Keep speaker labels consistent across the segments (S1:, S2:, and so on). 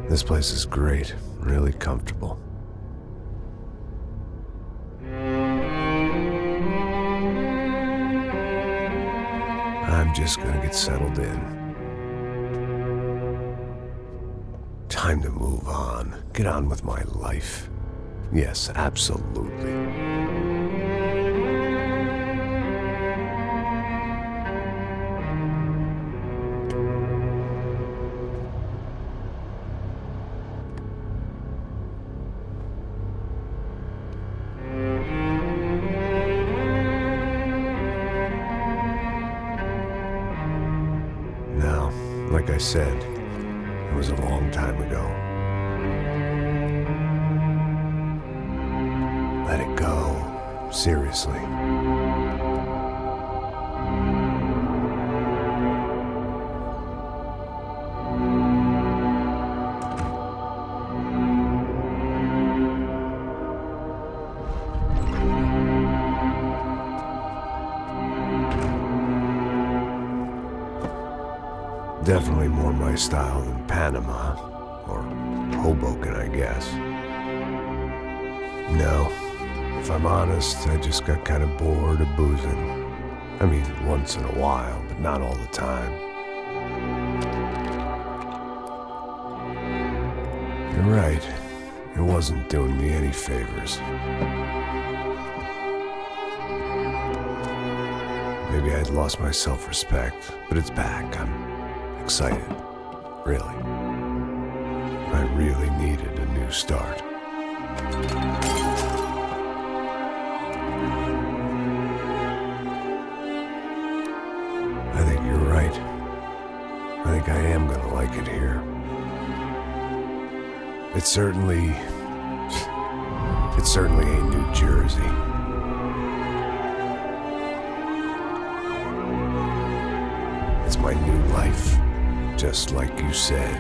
S1: This place is great, really comfortable. I'm just gonna get settled in. Time to move on. Get on with my life. Yes, absolutely. Now, like I said, it was a long time ago. Let it go. Seriously. Definitely more my style than Panama, or Hoboken, I guess. No, if I'm honest, I just got kind of bored of boozing. I mean, once in a while, but not all the time. You're right, it wasn't doing me any favors. Maybe I'd lost my self-respect, but it's back. I'm excited, really. I really needed a new start. I think you're right. I think I am gonna like it here. It certainly ain't New Jersey. It's my new life. Just like you said.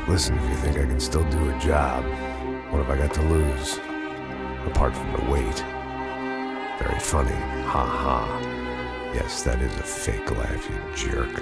S1: Listen, if you think I can still do a job, what have I got to lose? Apart from the weight. Very funny. Ha ha. Yes, that is a fake laugh, you jerk.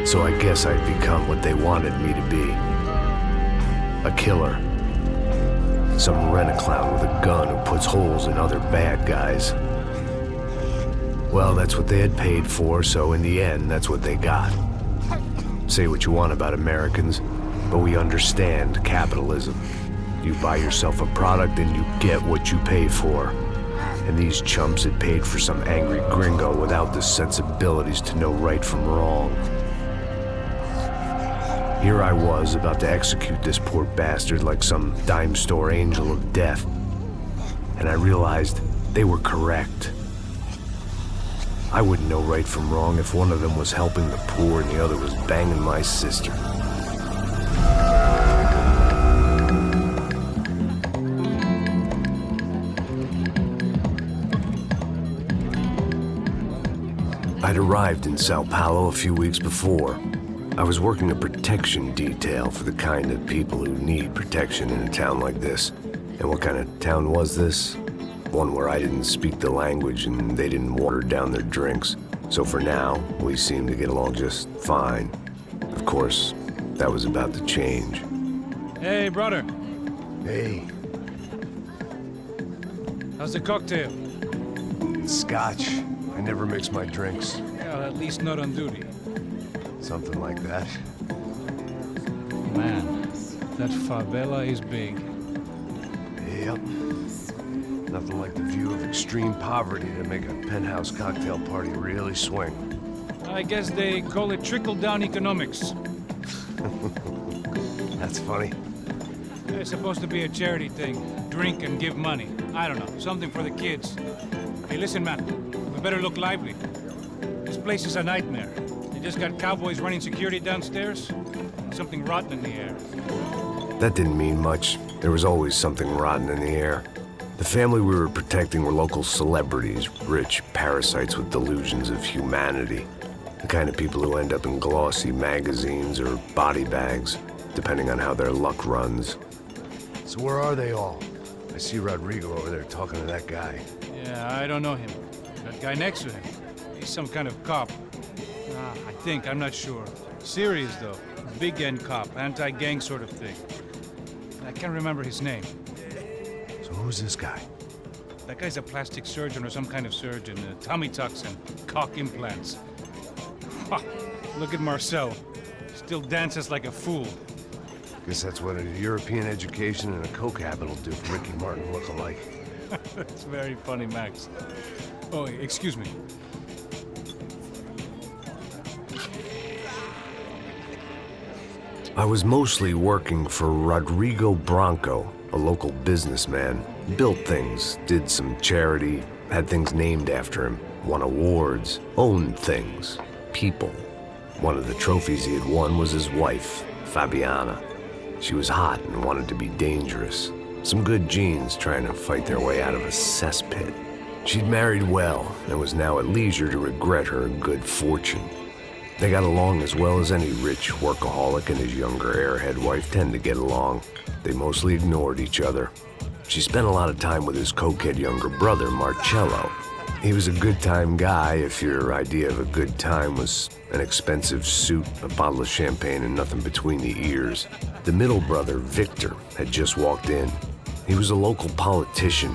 S1: So I guess I'd become what they wanted me to be. A killer. Some rent-a-clown with a gun who puts holes in other bad guys. Well, that's what they had paid for, so in the end, that's what they got. Say what you want about Americans, but we understand capitalism. You buy yourself a product and you get what you pay for. And these chumps had paid for some angry gringo without the sensibilities to know right from wrong. Here I was, about to execute this poor bastard like some dime store angel of death. And I realized they were correct. I wouldn't know right from wrong if one of them was helping the poor and the other was banging my sister. I'd arrived in São Paulo a few weeks before. I was working a protection detail for the kind of people who need protection in a town like this. And what kind of town was this? One where I didn't speak the language and they didn't water down their drinks. So for now, we seemed to get along just fine. Of course, that was about to change.
S2: Hey, brother.
S1: Hey.
S2: How's the cocktail?
S1: Scotch. I never mix my drinks.
S2: Well, at least not on duty.
S1: Something like that.
S2: Man, that favela is big.
S1: Yep. Nothing like the view of extreme poverty to make a penthouse cocktail party really swing.
S2: I guess they call it trickle-down economics.
S1: That's funny.
S2: It's supposed to be a charity thing. Drink and give money. I don't know, something for the kids. Hey, listen, man. We better look lively. This place is a nightmare. They just got cowboys running security downstairs. Something rotten in the air.
S1: That didn't mean much. There was always something rotten in the air. The family we were protecting were local celebrities, rich parasites with delusions of humanity. The kind of people who end up in glossy magazines or body bags, depending on how their luck runs. So where are they all? I see Rodrigo over there talking to that guy.
S2: Yeah, I don't know him. That guy next to him. He's some kind of cop. I think, I'm not sure. Serious, though. Big end cop, anti-gang sort of thing. I can't remember his name.
S1: So who's this guy?
S2: That guy's a plastic surgeon or some kind of surgeon. Tummy tucks and cock implants. Ha! Look at Marcel. Still dances like a fool.
S1: Guess that's what a European education and a coke habit will do for Ricky Martin look-alike.
S2: That's very funny, Max. Oh, excuse me.
S1: I was mostly working for Rodrigo Branco, a local businessman. Built things, did some charity, had things named after him, won awards, owned things, people. One of the trophies he had won was his wife, Fabiana. She was hot and wanted to be dangerous. Some good genes trying to fight their way out of a cesspit. She'd married well and was now at leisure to regret her good fortune. They got along as well as any rich workaholic and his younger airhead wife tend to get along. They mostly ignored each other. She spent a lot of time with his cokehead younger brother, Marcello. He was a good-time guy if your idea of a good time was an expensive suit, a bottle of champagne, and nothing between the ears. The middle brother, Victor, had just walked in. He was a local politician.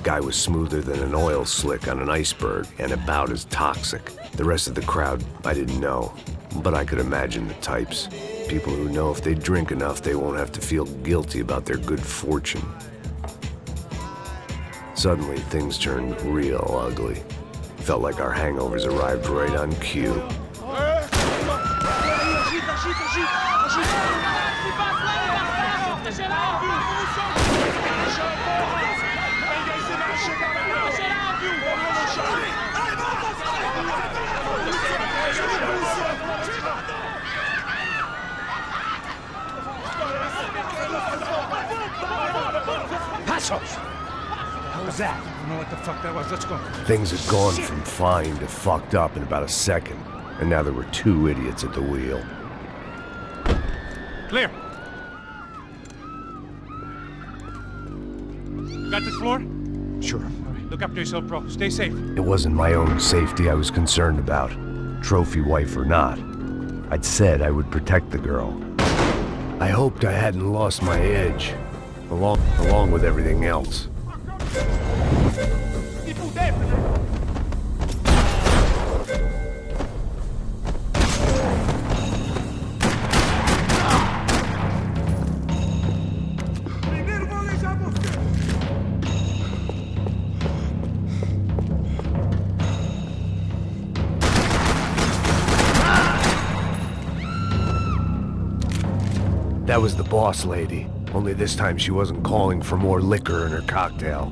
S1: Guy was smoother than an oil slick on an iceberg and about as toxic. The rest of the crowd, I didn't know, but I could imagine the types. People who know if they drink enough, they won't have to feel guilty about their good fortune. Suddenly, things turned real ugly. Felt like our hangovers arrived right on cue.
S2: How was that? I don't know what the fuck that was. Let's go.
S1: Things had gone from fine to fucked up in about a second, and now there were two idiots at the wheel.
S2: Clear. Got this floor?
S1: Sure.
S2: All right, look after yourself, bro. Stay safe.
S1: It wasn't my own safety I was concerned about, trophy wife or not. I'd said I would protect the girl. I hoped I hadn't lost my edge, along with everything else. That was the boss lady, only this time she wasn't calling for more liquor in her cocktail.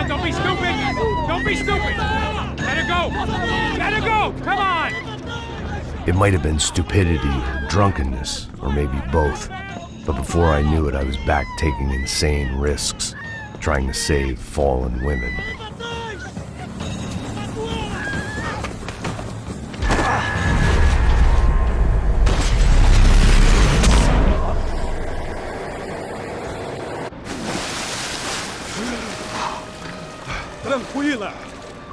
S2: Don't be stupid! Don't be stupid! Let her go! Let her go! Come on!
S1: It might have been stupidity, drunkenness, or maybe both. But before I knew it, I was back taking insane risks, trying to save fallen women.
S3: Tranquila!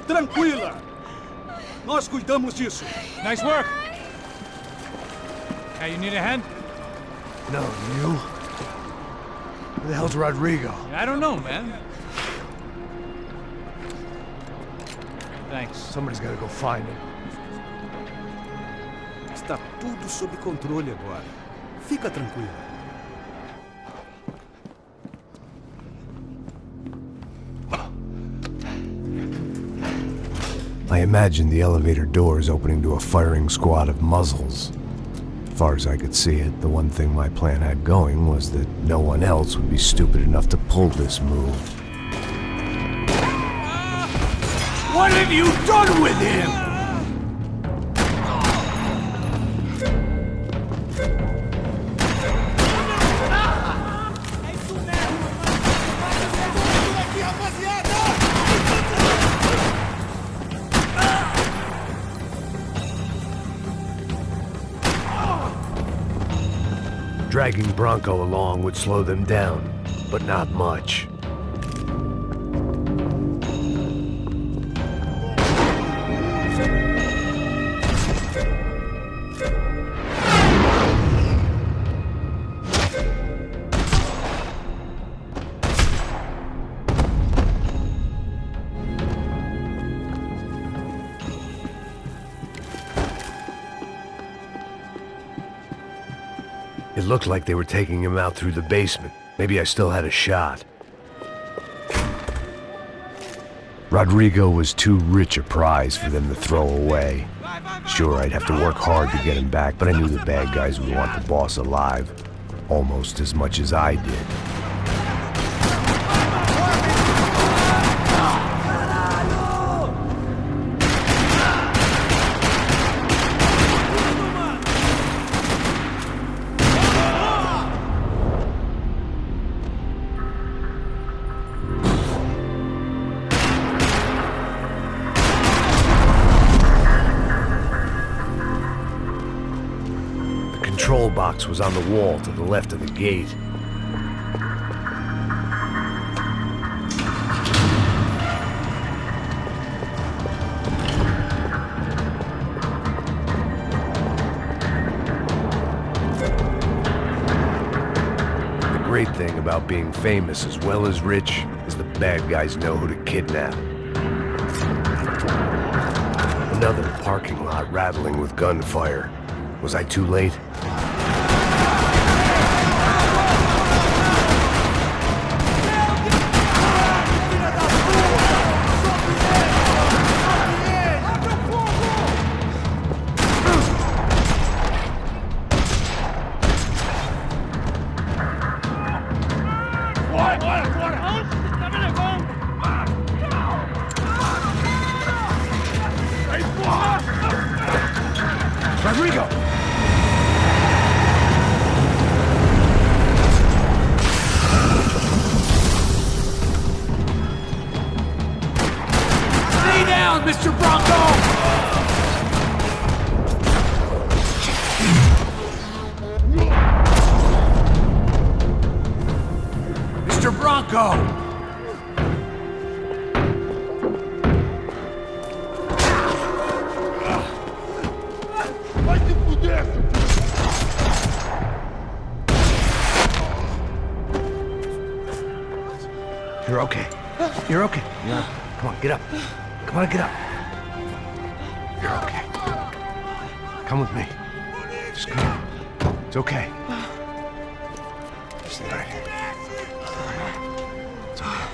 S3: Tranquila! Nós cuidamos disso.
S2: Nice work. Hey, you need a hand?
S1: No, you? Where the hell's Rodrigo?
S2: I don't know, man. Thanks.
S1: Somebody's gotta go find him.
S3: Está tudo sob controle agora. Fica tranquila.
S1: I imagined the elevator doors opening to a firing squad of muzzles. As far as I could see it, the one thing my plan had going was that no one else would be stupid enough to pull this move.
S3: What have you done with him?
S1: Dragging Bronco along would slow them down, but not much. It looked like they were taking him out through the basement. Maybe I still had a shot. Rodrigo was too rich a prize for them to throw away. Sure, I'd have to work hard to get him back, but I knew the bad guys would want the boss alive, almost as much as I did. The control box was on the wall to the left of the gate. The great thing about being famous as well as rich is the bad guys know who to kidnap. Another parking lot rattling with gunfire. Was I too late? Rodrigo!
S3: Stay down, Mr. Bronco! Mr. Bronco!
S1: You're okay. You're okay. Yeah. Come on, get up. Come on, get up. You're okay. Come with me. Just come. It's okay. Stay right here. It's okay.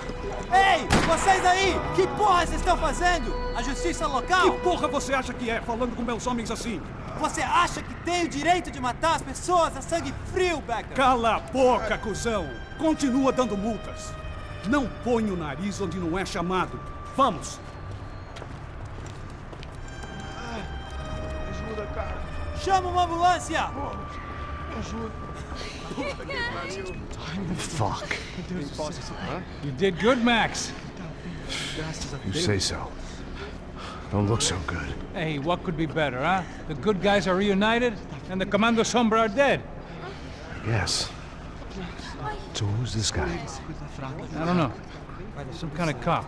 S4: Ei, vocês aí! Que porra vocês estão fazendo? A justiça local?
S3: Que porra você acha que é, falando com meus homens assim?
S4: Você acha que tem o direito de matar as pessoas a sangue frio, Becker?
S3: Cala a boca, cuzão! Continua dando multas. Não põe o nariz onde não é chamado. Vamos!
S4: Chama uma ambulância!
S1: Fuck.
S2: You did good, Max.
S1: You say so. Don't look so good.
S2: Hey, what could be better, huh? The good guys are reunited, and the Commando Sombra are dead.
S1: Yes. So who's this guy?
S2: I don't know. Some kind of cop.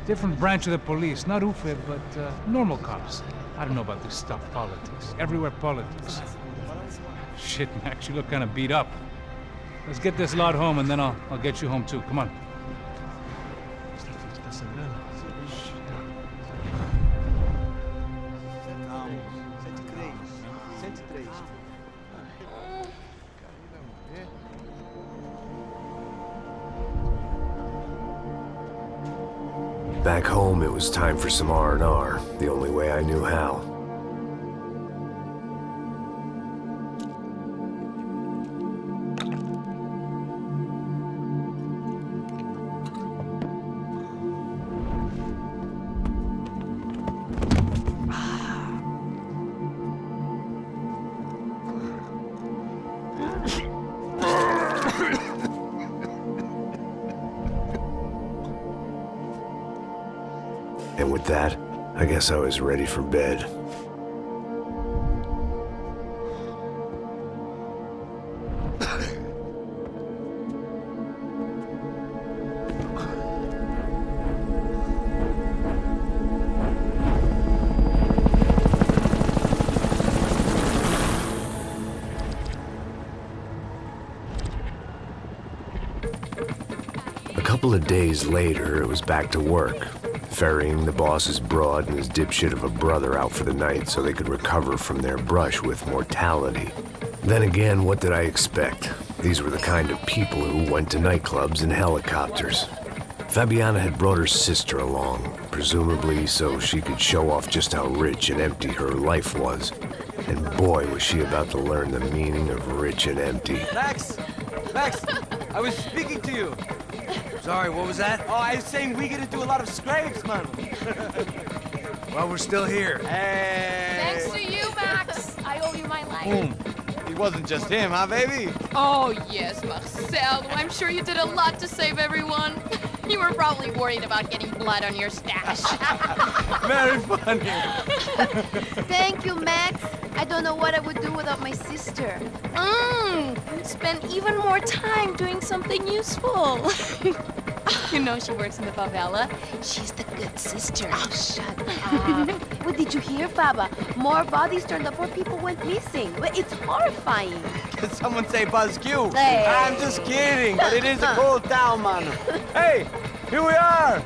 S2: Different branch of the police. Not UFE, but normal cops. I don't know about this stuff, politics. Everywhere politics. Shit, Max, you look kind of beat up. Let's get this lot home, and then I'll get you home too. Come on.
S1: Back home, it was time for some R&R, the only way I knew how. And with that, I guess I was ready for bed. A couple of days later, it was back to work. Ferrying the boss's broad and his dipshit of a brother out for the night so they could recover from their brush with mortality. Then again, what did I expect? These were the kind of people who went to nightclubs in helicopters. Fabiana had brought her sister along, presumably so she could show off just how rich and empty her life was. And boy, was she about to learn the meaning of rich and empty.
S4: Max! Max! I was speaking to you.
S5: Sorry, what was that?
S4: Oh, I was saying we gotta do a lot of scrapes, man.
S5: Well, we're still here.
S4: Hey!
S6: Thanks to you, Max. I owe you my life.
S4: Boom. It wasn't just him, huh, baby?
S6: Oh, yes, Marcel. I'm sure you did a lot to save everyone. You were probably worried about getting blood on your stash.
S4: Very funny.
S7: Thank you, Max. I don't know what I would do without my sister.
S6: Spend even more time doing something useful. You know she works in the favela. She's the good sister.
S7: Oh, shut up. What did you hear, Baba? More bodies turned up where people went missing. It's horrifying.
S4: Did someone say Buzz Q?
S7: Hey.
S4: I'm just kidding, but it is a cold town, man. Hey, here we are.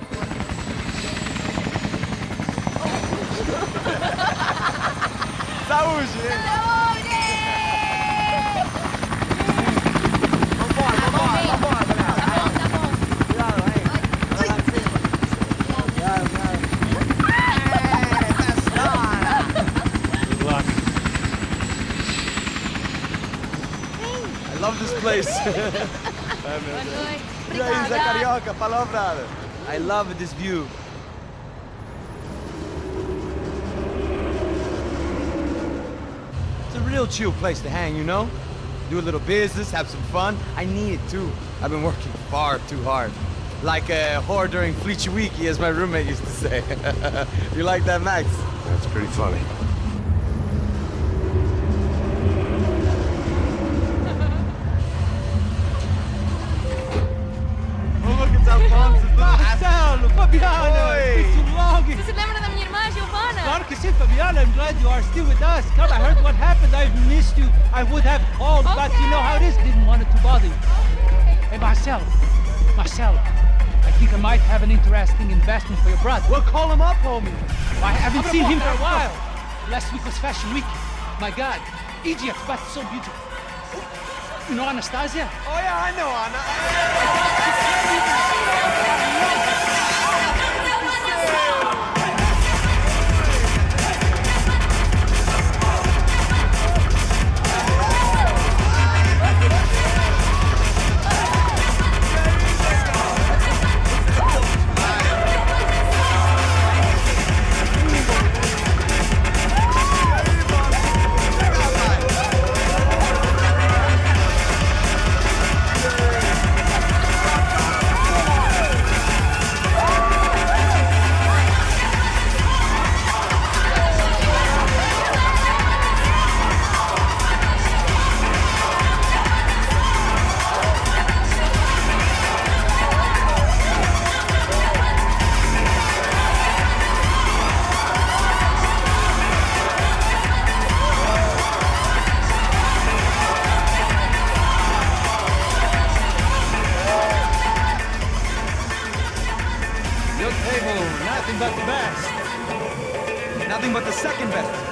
S4: Saúde! I love this place. Carioca, palavra. I love this view. It's a real chill place to hang, you know? Do a little business, have some fun. I need it too. I've been working far too hard. Like a whore during Fleechy Weeky, as my roommate used to say. You like that, Max?
S1: That's pretty funny.
S3: Marcelo, Fabiana, it's too long.
S6: Você se lembra da minha irmã, Giovanna?
S3: Claro que sim, Fabiana. I'm glad you are still with us. Come, I heard what happened. I've missed you. I would have called, but you know how it is. Didn't want it to bother you. Hey, Marcelo, I think I might have an interesting investment for your brother.
S4: We'll call him up, homie.
S3: I haven't seen him for a while. Last week was Fashion Week. My God, Egypt, but so beautiful. You know Anastasia?
S4: Oh yeah, I know Anna.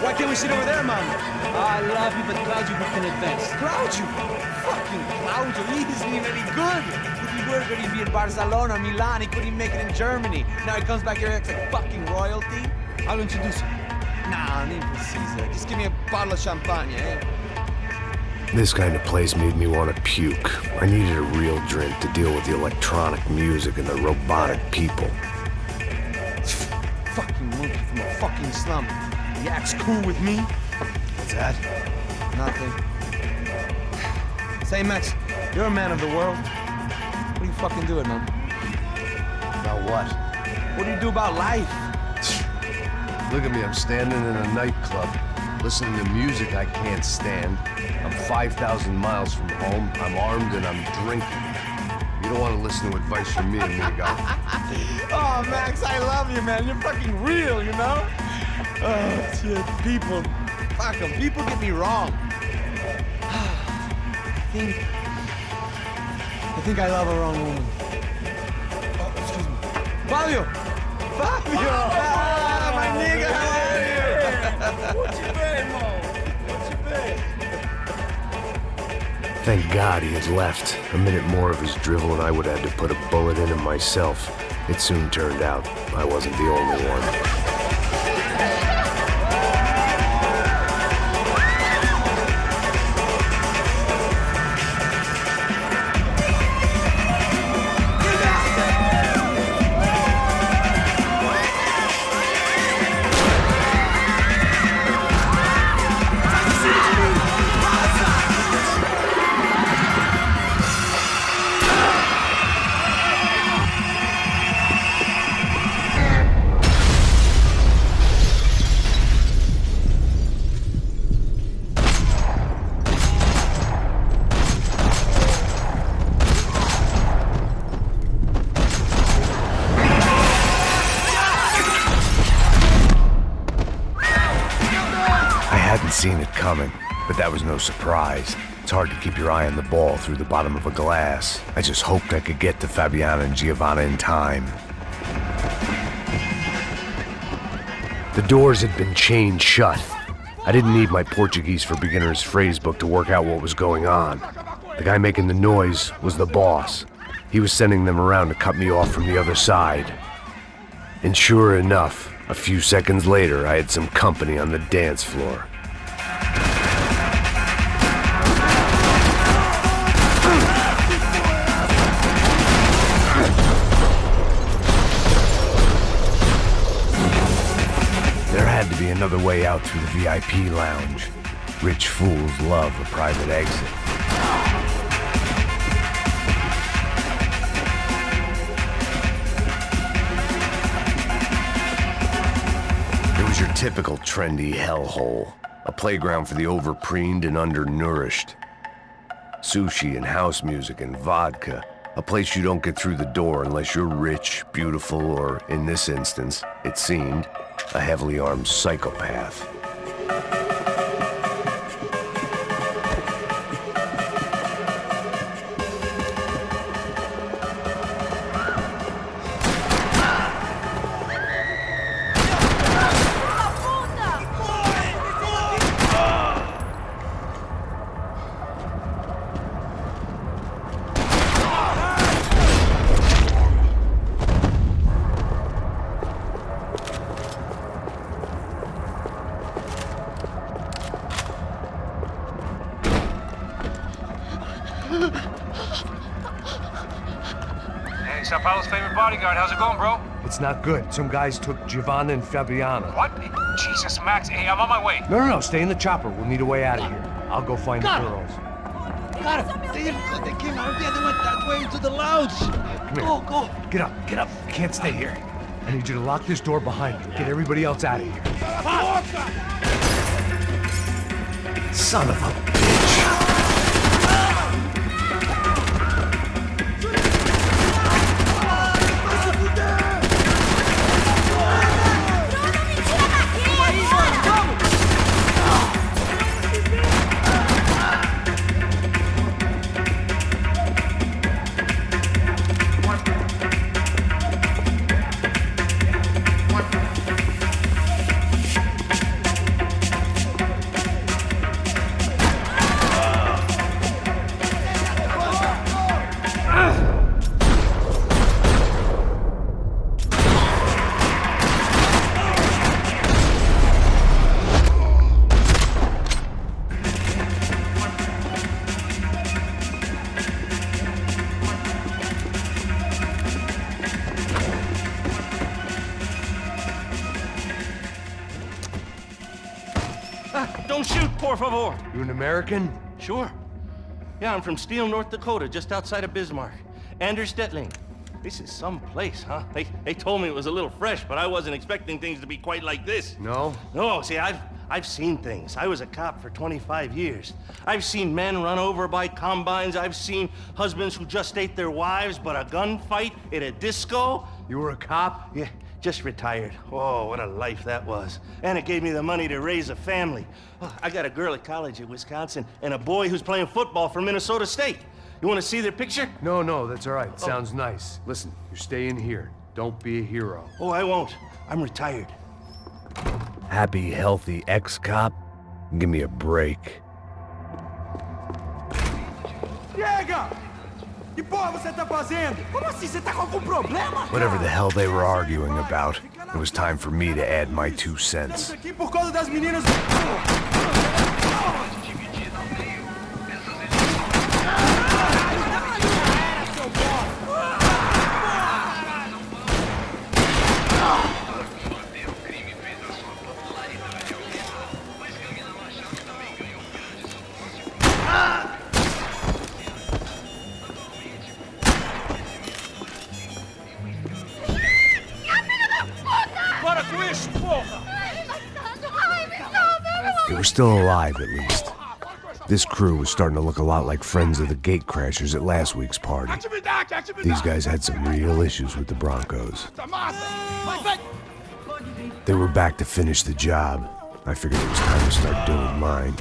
S4: Why can't we sit over there, man?
S3: I love you, but Claudio booked in advance.
S4: Claudio? Fucking Claudio, he isn't even any good. If he were good, he'd be in Barcelona, Milan, he couldn't even make it in Germany. Now he comes back here and acts like fucking royalty.
S3: I'll introduce you.
S4: Nah, need precisa. Just give me a bottle of champagne, eh?
S1: This kind of place made me want to puke. I needed a real drink to deal with the electronic music and the robotic people.
S4: Fucking monkey from a fucking slum. He acts cool with me.
S1: What's that?
S4: Nothing. Say, Max, you're a man of the world. What do you fucking do it, man?
S1: About what?
S4: What do you do about life?
S1: Look at me, I'm standing in a nightclub, listening to music I can't stand. I'm 5,000 miles from home, I'm armed and I'm drinking. You don't want to listen to advice from me, amigo.
S4: Oh, Max, I love you, man. You're fucking real, you know? Oh, shit. People. Fuck them. People get me wrong. I think I love a wrong woman. Oh, excuse me. Fabio! Fabio! Ah, my nigga, how are you? What you been, Mo? What you been?
S1: Thank God he had left. A minute more of his drivel and I would have had to put a bullet in him myself. It soon turned out I wasn't the only one. Seen it coming, but that was no surprise. It's hard to keep your eye on the ball through the bottom of a glass. I just hoped I could get to Fabiana and Giovanna in time. The doors had been chained shut. I didn't need my Portuguese for Beginners phrase book to work out what was going on. The guy making the noise was the boss. He was sending them around to cut me off from the other side. And sure enough, a few seconds later, I had some company on the dance floor. Be another way out through the VIP lounge. Rich fools love a private exit. It was your typical trendy hellhole, a playground for the overpreened and undernourished. Sushi and house music and vodka, a place you don't get through the door unless you're rich, beautiful, or, in this instance, it seemed, a heavily armed psychopath.
S2: Hey, São Paulo's favorite bodyguard. How's it going, bro?
S1: It's not good. Some guys took Giovanna and Fabiana.
S2: What? Jesus, Max. Hey, I'm on my way.
S1: No. Stay in the chopper. We'll need a way out of here. I'll go find the girls.
S3: Got him. They came out. Yeah, they went that way into the lounge.
S1: Come here.
S3: Go.
S1: Get up. You can't stay here. I need you to lock this door behind you. Get everybody else out of here. Son of a bitch.
S8: Don't shoot, por favor.
S1: You an American?
S8: Sure. Yeah, I'm from Steele, North Dakota, just outside of Bismarck. Anders Stetling. This is some place, huh? They told me it was a little fresh, but I wasn't expecting things to be quite like this.
S1: No?
S8: No, see, I've seen things. I was a cop for 25 years. I've seen men run over by combines. I've seen husbands who just ate their wives, but a gunfight at a disco?
S1: You were a cop?
S8: Yeah, just retired. Oh, what a life that was. And it gave me the money to raise a family. Oh, I got a girl at college at Wisconsin and a boy who's playing football for Minnesota State. You want to see their picture?
S1: No, that's all right. Sounds nice. Listen, you're staying here. Don't be a hero.
S8: Oh, I won't. I'm retired.
S1: Happy, healthy ex-cop? Give me a break.
S9: Chega! Que porra você tá fazendo? Como assim? Você tá com algum problema?
S1: Whatever the hell they were arguing about, it was time for me to add my 2 cents.
S9: Aqui por causa das meninas.
S1: They were still alive, at least. This crew was starting to look a lot like friends of the gatecrashers at last week's party. These guys had some real issues with the Broncos. They were back to finish the job. I figured it was time to start doing mine.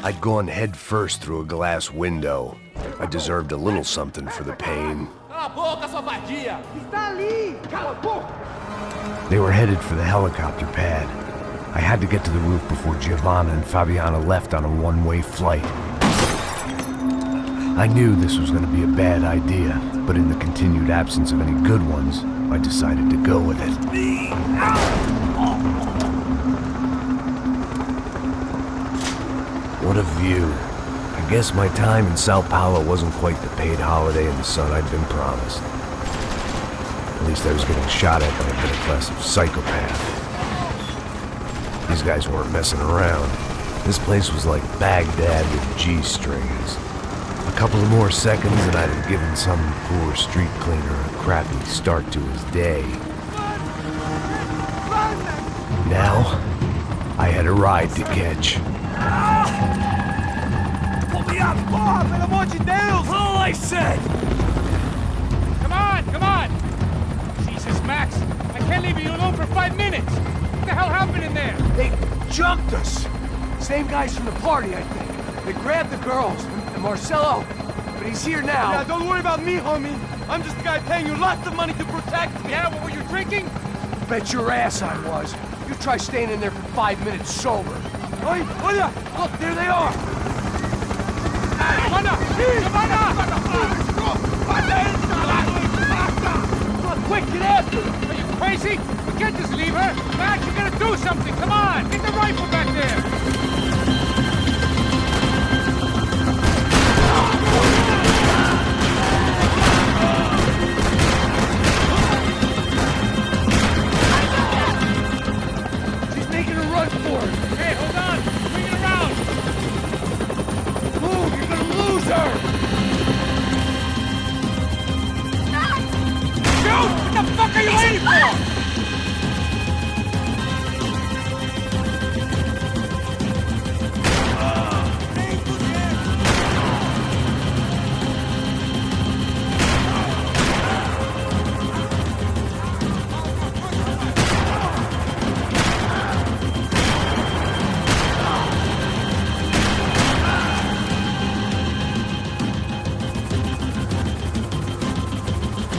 S1: I'd gone head first through a glass window. I deserved a little something for the pain. They were headed for the helicopter pad. I had to get to the roof before Giovanna and Fabiana left on a one-way flight. I knew this was going to be a bad idea, but in the continued absence of any good ones, I decided to go with it. What a view. I guess my time in São Paulo wasn't quite the paid holiday in the sun I'd been promised. At least I was getting shot at by a middle-class psychopath. These guys weren't messing around. This place was like Baghdad with G-strings. A couple of more seconds and I'd have given some poor street cleaner a crappy start to his day. Now, I had a ride to catch.
S9: Pull me up! Porra, pelo amor de Deus! All I said!
S2: Come on! Jesus, Max, I can't leave you alone for 5 minutes! What the hell happened in there?
S9: They jumped us! Same guys from the party, I think. They grabbed the girls, and Marcelo, but he's here now. Yeah, don't worry about me, homie. I'm just the guy paying you lots of money to protect me.
S2: Yeah, what were you drinking?
S9: Bet your ass I was. You try staying in there for 5 minutes sober. Oi, olha! Look, there they are! Come on, quick, get after her!
S2: Are you crazy? We can't just leave her! Max, you gotta do something! Come on! Get the rifle back there!
S9: She's making a run for it!
S2: Hey, hold on! Bring it around!
S9: Move, you're gonna lose her!
S2: Shoot! What the fuck are you waiting for?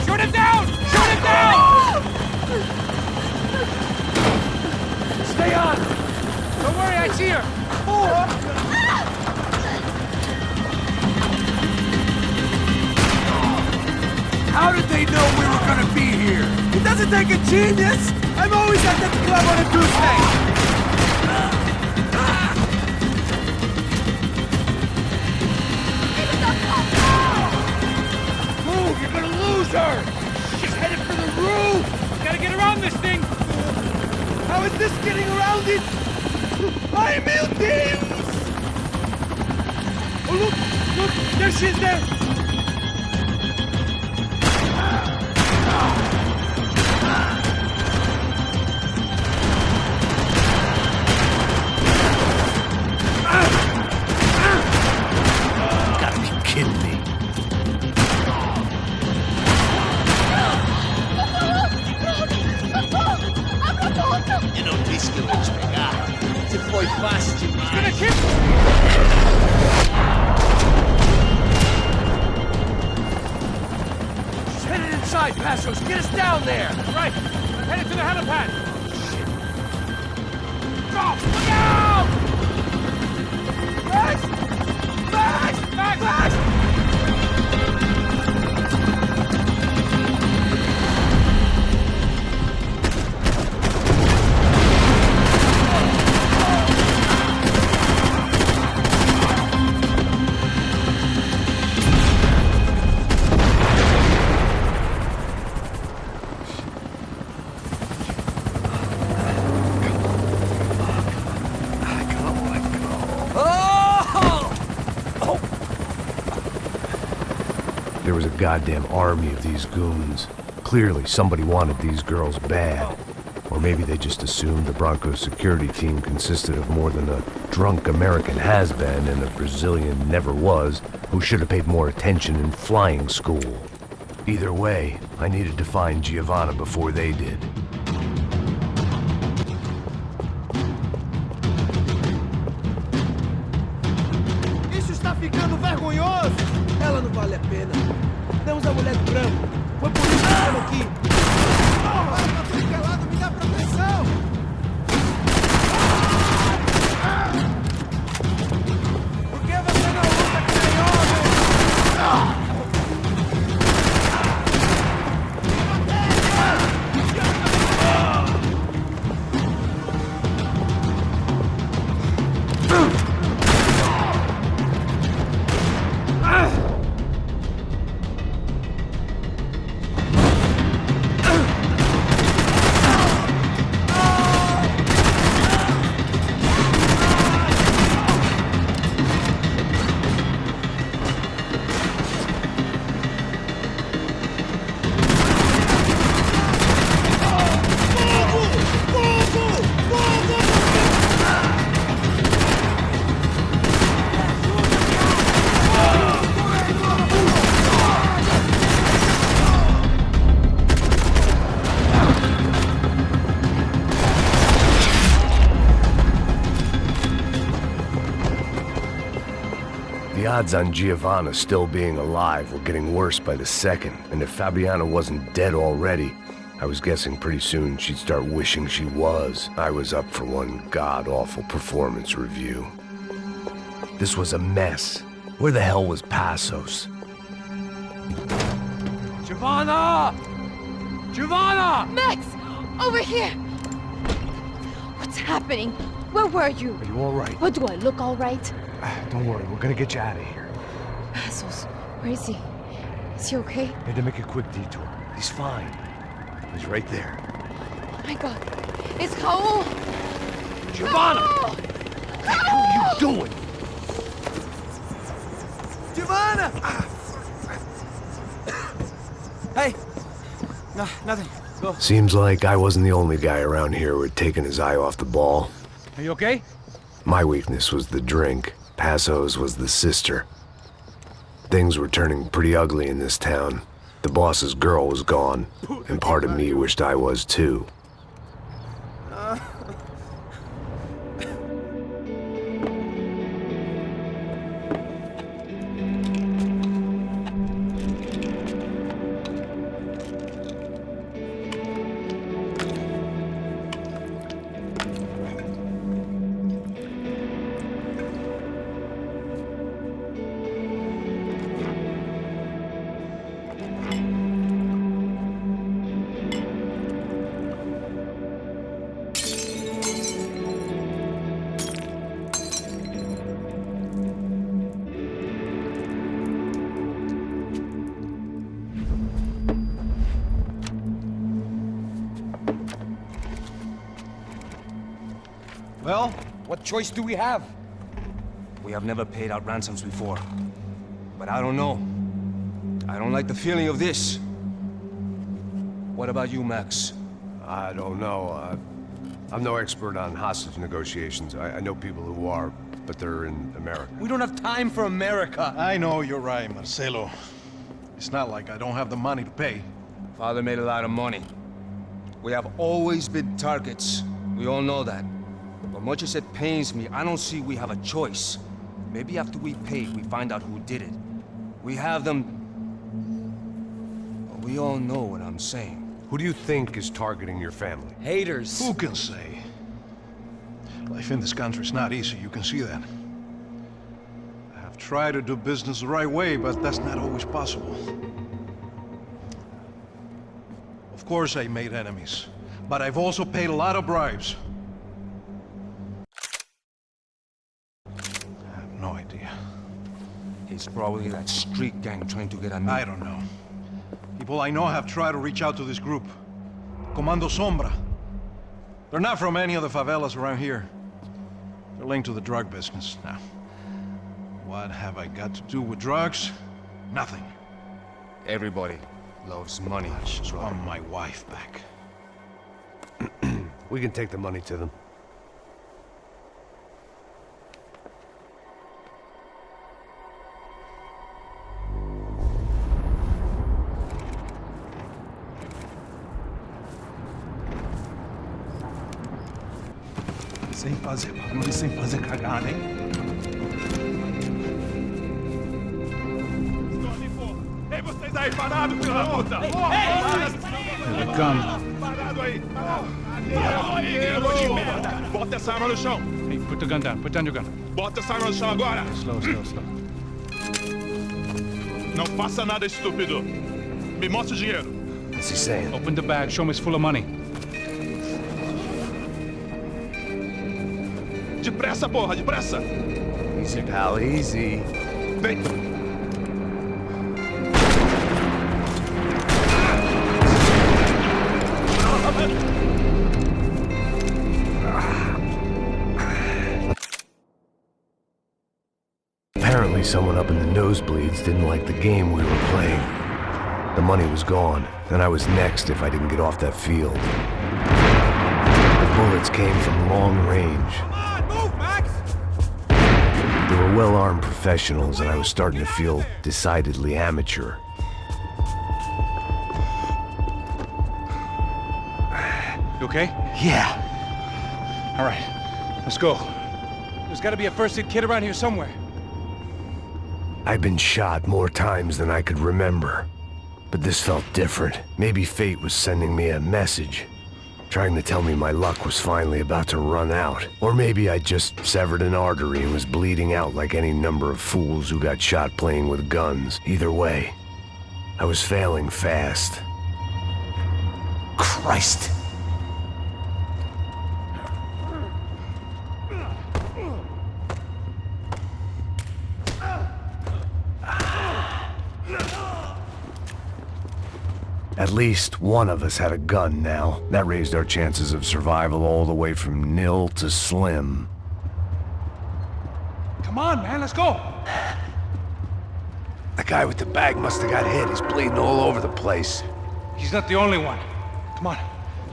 S2: Shoot him down! Shoot him down!
S9: Stay on!
S2: Don't worry, I see her!
S9: feels like a genius! I'm always at the club on a Tuesday! Move, you're gonna lose her! She's headed for the roof!
S3: Gotta get around this thing!
S9: How is this getting around it? Ai, meu Deus! Oh, look! Look! There she is there!
S1: Gotta be kidding me.
S8: Eu não disse que eu ia te pegar. Você foi fácil demais.
S3: Gonna kill!
S9: She's headed inside, Passos! Get us down there!
S3: Right! I'm headed to the helipad! Drop! Look out!
S9: Max! Max!
S3: Max!
S9: Max!
S1: There was a goddamn army of these goons. Clearly, somebody wanted these girls bad. Or maybe they just assumed the Broncos security team consisted of more than a drunk American has-been and a Brazilian never-was who should have paid more attention in flying school. Either way, I needed to find Giovanna before they did.
S9: Isso está ficando vergonhoso! Ela não vale a pena. Temos a mulher do branco. Foi por isso que estamos aqui. Para fica lá, me dá proteção! Por que você não luta que nem homem?
S1: The odds on Giovanna still being alive were getting worse by the second, and if Fabiana wasn't dead already, I was guessing pretty soon she'd start wishing she was. I was up for one god-awful performance review. This was a mess. Where the hell was Passos?
S9: Giovanna! Giovanna!
S6: Max! Over here! What's happening? Where were you?
S1: Are you all right?
S6: What, do I look all right?
S1: Don't worry, we're gonna get you out of here.
S6: Passos, where is he? Is he okay?
S1: Had to make a quick detour. He's fine. He's right there.
S6: Oh my God. It's Raul!
S1: Giovanna!
S6: Raul!
S1: What the hell are you doing?
S9: Giovanna! Hey! No, nothing. Go.
S1: Seems like I wasn't the only guy around here who had taken his eye off the ball.
S3: Are you okay?
S1: My weakness was the drink. Passos was the sister. Things were turning pretty ugly in this town. The boss's girl was gone, and part of me wished I was too.
S9: Well, what choice do we have?
S10: We have never paid out ransoms before. But I don't know. I don't like the feeling of this. What about you, Max?
S1: I don't know. I'm no expert on hostage negotiations. I know people who are, but they're in America.
S4: We don't have time for America.
S9: I know you're right, Marcelo. It's not like I don't have the money to pay.
S10: Father made a lot of money. We have always been targets. We all know that. But much as it pains me, I don't see we have a choice. Maybe after we pay, we find out who did it. We have them... But we all know what I'm saying.
S1: Who do you think is targeting your family?
S4: Haters.
S9: Who can say? Life in this country is not easy, you can see that. I have tried to do business the right way, but that's not always possible. Of course I made enemies, but I've also paid a lot of bribes. I have no idea.
S10: It's probably that street gang trying to get at me.
S9: I don't know. People I know have tried to reach out to this group. Comando Sombra. They're not from any of the favelas around here. They're linked to the drug business. Now, what have I got to do with drugs? Nothing.
S10: Everybody loves money.
S9: I just want my wife back.
S1: We can take the money to them.
S9: Sem fazer barulho e sem fazer cagada, hein? Ei, vocês aí parados, filho da puta!
S2: Here they come.
S9: Parado aí! De merda! Bota essa arma no chão!
S2: Hey, put the gun down. Put down your gun.
S9: Bota essa arma no chão agora!
S2: Slow, slow, slow.
S9: Não faça nada, estúpido! Me mostra o dinheiro!
S1: What's he saying?
S2: Open the bag. Show me it's full of money.
S9: Depressa, porra, depressa!
S1: Easy, pal, easy.
S9: Vem!
S1: Apparently someone up in the nosebleeds didn't like the game we were playing. The money was gone, and I was next if I didn't get off that field. The bullets came from long range. They were well-armed professionals, and I was starting to feel decidedly amateur.
S2: You okay?
S1: Yeah.
S2: All right. Let's go. There's got to be a first-aid kit around here somewhere.
S1: I'd been shot more times than I could remember. But this felt different. Maybe fate was sending me a message, trying to tell me my luck was finally about to run out. Or maybe I just severed an artery and was bleeding out like any number of fools who got shot playing with guns. Either way, I was failing fast. Christ! At least one of us had a gun now. That raised our chances of survival all the way from nil to slim.
S2: Come on, man. Let's go.
S1: The guy with the bag must have got hit. He's bleeding all over the place.
S2: He's not the only one. Come on.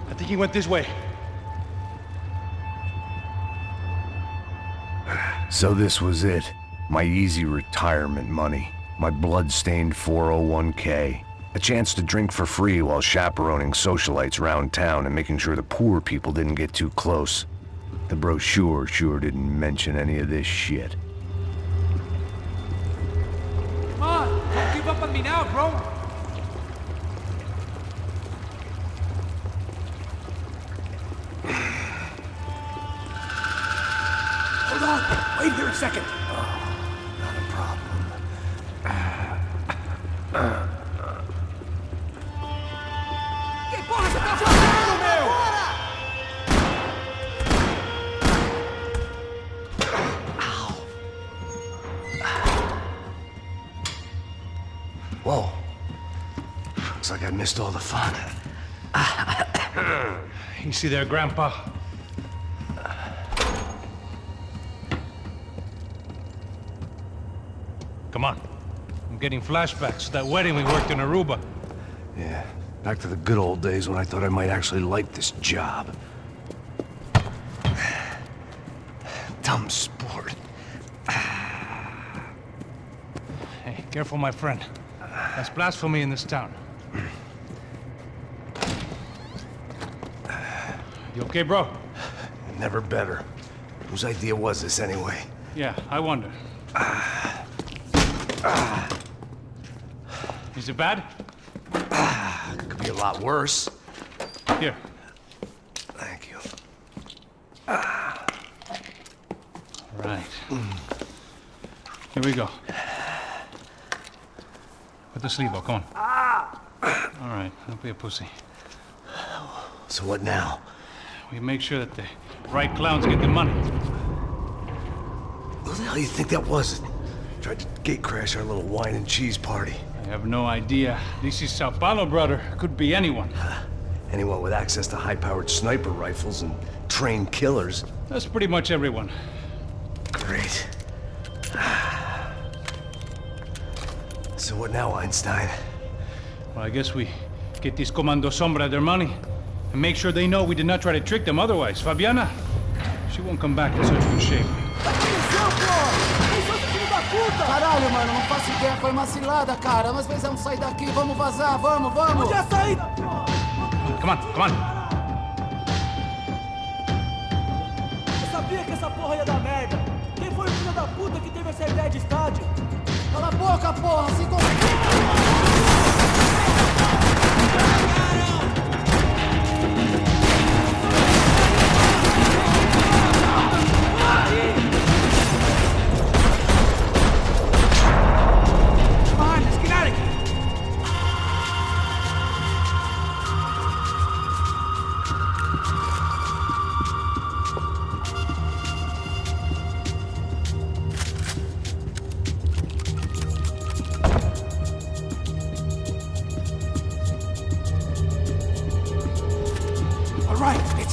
S2: I think he went this way.
S1: So this was it. My easy retirement money. My blood-stained 401k. A chance to drink for free while chaperoning socialites around town and making sure the poor people didn't get too close. The brochure sure didn't mention any of this shit.
S3: Come on, don't give up on me now, bro.
S1: Hold on! Wait here a second! Oh, not a problem. Whoa. Looks like I missed all the fun.
S2: Easy there, Grandpa. come on. I'm getting flashbacks to that wedding we worked in Aruba.
S1: Yeah, back to the good old days when I thought I might actually like this job. Dumb sport.
S2: Hey, careful, my friend. That's blasphemy in this town. You okay, bro?
S1: Never better. Whose idea was this anyway?
S2: Yeah, I wonder. Is it bad?
S1: It could be a lot worse.
S2: Here.
S1: Thank you.
S2: Right. Here we go. Put the sleeve on, come on. All right, don't be a pussy.
S1: So what now?
S2: We make sure that the right clowns get the money.
S1: Who the hell do you think that was? Tried to gate crash our little wine and cheese party.
S2: I have no idea. This is São Paulo, brother. Could be anyone.
S1: Anyone with access to high-powered sniper rifles and trained killers.
S2: That's pretty much everyone.
S1: Great. So what now, Einstein?
S2: Well, I guess we get these Comando Sombra their money and make sure they know we did not try to trick them otherwise. Fabiana, she won't come back in such good shape.
S11: Caralho, mano, não faço ideia, foi uma cilada, cara. Nós precisamos sair daqui, vamos vazar, vamos! Onde é a saída?
S2: Come on, come on.
S11: Eu sabia que essa porra ia dar merda. Quem foi o filho da puta que teve essa ideia de estádio? Cala a boca, porra, se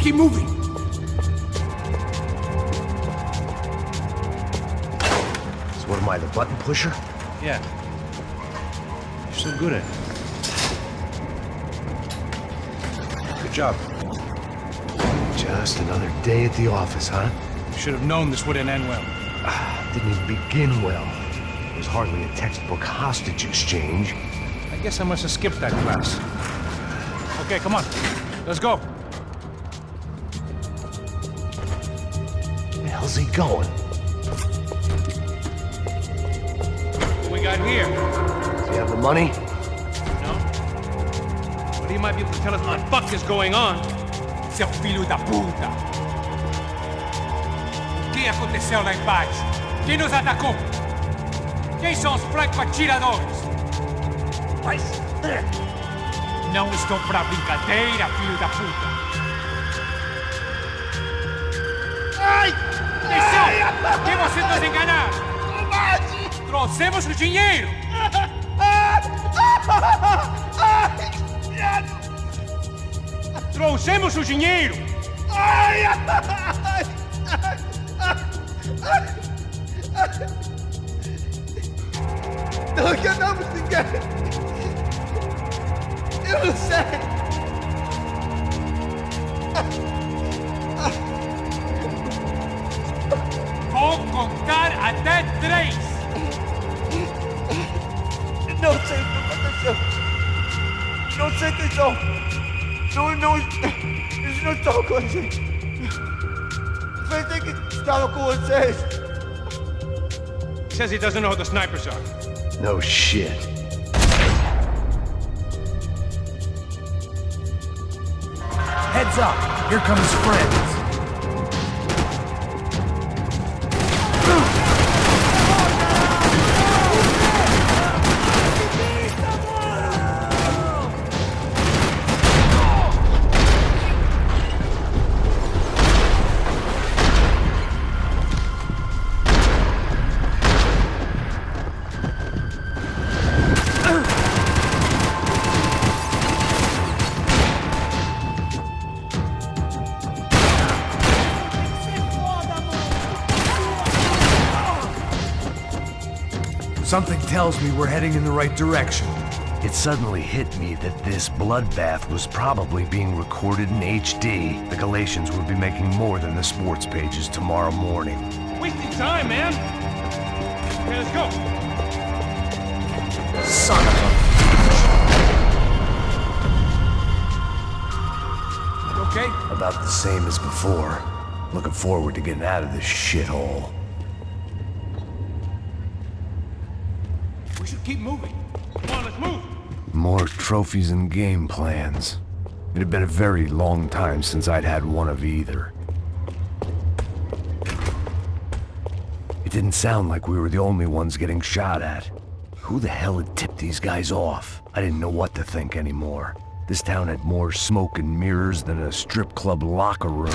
S5: Keep moving.
S1: So what am I, the button pusher?
S2: Yeah. You're so good at it. Good job.
S1: Just another day at the office, huh?
S2: You should have known this wouldn't end well.
S1: Didn't even begin well. It was hardly a textbook hostage exchange.
S2: I guess I must have skipped that class. Okay, come on. Let's go.
S1: Where the hell's he going?
S2: What we got here?
S1: Does he have the money?
S2: No. But he might be able to tell us what the fuck is going on.
S3: Seu filho da puta! O que aconteceu lá embaixo? Quem nos atacou? Quem são os franco-atiradores? Mas... não estou pra brincadeira, filho da puta! Ai! Atenção! Quem você nos enganar? Trouxemos o dinheiro! Trouxemos o dinheiro!
S4: Não enganamos ninguém! Eu não sei!
S3: Vou contar até 3!
S4: Não sei o que aconteceu! Não sei quem são! Eles não estão com a gente! Pensei que estavam com vocês!
S2: He says he doesn't know who the snipers are.
S1: No shit.
S5: Heads up! Here come his friends. Something tells me we're heading in the right direction.
S1: It suddenly hit me that this bloodbath was probably being recorded in HD. The Galatians would be making more than the sports pages tomorrow morning.
S2: Wasting time, man! Okay, let's go!
S5: Son of a... You okay?
S1: About the same as before. Looking forward to getting out of this shithole.
S2: We should keep moving. Come on, let's move!
S1: More trophies and game plans. It had been a very long time since I'd had one of either. It didn't sound like we were the only ones getting shot at. Who the hell had tipped these guys off? I didn't know what to think anymore. This town had more smoke and mirrors than a strip club locker room.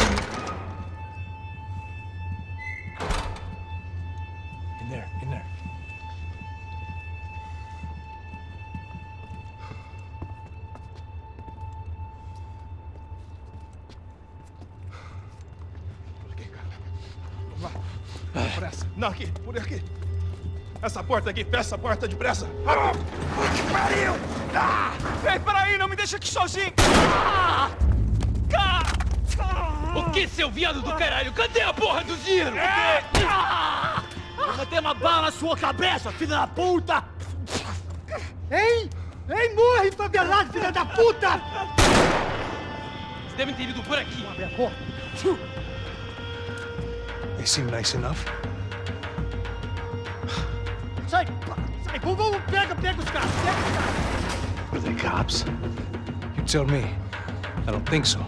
S2: In there, in there.
S12: Depressa. Não, aqui, por aqui. Essa porta aqui, fecha essa porta depressa. Rápido. Que pariu! Ah!
S3: Ei, peraí, não me deixa aqui sozinho! O que, seu viado do caralho? Cadê a porra do tiro? Vou meter uma bala na sua cabeça, filha da puta!
S11: Ei! Ei, morre, favelado, filha da puta!
S3: Vocês devem ter ido por aqui.
S11: Abre a porta.
S12: They seem nice enough.
S11: Sai! Sai! Vamos, pega os caras! Pega os caras!
S2: Are they cops? You tell me. I don't think so.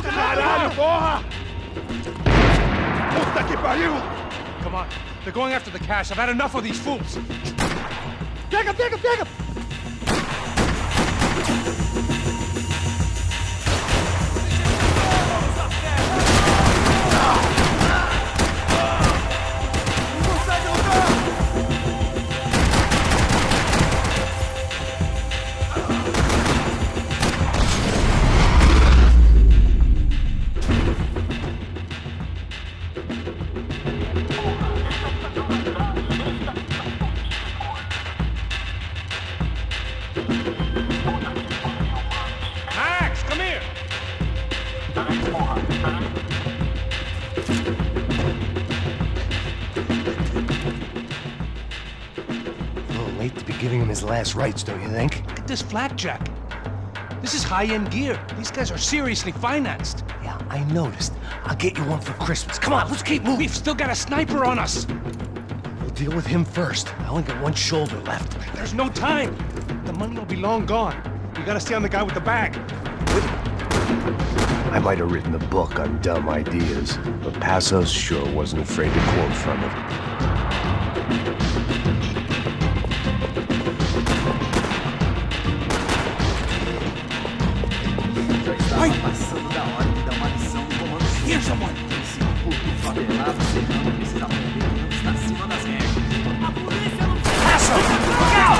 S12: Caralho, porra! Puta que pariu!
S2: Come on. They're going after the cash. I've had enough of these fools.
S11: Pega!
S2: Max, come here.
S1: A little late to be giving him his last rites, don't you think?
S2: Look at this flakjack. This is high-end gear. These guys are seriously financed.
S1: Yeah, I noticed. I'll get you one for Christmas. Come on, let's keep moving.
S2: We've still got a sniper on us.
S1: We'll deal with him first. I only got one shoulder left.
S2: There's no time. The money will be long gone. We gotta stay on the guy with the bag.
S1: I might have written a book on dumb ideas, but Passos sure wasn't afraid to quote from it.
S3: Here's someone!
S5: Passo! Look out!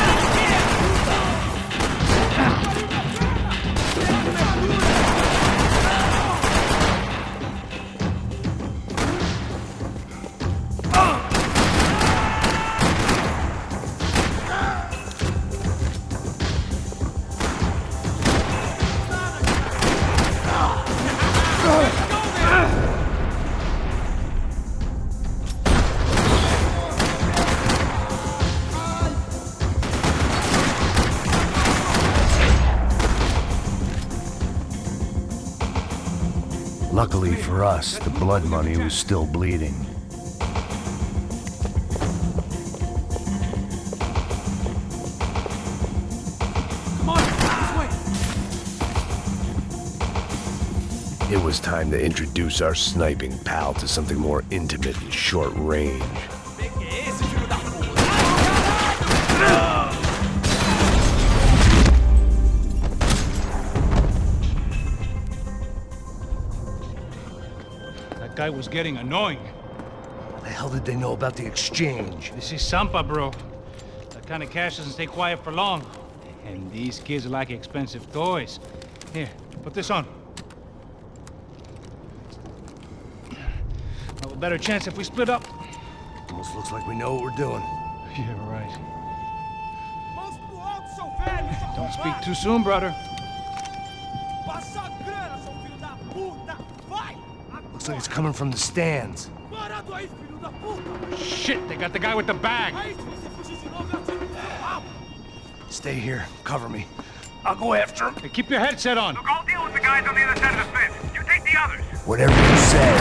S1: Luckily for us, the blood money was still bleeding.
S3: Come on, this way!
S1: It was time to introduce our sniping pal to something more intimate and short range.
S2: That guy was getting annoying.
S1: How the hell did they know about the exchange?
S2: This is Sampa, bro. That kind of cash doesn't stay quiet for long. And these kids like expensive toys. Here, put this on. Have a better chance if we split up.
S1: Almost looks like we know what we're doing.
S2: Yeah, right. Don't speak too soon, brother.
S1: Looks like it's coming from the stands.
S2: Shit, they got the guy with the bag.
S1: Stay here. Cover me. I'll go after him.
S2: Hey, keep your headset on.
S13: Look, I'll deal with the guys on the other side of the fence. You take the others.
S1: Whatever you say.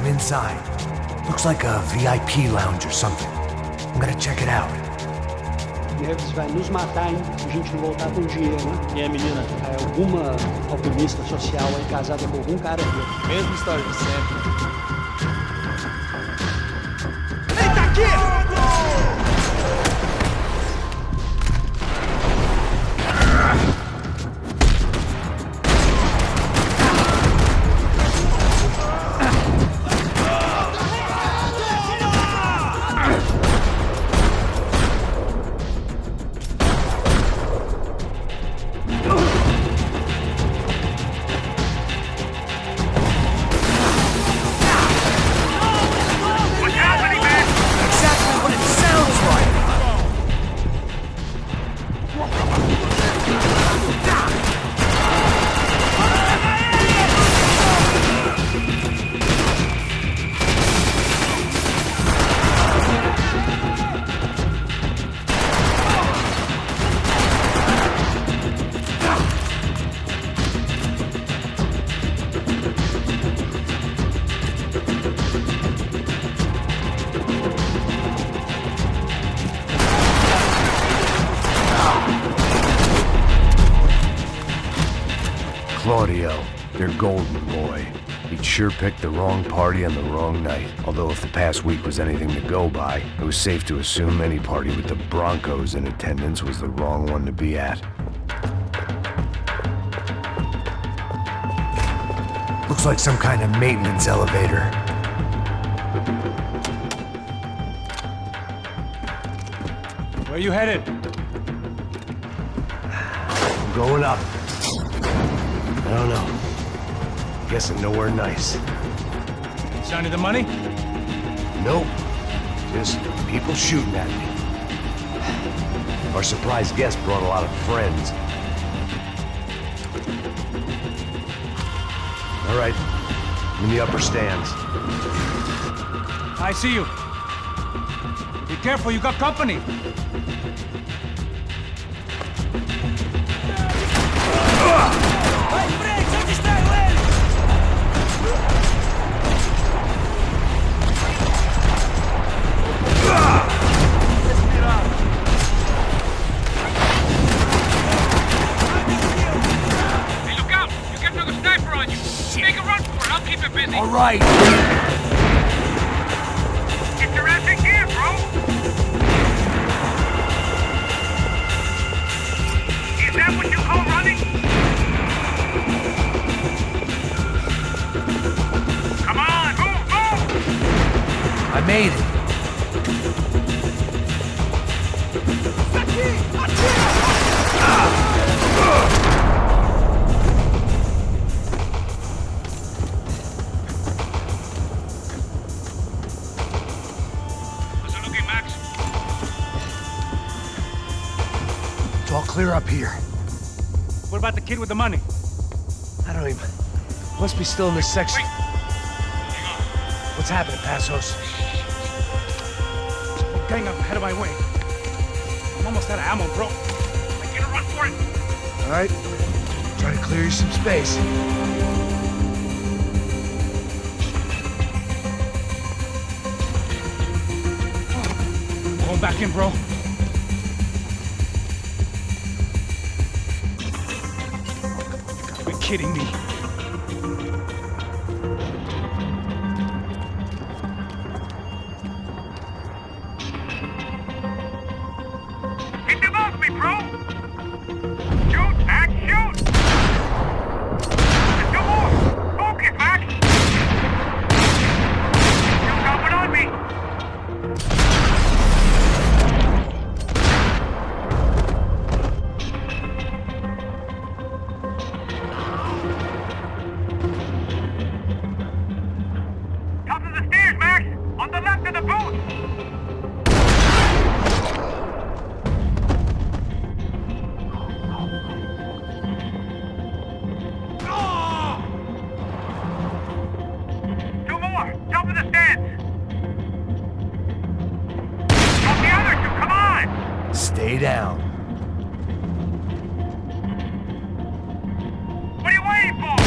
S1: Inside. Looks like a VIP lounge or something. I'm gonna check it out.
S14: Você vai nos matar, hein? Se a gente não voltar com dinheiro, né? E aí, menina? Alguma alpinista social aí casada com algum cara aqui.
S4: Mesma história de sempre.
S11: Eita, aqui!
S1: Claudio, your golden boy. He'd sure picked the wrong party on the wrong night. Although if the past week was anything to go by, it was safe to assume any party with the Broncos in attendance was the wrong one to be at. Looks like some kind of maintenance elevator.
S2: Where you headed?
S1: I'm going up. I don't know. Guessing nowhere nice.
S2: Sign of the money?
S1: Nope. Just people shooting at me. Our surprise guest brought a lot of friends. All right. I'm in the upper stands.
S2: I see you. Be careful, you got company.
S13: All right. Get your ass in gear, bro. Is that what you call running? Come on, move, move.
S1: I made it. Clear
S5: up here.
S2: What about the kid with the money?
S5: I don't even... Must be still in this section. What's happening, Passos?
S2: Gang up ahead of my way. I'm almost out of ammo, bro. I can't run for it.
S5: All right. Try to clear you some space.
S2: Going back in, bro. You gotta be kidding me.
S13: Get them off me, bro! Shoot, Max, shoot! There's two more! Focus, Max! Still coming on me! Top of the stairs, Max! On the left of the booth! Two more! Top of the stands! Top the other two, come on!
S5: Stay down.
S13: What are you waiting for?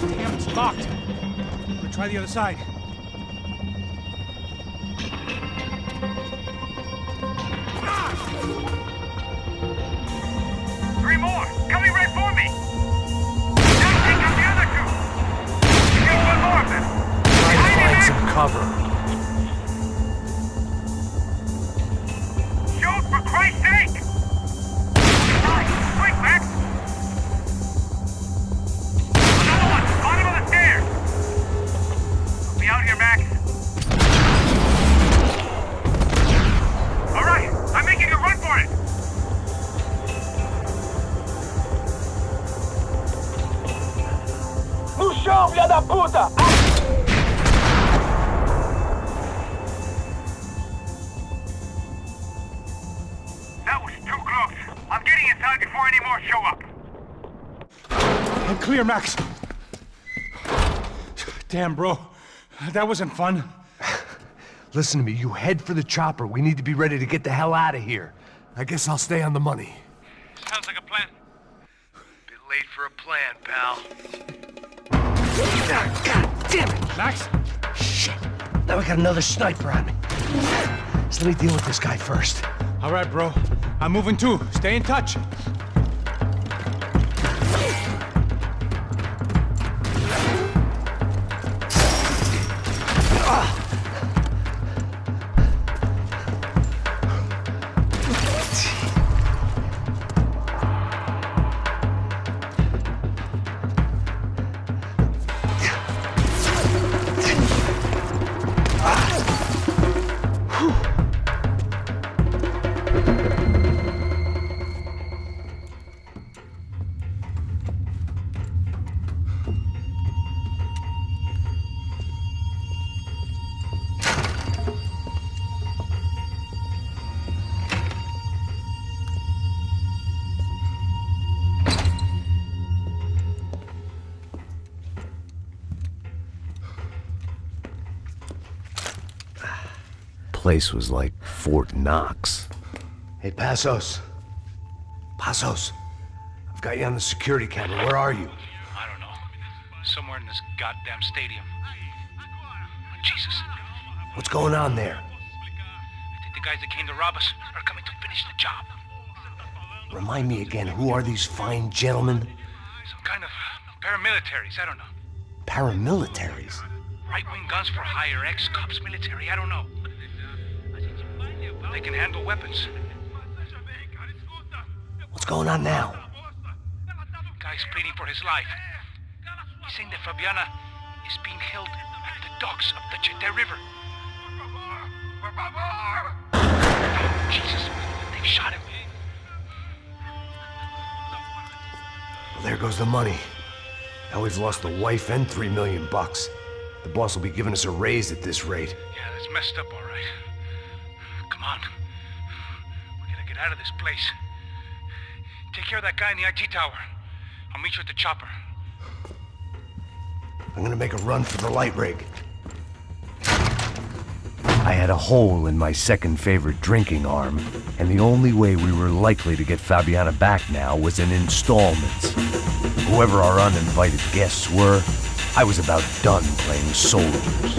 S2: Damn, it's locked. We'll try the other side.
S13: Three more! Coming right for me! Now take out the other two! Here's one more of them!
S5: Try to
S13: Behind
S5: find
S13: you,
S5: some cover.
S13: Max! Shoot, for Christ's sake! Quick, Max! Another one! Bottom of the stairs! Help me out here, Max! Alright, I'm making a run for it!
S11: No chão, filha da puta!
S13: That was too close. I'm getting inside before any more show up.
S2: I'm clear, Max. Damn, bro. That wasn't fun.
S5: Listen to me, you head for the chopper. We need to be ready to get the hell out of here. I guess I'll stay on the money.
S13: Sounds like a plan.
S5: Bit late for a plan, pal.
S2: God damn it! Max?
S5: Shit. Now we got another sniper on me. So let me deal with this guy first.
S2: All right, bro. I'm moving too. Stay in touch.
S1: Place was like Fort Knox.
S5: Hey, Passos. Passos. I've got you on the security camera. Where are you?
S2: I don't know. Somewhere in this goddamn stadium. Jesus.
S5: What's going on there?
S2: I think the guys that came to rob us are coming to finish the job.
S5: Remind me again, who are these fine gentlemen?
S2: Some kind of paramilitaries, I don't know.
S5: Paramilitaries?
S2: Right-wing guns for hire, ex-cops, military, I don't know. They can handle weapons.
S5: What's going on now?
S2: Guy's pleading for his life. He's saying that Fabiana is being held at the docks of the Chete River. Jesus, They shot him.
S1: Well, there goes the money. Now we've lost the wife and $3 million bucks. The boss will be giving us a raise at this rate.
S2: Yeah, that's messed up, all right. Come on. We gotta get out of this place. Take care of that guy in the IT tower. I'll meet you at the chopper.
S1: I'm gonna make a run for the light rig. I had a hole in my second favorite drinking arm, and the only way we were likely to get Fabiana back now was in installments. Whoever our uninvited guests were, I was about done playing soldiers.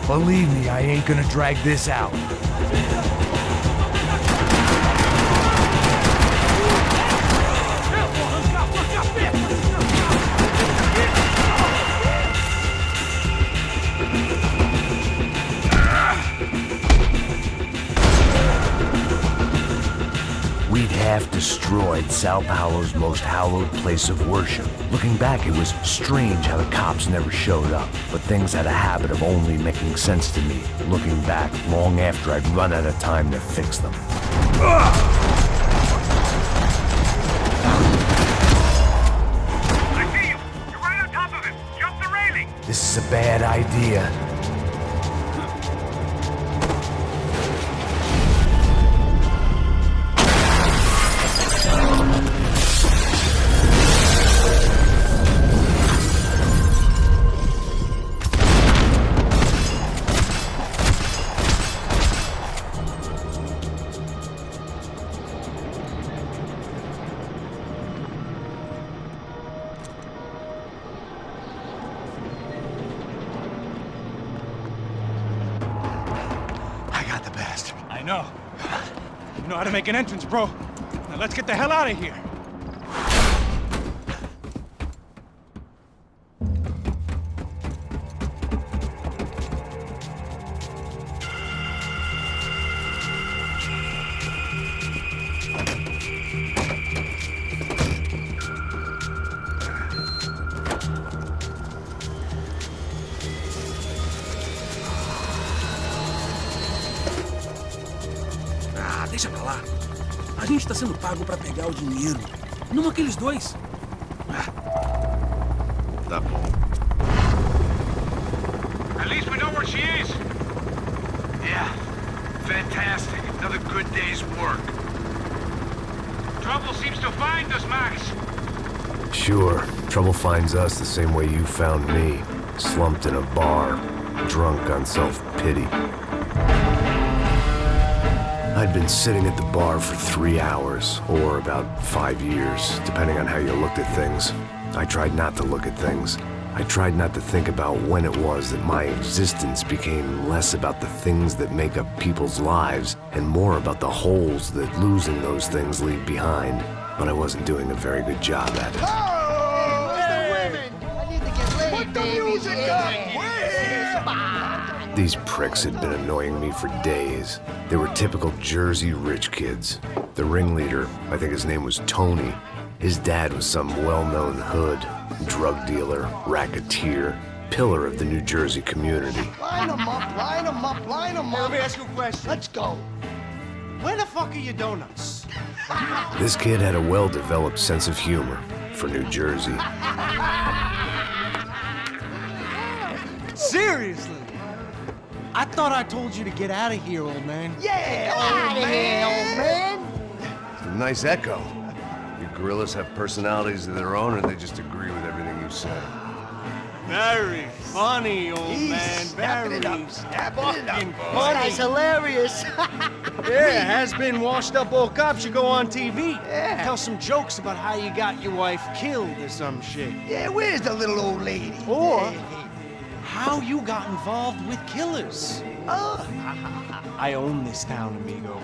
S1: Believe me, I ain't gonna drag this out. We'd half destroyed Sao Paulo's most hallowed place of worship. Looking back, it was strange how the cops never showed up, but things had a habit of only making sense to me, looking back long after I'd run out of time to fix them.
S13: I see you! You're right on top of him! Jump the railing!
S1: This is a bad idea.
S2: I know. You know how to make an entrance, bro. Now let's get the hell out of here.
S11: Deixa pra lá. A gente tá sendo pago pra pegar o dinheiro. Não aqueles dois.
S12: Tá bom.
S2: At least we know where she is.
S15: Yeah. Fantastic. Another good day's work.
S2: Trouble seems to find us, Max.
S1: Sure, trouble finds us the same way you found me. Slumped in a bar, drunk on self-pity. I'd been sitting at the bar for 3 hours, or about 5 years, depending on how you looked at things. I tried not to look at things. I tried not to think about when it was that my existence became less about the things that make up people's lives, and more about the holes that losing those things leave behind. But I wasn't doing a very good job at it.
S16: Oh, the women! I need to get laid, put the music up!
S1: These pricks had been annoying me for days. They were typical Jersey rich kids. The ringleader, I think his name was Tony. His dad was some well-known hood, drug dealer, racketeer, pillar of the New Jersey community.
S16: Line them up, line them up, line them up.
S11: Let me ask you a question.
S16: Let's go.
S11: Where the fuck are your donuts?
S1: This kid had a well-developed sense of humor for New Jersey.
S11: Seriously? I thought I told you to get out of here, old man.
S16: Yeah, old man, old man.
S1: It's a nice echo. You gorillas have personalities of their own, or they just agree with everything you say?
S8: Very funny, old man. Very fucking
S16: This
S8: funny.
S16: guy's hilarious.
S4: Yeah, has-been washed-up old cop should go on TV.
S16: Yeah.
S4: Tell some jokes about how you got your wife killed or some shit.
S16: Yeah, where's the little old lady?
S4: Or how you got involved with killers.
S16: Oh.
S4: I own this town, amigo.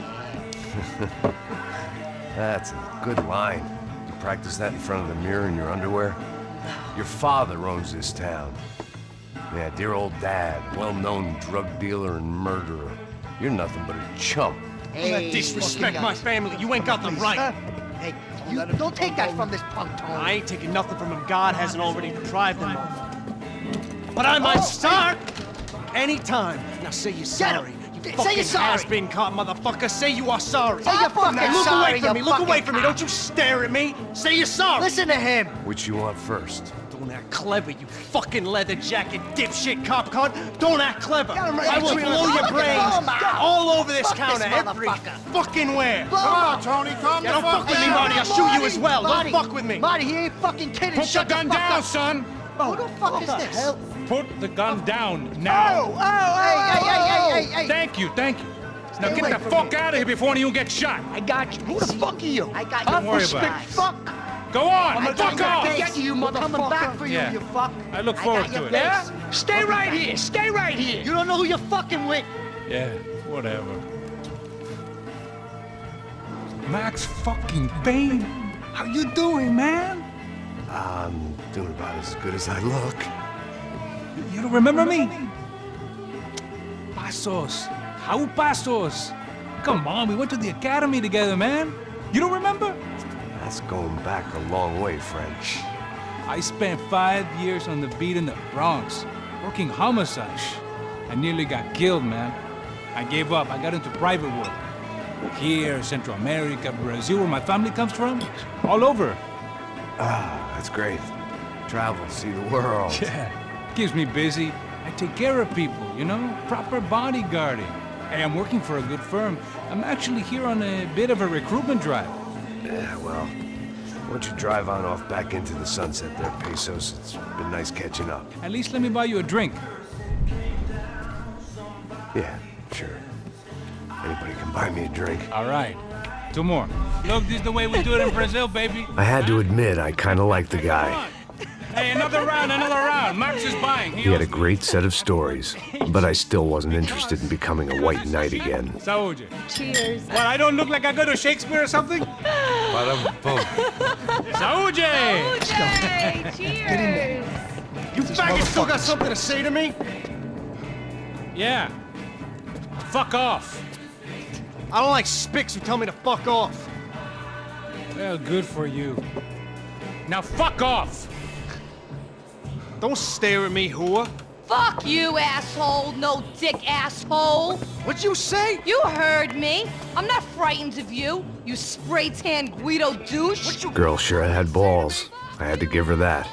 S1: That's a good line. You practice that in front of the mirror in your underwear? Your father owns this town. Yeah, dear old dad, well-known drug dealer and murderer. You're nothing but a chump.
S16: Hey,
S4: Disrespect my family. You ain't got the right.
S16: Hey, you don't take that from this punk, Tony.
S4: I ain't taking nothing from him. God hasn't already deprived him of. But I might start anytime. Now say you're sorry. You
S16: Say you're sorry.
S4: has-been caught, motherfucker. Say you are sorry.
S16: Say you're fucking
S4: Look
S16: sorry,
S4: away from me.
S16: you
S4: Look away
S16: fucking
S4: from me. Don't you stare at me. Say you're sorry.
S16: Listen to him.
S1: Which you want first?
S4: Don't act clever, you fucking leather jacket dipshit cop cunt. Don't act clever.
S16: Got him right
S4: I will
S16: between
S4: blow
S16: us.
S4: your
S16: Look at
S4: brains
S16: him.
S4: all over this
S16: Fuck
S4: counter,
S16: this
S4: every
S16: motherfucker.
S4: fucking where.
S16: Come on,
S12: Tony, calm
S4: Yeah, don't fuck with me, Marty. I'll shoot you as well.
S16: Marty,
S4: Don't fuck with me.
S16: Marty, he ain't fucking kidding.
S2: Put the
S16: Shut
S2: gun
S16: fuck
S2: down,
S16: up.
S2: son!
S16: Who the fuck is this?
S2: Put the gun down now!
S16: Hey.
S2: Thank you. Now
S16: Stay
S2: get
S16: away
S2: the
S16: from
S2: fuck
S16: me.
S2: out of here before one of you gets shot!
S16: I got you. Who the fuck are you? I got you.
S2: Don't worry about it.
S16: Fuck.
S2: Go on!
S16: I
S2: Fuck
S16: got
S2: off!
S16: your face. You motherfucker. Coming back for you,
S2: Yeah.
S16: you fuck.
S2: I look
S16: I
S2: forward
S16: got your
S2: to it.
S16: face. Stay right here. Stay right here. You don't know who you're fucking with.
S2: Yeah, whatever. Max fucking Payne! How you doing, man?
S1: I'm doing about as good as I look.
S2: You don't remember me? Pasos. How Pasos? Come on, we went to the academy together, man. You don't remember?
S1: That's going back a long way, French.
S2: I spent 5 years on the beat in the Bronx, working homicide. I nearly got killed, man. I gave up. I got into private work. Here, Central America, Brazil, where my family comes from. All over.
S1: Ah, that's great. Travel, see the world.
S2: Yeah, keeps me busy. I take care of people, you know? Proper bodyguarding. Hey, I'm working for a good firm. I'm actually here on a bit of a recruitment drive.
S1: Yeah, well, why don't you drive on off back into the sunset there, Pesos? It's been nice catching up.
S2: At least let me buy you a drink.
S1: Yeah, sure. Anybody can buy me a drink.
S2: All right. 2 more. Look, this is the way we do it in Brazil, baby.
S1: I had to admit, I kind of liked the guy.
S2: Hey, another round. Max is buying.
S1: He had a great set of stories, but I still wasn't interested in becoming a white knight again.
S2: Saúde.
S6: Cheers.
S2: What, I don't look like I go to Shakespeare or something?
S1: Ba-dum-bum.
S2: Saúde!
S6: Saúde! Cheers!
S4: You faggot still got something to say to me?
S2: Yeah. Fuck off.
S4: I don't like spics who tell me to fuck off.
S2: Well, good for you. Now fuck off!
S4: Don't stare at me, whore.
S6: Fuck you, asshole! No dick asshole!
S4: What'd you say?
S6: You heard me! I'm not frightened of you, you spray-tan Guido douche!
S1: Girl sure had balls. I had to give her that.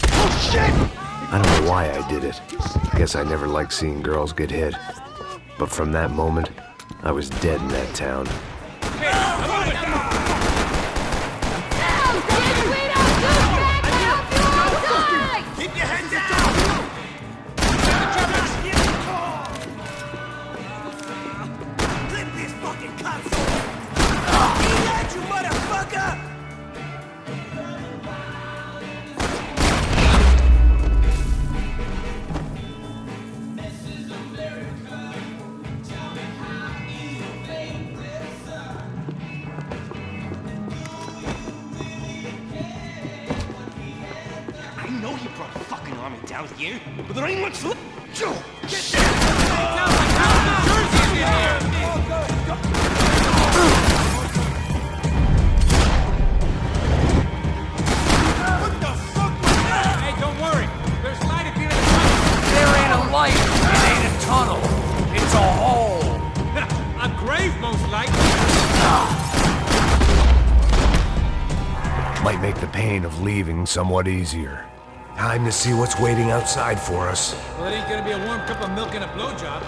S16: Oh, shit!
S1: I don't know why I did it. I guess I never liked seeing girls get hit. But from that moment, I was dead in that town.
S16: Keep your head down! Clip this fucking console! Eat that, you motherfucker!
S8: I know you brought a fucking army down here, but there ain't much left. Joe, get down! What the fuck was that?
S2: Hey, don't worry. There's light at the end of the tunnel.
S10: There ain't a light. It ain't a tunnel. It's a hole.
S2: A grave, most likely.
S1: Might make the pain of leaving somewhat easier. Time to see what's waiting outside for us.
S2: Well, it ain't gonna be a warm cup of milk and a blowjob.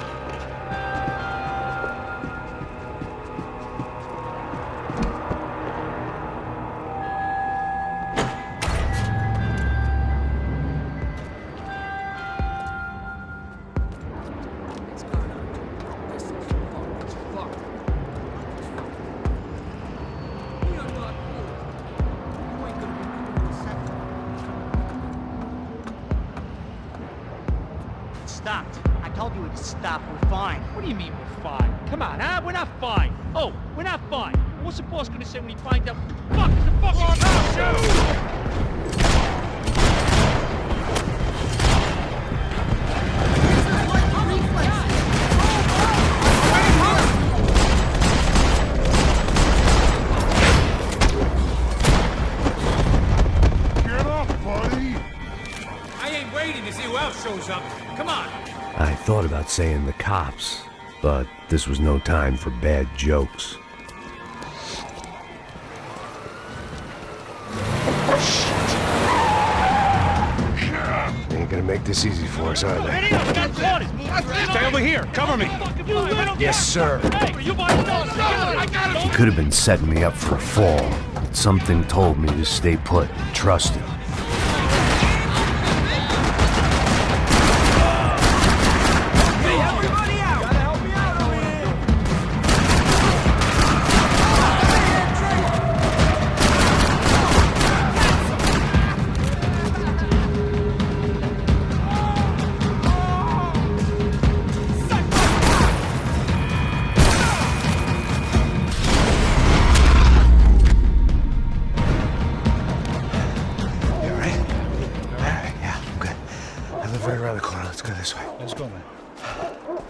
S11: stopped. I told you to stop. We're fine.
S3: What do you mean we're fine? Come on, huh? We're not fine. Oh, we're not fine. What's the boss gonna say when he finds out? Fuck, it's the fucking cops! To see who else shows up. Come on.
S1: I thought about saying the cops, but this was no time for bad jokes. They ain't gonna make this easy for us, are they?
S2: Stay over here. Cover me.
S1: Yes, sir. He could have been setting me up for a fall, but something told me to stay put and trust him.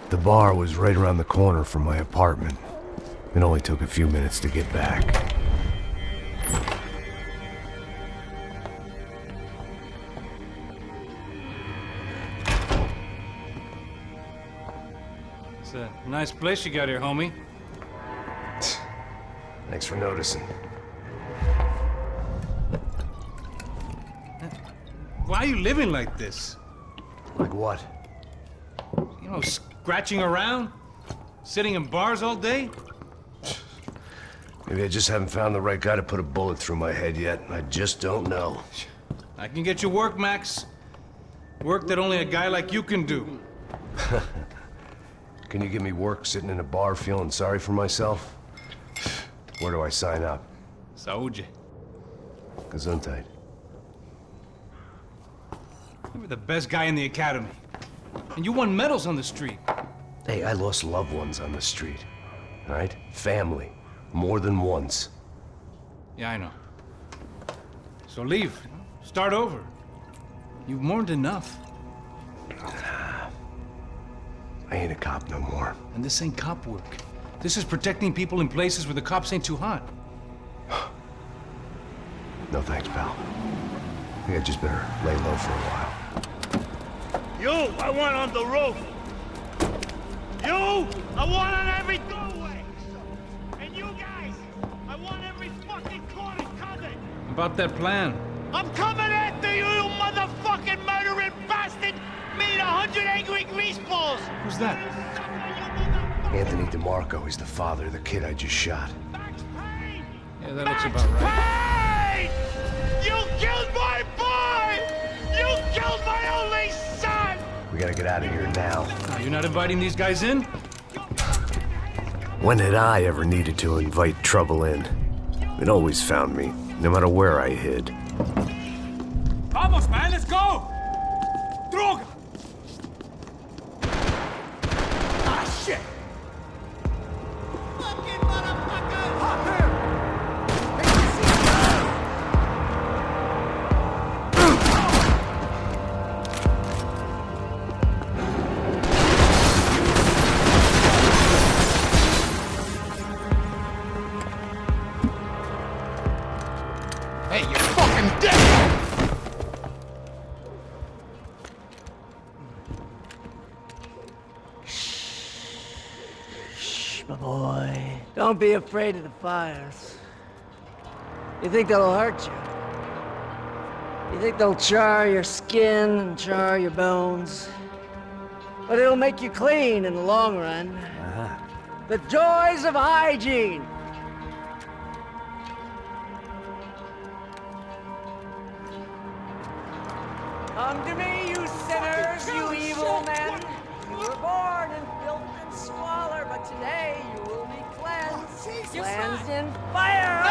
S1: The bar was right around the corner from my apartment. It only took a few minutes to get back.
S2: It's a nice place you got here, homie.
S1: Thanks for noticing.
S2: Why are you living like this?
S1: Like what?
S2: You know, scratching around? Sitting in bars all day?
S1: Maybe I just haven't found the right guy to put a bullet through my head yet. I just don't know.
S2: I can get you work, Max. Work that only a guy like you can do.
S1: Can you give me work sitting in a bar feeling sorry for myself? Where do I sign up?
S2: Saúde.
S1: Gesundheit.
S2: You were the best guy in the academy. And you won medals on the street.
S1: Hey, I lost loved ones on the street. All right? Family. More than once.
S2: Yeah, I know. So leave. Start over. You've mourned enough.
S1: I ain't a cop no more.
S2: And this ain't cop work. This is protecting people in places where the cops ain't too hot.
S1: No thanks, pal. I think I just better lay low for a while.
S13: You, I want on the roof. You, I want on every doorway. And you guys, I want every fucking corner covered.
S2: About that plan.
S13: I'm coming after you, you motherfucking murdering bastard! Meet 100 angry greaseballs!
S2: Who's that?
S1: Anthony DeMarco. He's the father of the kid I just shot.
S2: Yeah, that looks about right.
S13: Payne! You killed my boy! You killed my only son!
S1: We gotta get out of here now.
S2: You're not inviting these guys in?
S1: When had I ever needed to invite trouble in? It always found me, no matter where I hid.
S3: Vamos, man, let's go! Droga! Ah, shit! Fucking motherfucker! Hop here!
S12: Hey, you're fucking dead!
S11: My boy, don't be afraid of the fires. You think they'll hurt you? You think they'll char your skin and char your bones? But it'll make you clean in the long run. The joys of hygiene! Come to me, you sinners, you evil men! You were born in filth and squalor, but today you will be cleansed. Cleansed in fire!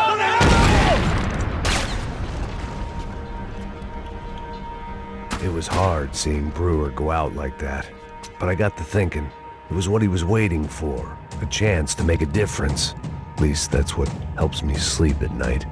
S1: It was hard seeing Brewer go out like that. but I got to thinking, it was what he was waiting for. A chance to make a difference. At least that's what helps me sleep at night.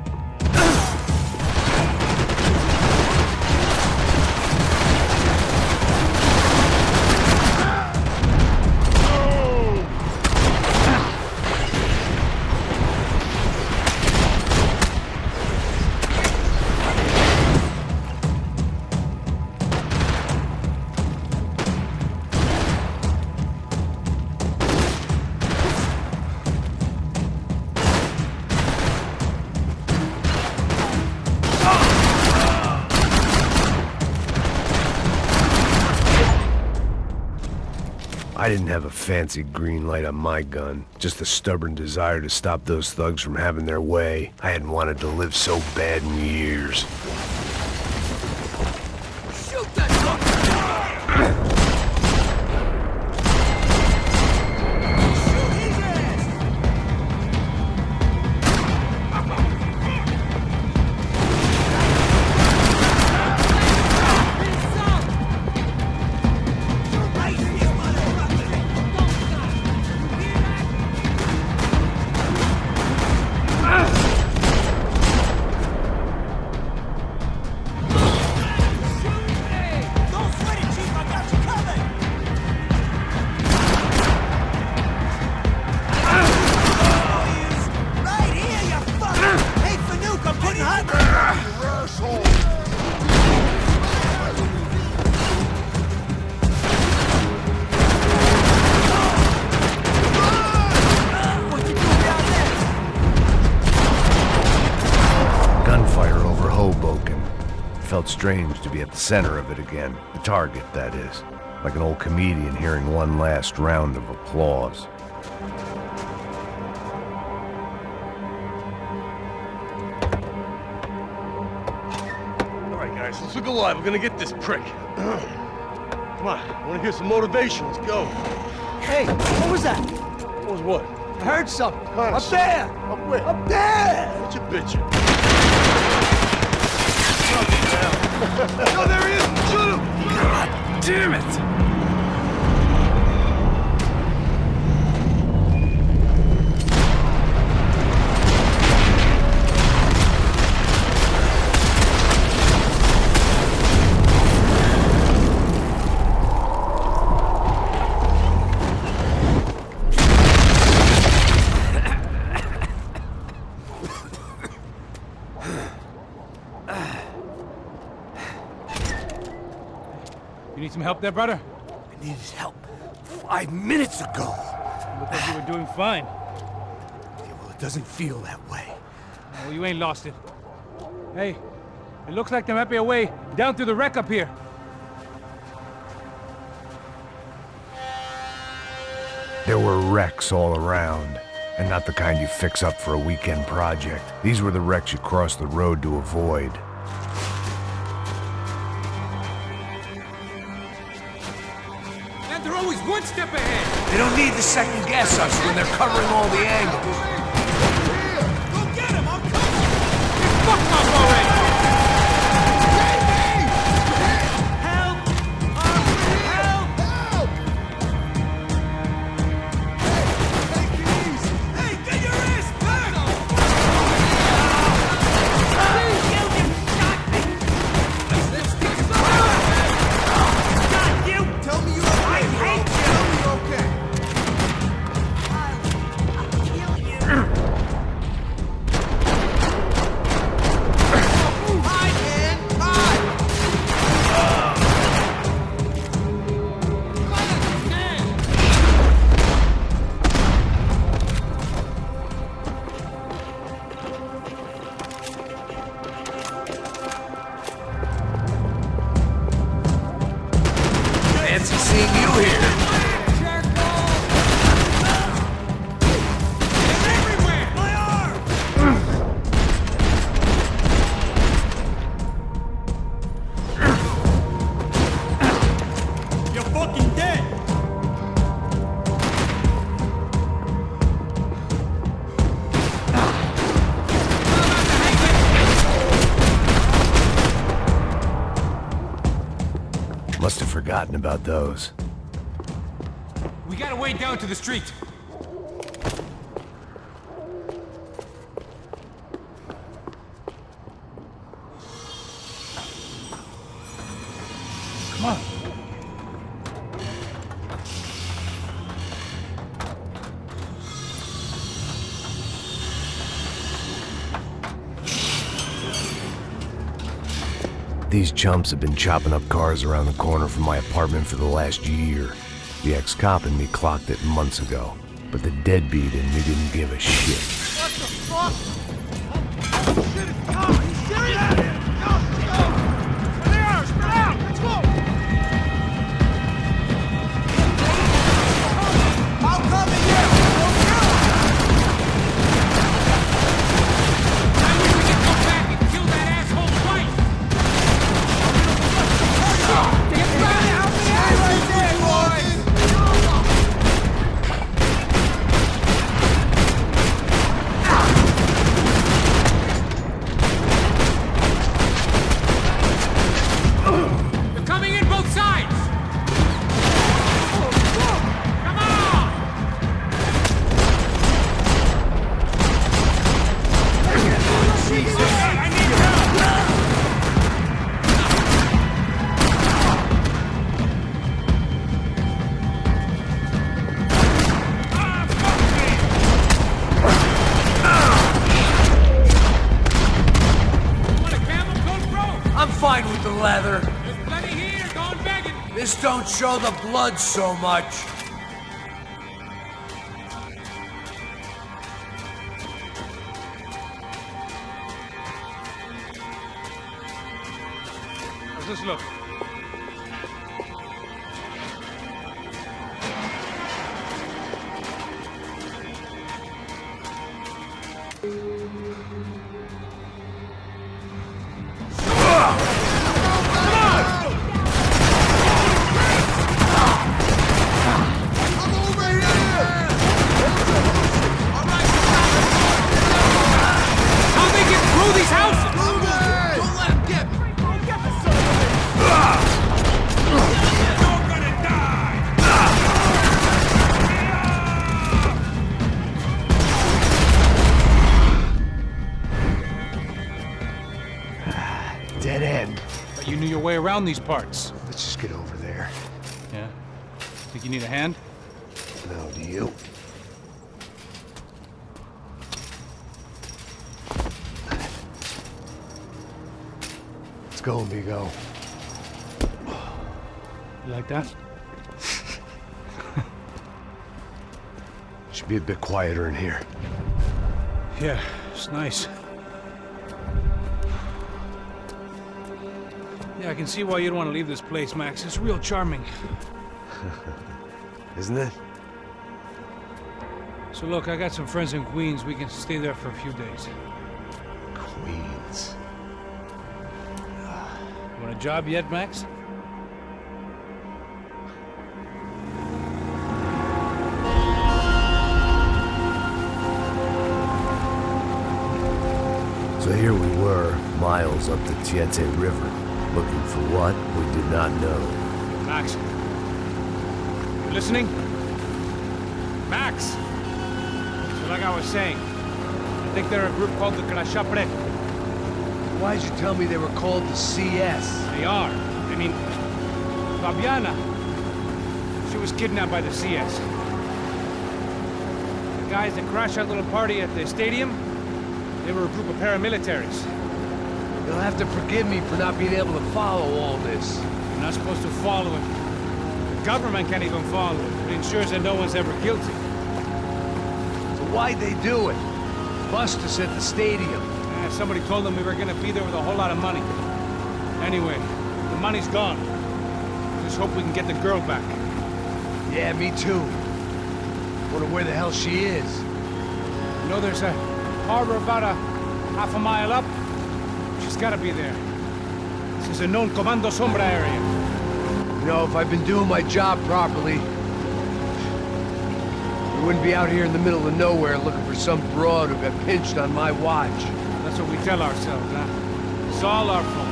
S1: I didn't have a fancy green light on my gun, just a stubborn desire to stop those thugs from having their way. I hadn't wanted to live so bad in years.
S16: Shoot that fucker!
S1: Felt strange to be at the center of it again. The target, that is. Like an old comedian hearing one last round of applause.
S12: All right, guys, let's look alive. We're gonna get this prick. Come on, I wanna hear some motivation. Let's go.
S14: Hey, what was that?
S12: What was what?
S14: I heard something.
S12: Kinda
S14: Up there!
S12: Up where?
S14: Up there!
S12: What you bitching? No, there he is! Shoot him!
S5: God damn it!
S2: You need some help there, brother?
S5: I needed help 5 minutes ago.
S2: You look like you were doing fine.
S5: Yeah, well, it doesn't feel that way.
S2: Well, you ain't lost it. Hey, it looks like there might be a way down through the wreck up here.
S1: There were wrecks all around, and not the kind you fix up for a weekend project. These were the wrecks you cross the road to avoid.
S2: And they're always one step ahead!
S5: They don't need to second guess us when they're covering all the angles.
S16: Go get him! I'm coming!
S2: Fuck off already!
S5: Fancy seeing you here.
S1: Must have forgotten about those.
S17: We gotta wade down to the street.
S2: Come on.
S1: These chumps have been chopping up cars around the corner from my apartment for the last year. The ex-cop in me clocked it months ago, but the deadbeat in me didn't give a shit.
S16: What the fuck? Oh shit, it's Tom! Are you serious? Get out of here! Go! Go! There they are! Spread out! Let's go! I'll come in here!
S17: I wish we could go back and kill that asshole twice!
S16: Get back out the ass right there, boys!
S17: They're coming in both sides! Come on!
S16: Jesus! I need help!
S17: Want a camel coat, bro?
S5: I'm fine with the leather.
S17: There's plenty here, going begging.
S5: This don't show the blood so much.
S2: How's this look?
S17: How they get through these houses?
S16: Don't let him get me! Get the son of
S17: You're gonna die!
S5: Dead end.
S2: But you knew your way around these parts.
S5: Let's just get over there.
S2: Yeah? Think you need a hand?
S5: No, do you? Let's go, amigo.
S2: You like that?
S5: Should be a bit quieter in here.
S2: Yeah, it's nice. Yeah, I can see why you'd want to leave this place, Max. It's real charming.
S5: Isn't it?
S2: So look, I got some friends in Queens. We can stay there for a few days.
S5: Queens.
S2: You want a job yet, Max?
S1: So here we were, miles up the Tiete River, looking for what we did not know.
S2: Max. You listening? Max! So like I was saying, I think they're a group called the Crashapre.
S5: Why'd you tell me they were called the CS?
S2: They are. I mean, Fabiana, she was kidnapped by the CS. The guys that crashed that little party at the stadium, they were a group of paramilitaries.
S5: You'll have to forgive me for not being able to follow all this.
S2: You're not supposed to follow it. The government can't even follow it. It ensures that no one's ever guilty.
S5: So why'd they do it? Bust us at the stadium.
S2: Somebody told them we were gonna be there with a whole lot of money. Anyway, the money's gone. Just hope we can get the girl back.
S5: Yeah, me too. Wonder where the hell she is.
S2: You know, there's a harbor about a half a mile up. She's gotta be there. This is a known Comando Sombra area.
S5: You know, if I've been doing my job properly, we wouldn't be out here in the middle of nowhere looking for some broad who got pinched on my watch.
S2: That's what we tell ourselves, huh? It's all our fault.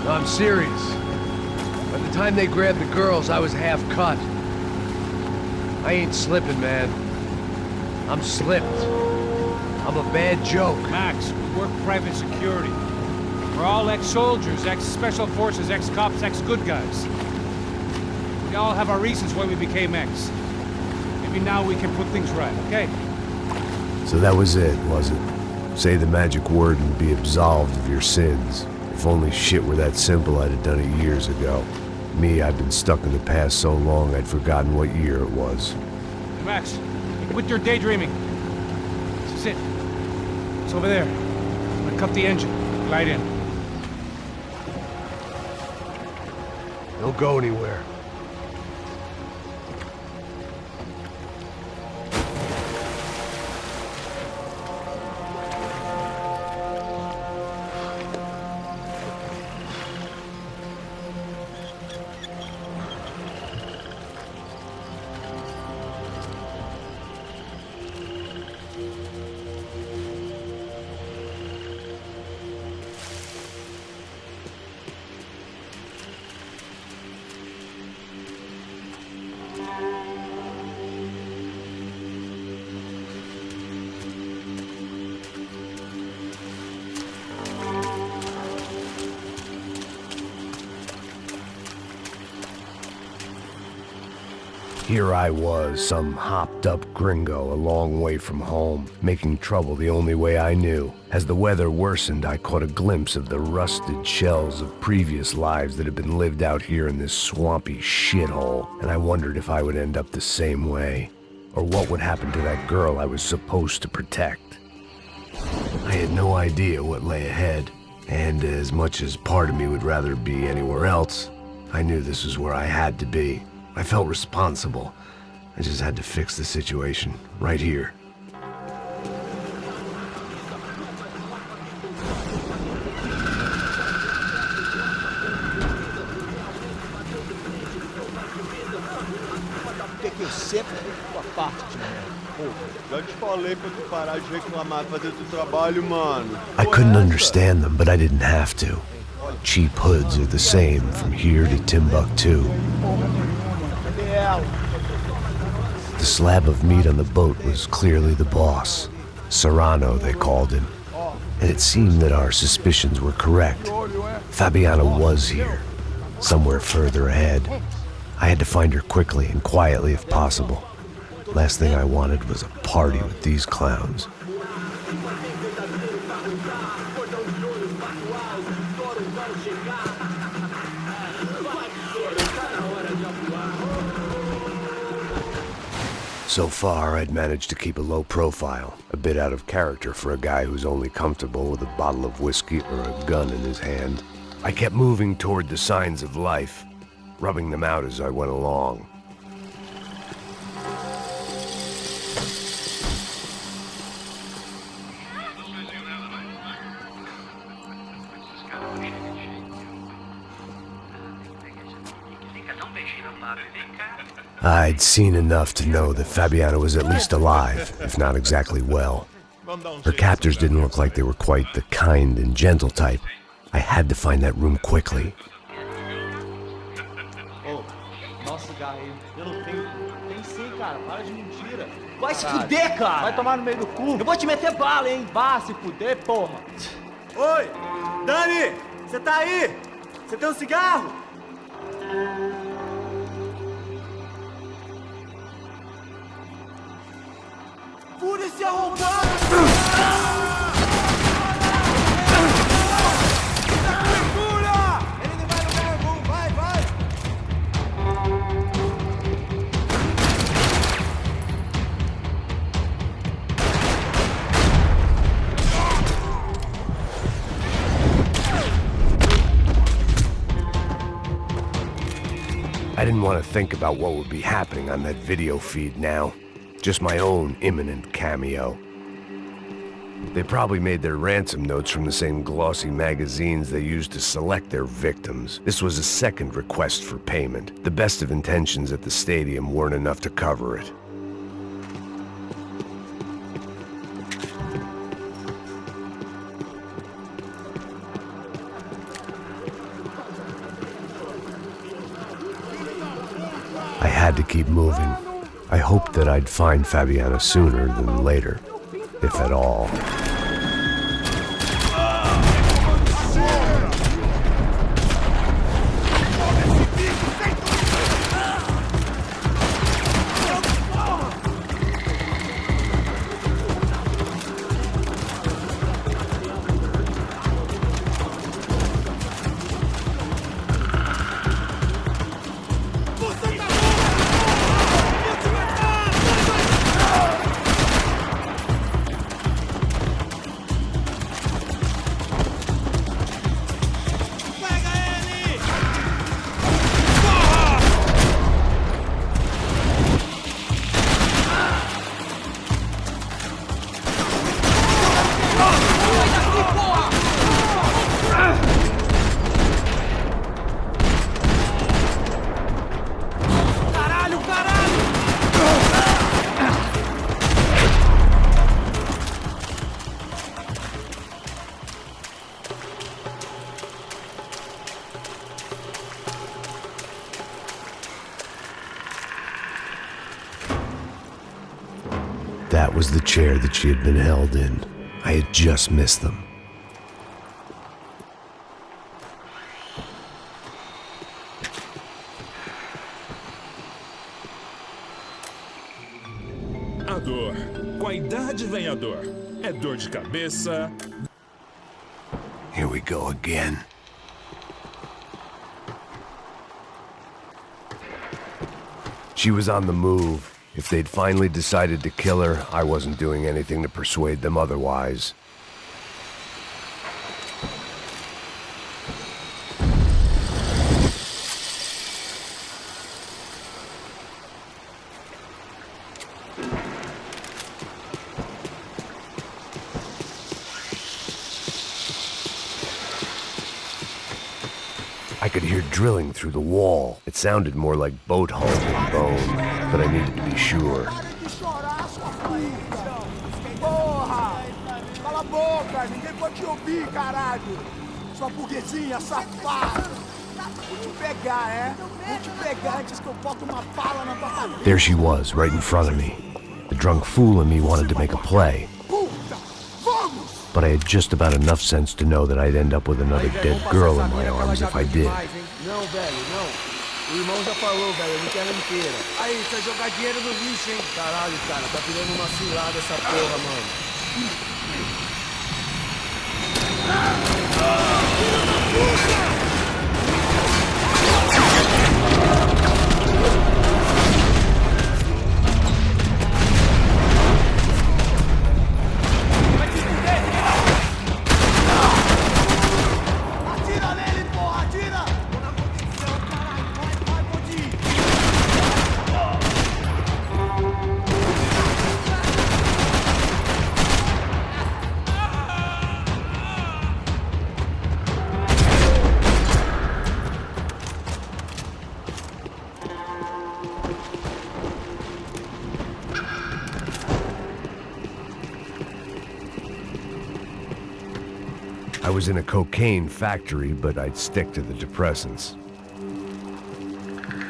S5: No, I'm serious. By the time they grabbed the girls, I was half cut. I ain't slipping, man. I'm slipped. I'm a bad joke.
S2: Max, we work private security. We're all ex-soldiers, ex-special forces, ex-cops, ex-good guys. We all have our reasons why we became ex. Maybe now we can put things right, okay?
S1: So that was it, was it? Say the magic word and be absolved of your sins. If only shit were that simple, I'd have done it years ago. Me, I've been stuck in the past so long I'd forgotten what year it was.
S2: Hey, Max, quit your daydreaming. This is it. It's over there. I'm gonna cut the engine. Glide in.
S5: Don't go anywhere.
S1: Here I was, some hopped-up gringo a long way from home, making trouble the only way I knew. As the weather worsened, I caught a glimpse of the rusted shells of previous lives that had been lived out here in this swampy shithole, and I wondered if I would end up the same way, or what would happen to that girl I was supposed to protect. I had no idea what lay ahead, and as much as part of me would rather be anywhere else, I knew this was where I had to be. I felt responsible. I just had to fix the situation, right here.
S12: Por que eu sempre fico a parte de merda? Pô, já te falei pra tu parar de reclamar, fazer teu trabalho, mano.
S1: I couldn't understand them, but I didn't have to. Cheap hoods are the same from here to Timbuktu. The slab of meat on the boat was clearly the boss. Serrano, they called him. And it seemed that our suspicions were correct. Fabiana was here, somewhere further ahead. I had to find her quickly and quietly if possible. Last thing I wanted was a party with these clowns. So far, I'd managed to keep a low profile, a bit out of character for a guy who's only comfortable with a bottle of whiskey or a gun in his hand. I kept moving toward the signs of life, rubbing them out as I went along. I'd seen enough to know that Fabiana was at least alive, if not exactly well. Her captors didn't look like they were quite the kind and gentle type. I had to find that room quickly.
S4: Oh, nossa, Garrinho, eu não tenho. Tem sim, cara, para de mentira.
S3: Vai se fuder, cara!
S4: Vai tomar no meio do cu.
S3: Eu vou te meter bala, hein?
S4: Vá se fuder, porra.
S3: Oi! Dani! Você tá aí? Você tem um cigarro? Fura esse arrombado!
S1: I didn't want to think about what would be happening on that video feed now. Just my own imminent cameo. They probably made their ransom notes from the same glossy magazines they used to select their victims. This was a second request for payment. The best of intentions at the stadium weren't enough to cover it. I had to keep moving. I hoped that I'd find Fabiana sooner than later, if at all. That was the chair that she had been held in. I had just missed them.
S18: A dor. Com a idade vem a dor. É dor de cabeça.
S1: Here we go again. She was on the move. If they'd finally decided to kill her, I wasn't doing anything to persuade them otherwise. I could hear drilling through the wall. It sounded more like boat hull than bone, but I needed to be sure.
S16: Porra! Cala a boca! Ninguém pode te ouvir, caralho! Sua burguesinha safada! Vou te pegar, é? Vou te pegar antes que eu bote uma bala na tua cabeça!
S1: There she was, right in front of me. The drunk fool in me wanted to make a play. But I had just about enough sense to know that I'd end up with another dead girl in my arms if I did.
S4: Não, velho, não. O irmão já falou, velho, ele quer ela inteira. Aí, você vai jogar dinheiro no lixo, hein? Caralho, cara, tá virando uma cilada essa porra, mano.
S1: I was in a cocaine factory, but I'd stick to the depressants.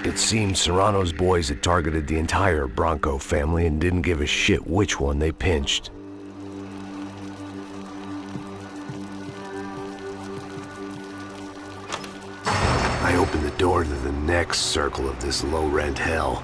S1: It seemed Serrano's boys had targeted the entire Bronco family and didn't give a shit which one they pinched. I opened the door to the next circle of this low-rent hell.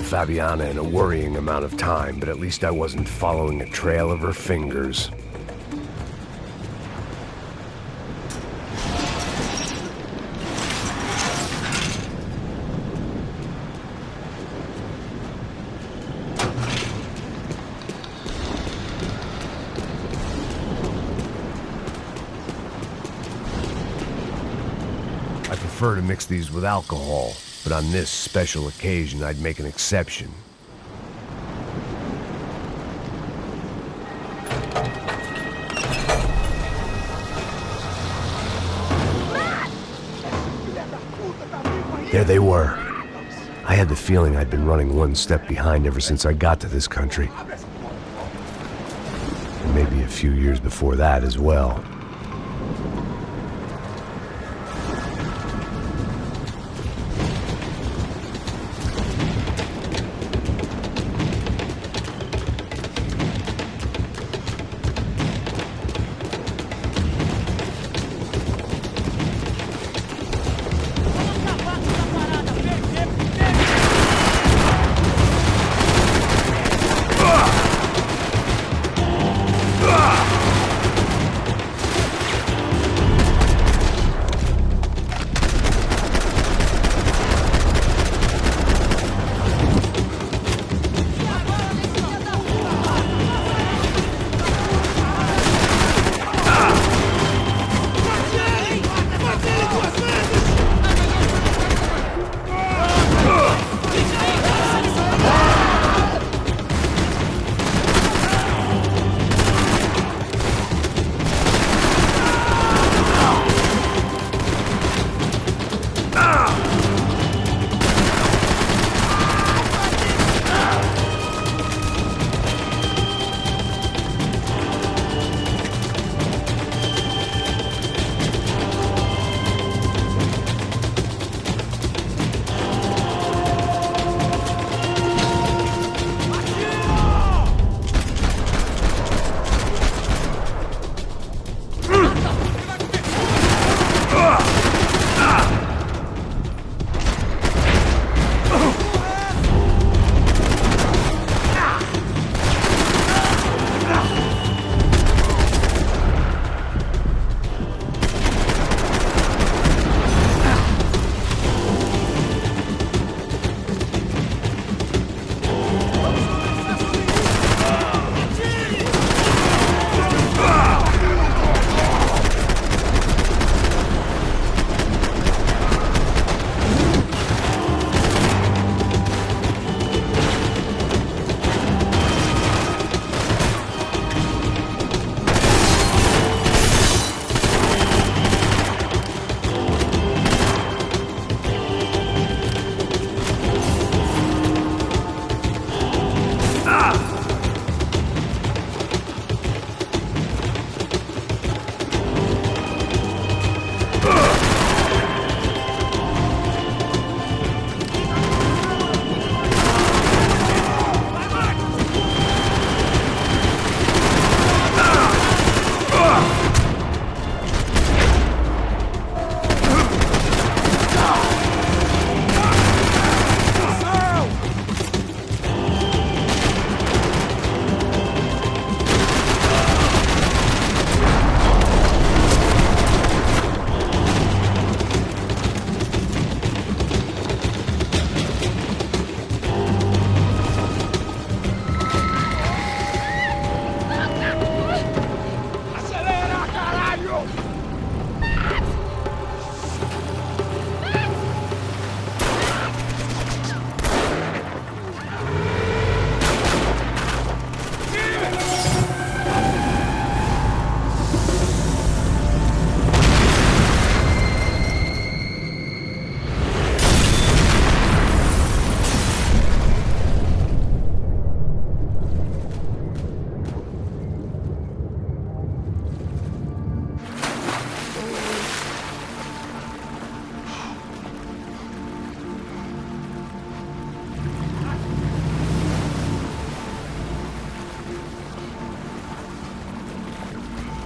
S1: Fabiana in a worrying amount of time, but at least I wasn't following a trail of her fingers. I prefer to mix these with alcohol, but on this special occasion, I'd make an exception. There they were. I had the feeling I'd been running one step behind ever since I got to this country. And maybe a few years before that as well.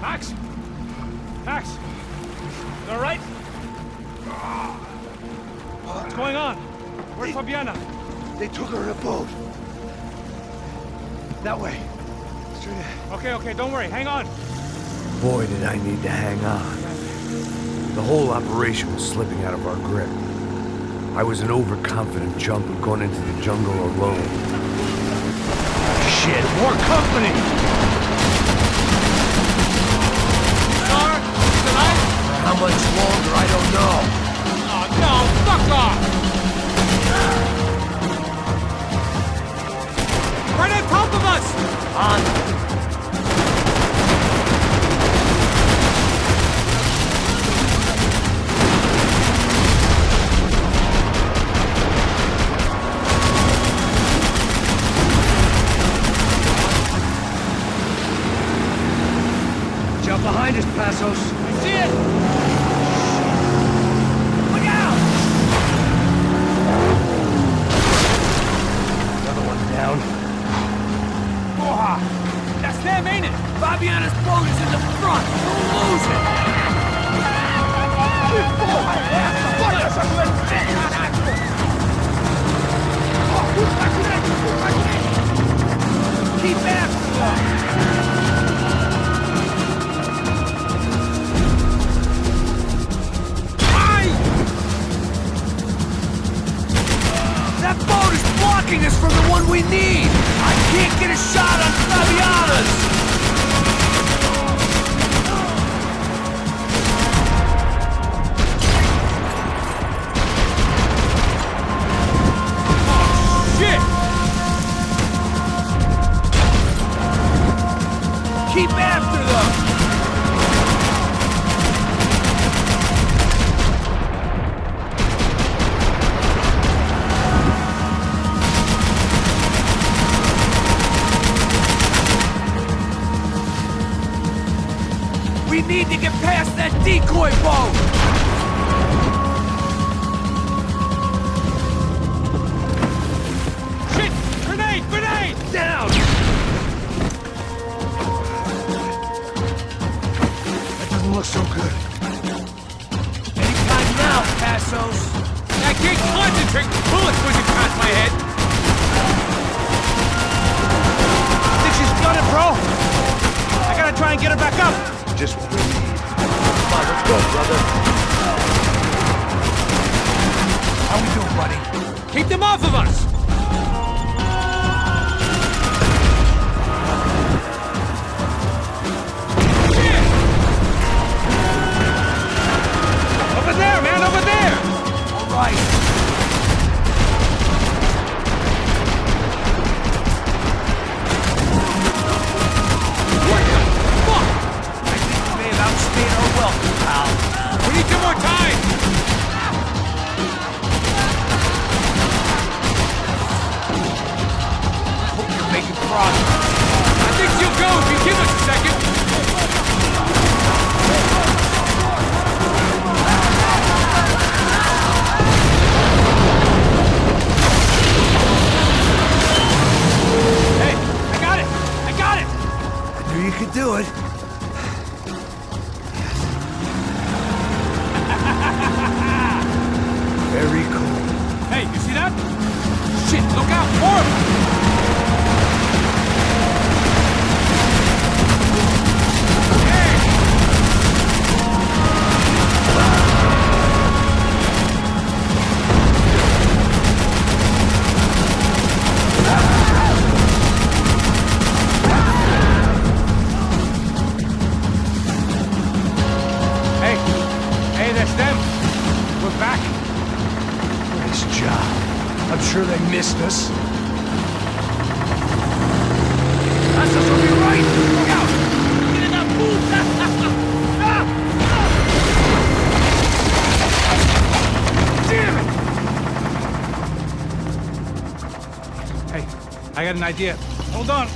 S2: Max? Max? You all right? What's going on? Where's Fabiana?
S5: They took her in a boat. That way. Straight ahead.
S2: Okay, don't worry. Hang on.
S1: Boy, did I need to hang on. The whole operation was slipping out of our grip. I was an overconfident chump who'd gone into the jungle alone.
S5: Shit, more company!
S17: Sir, tonight?
S5: How much longer, I don't know.
S17: Oh, no, fuck off! Right on top of us!
S5: On.
S1: Behind us, Passos.
S17: I see it! Look out!
S1: Another one down.
S17: Porra! That's them, ain't it?
S16: Fabiana's boat is in the front! Don't lose it! Que porra é essa? Bora essa doença! Puxa direito! Keep after them!
S5: That boat is blocking us from the one we need! I can't get a shot on Fabiana's!
S17: Oh, shit!
S5: Keep after them! We need to get past that decoy boat!
S17: Shit! Grenade! Grenade!
S5: Down! That doesn't look so good.
S17: Anytime now, Passos! I can't concentrate with bullets whizzing past my head! Think she's got it, bro? I gotta try and get her back up!
S5: Just what we need. Come on, let's go, brother. How we doing, buddy?
S17: Keep them off of us! Shit! Over there, man, over there!
S5: All right.
S17: Outstayed our welcome, pal. We need some more time! Hope you're making progress. I think she'll go if you give us a second. Hey, I got it! I got it!
S5: I knew you could do it. Very cool.
S17: Hey, you see that? Shit, look out! More of them! Hey, that's them. We're back.
S5: Nice job. I'm sure they missed us.
S16: That's us on your right! Look out! Get in that boot! Damn it!
S2: Hey, I got an idea. Hold on.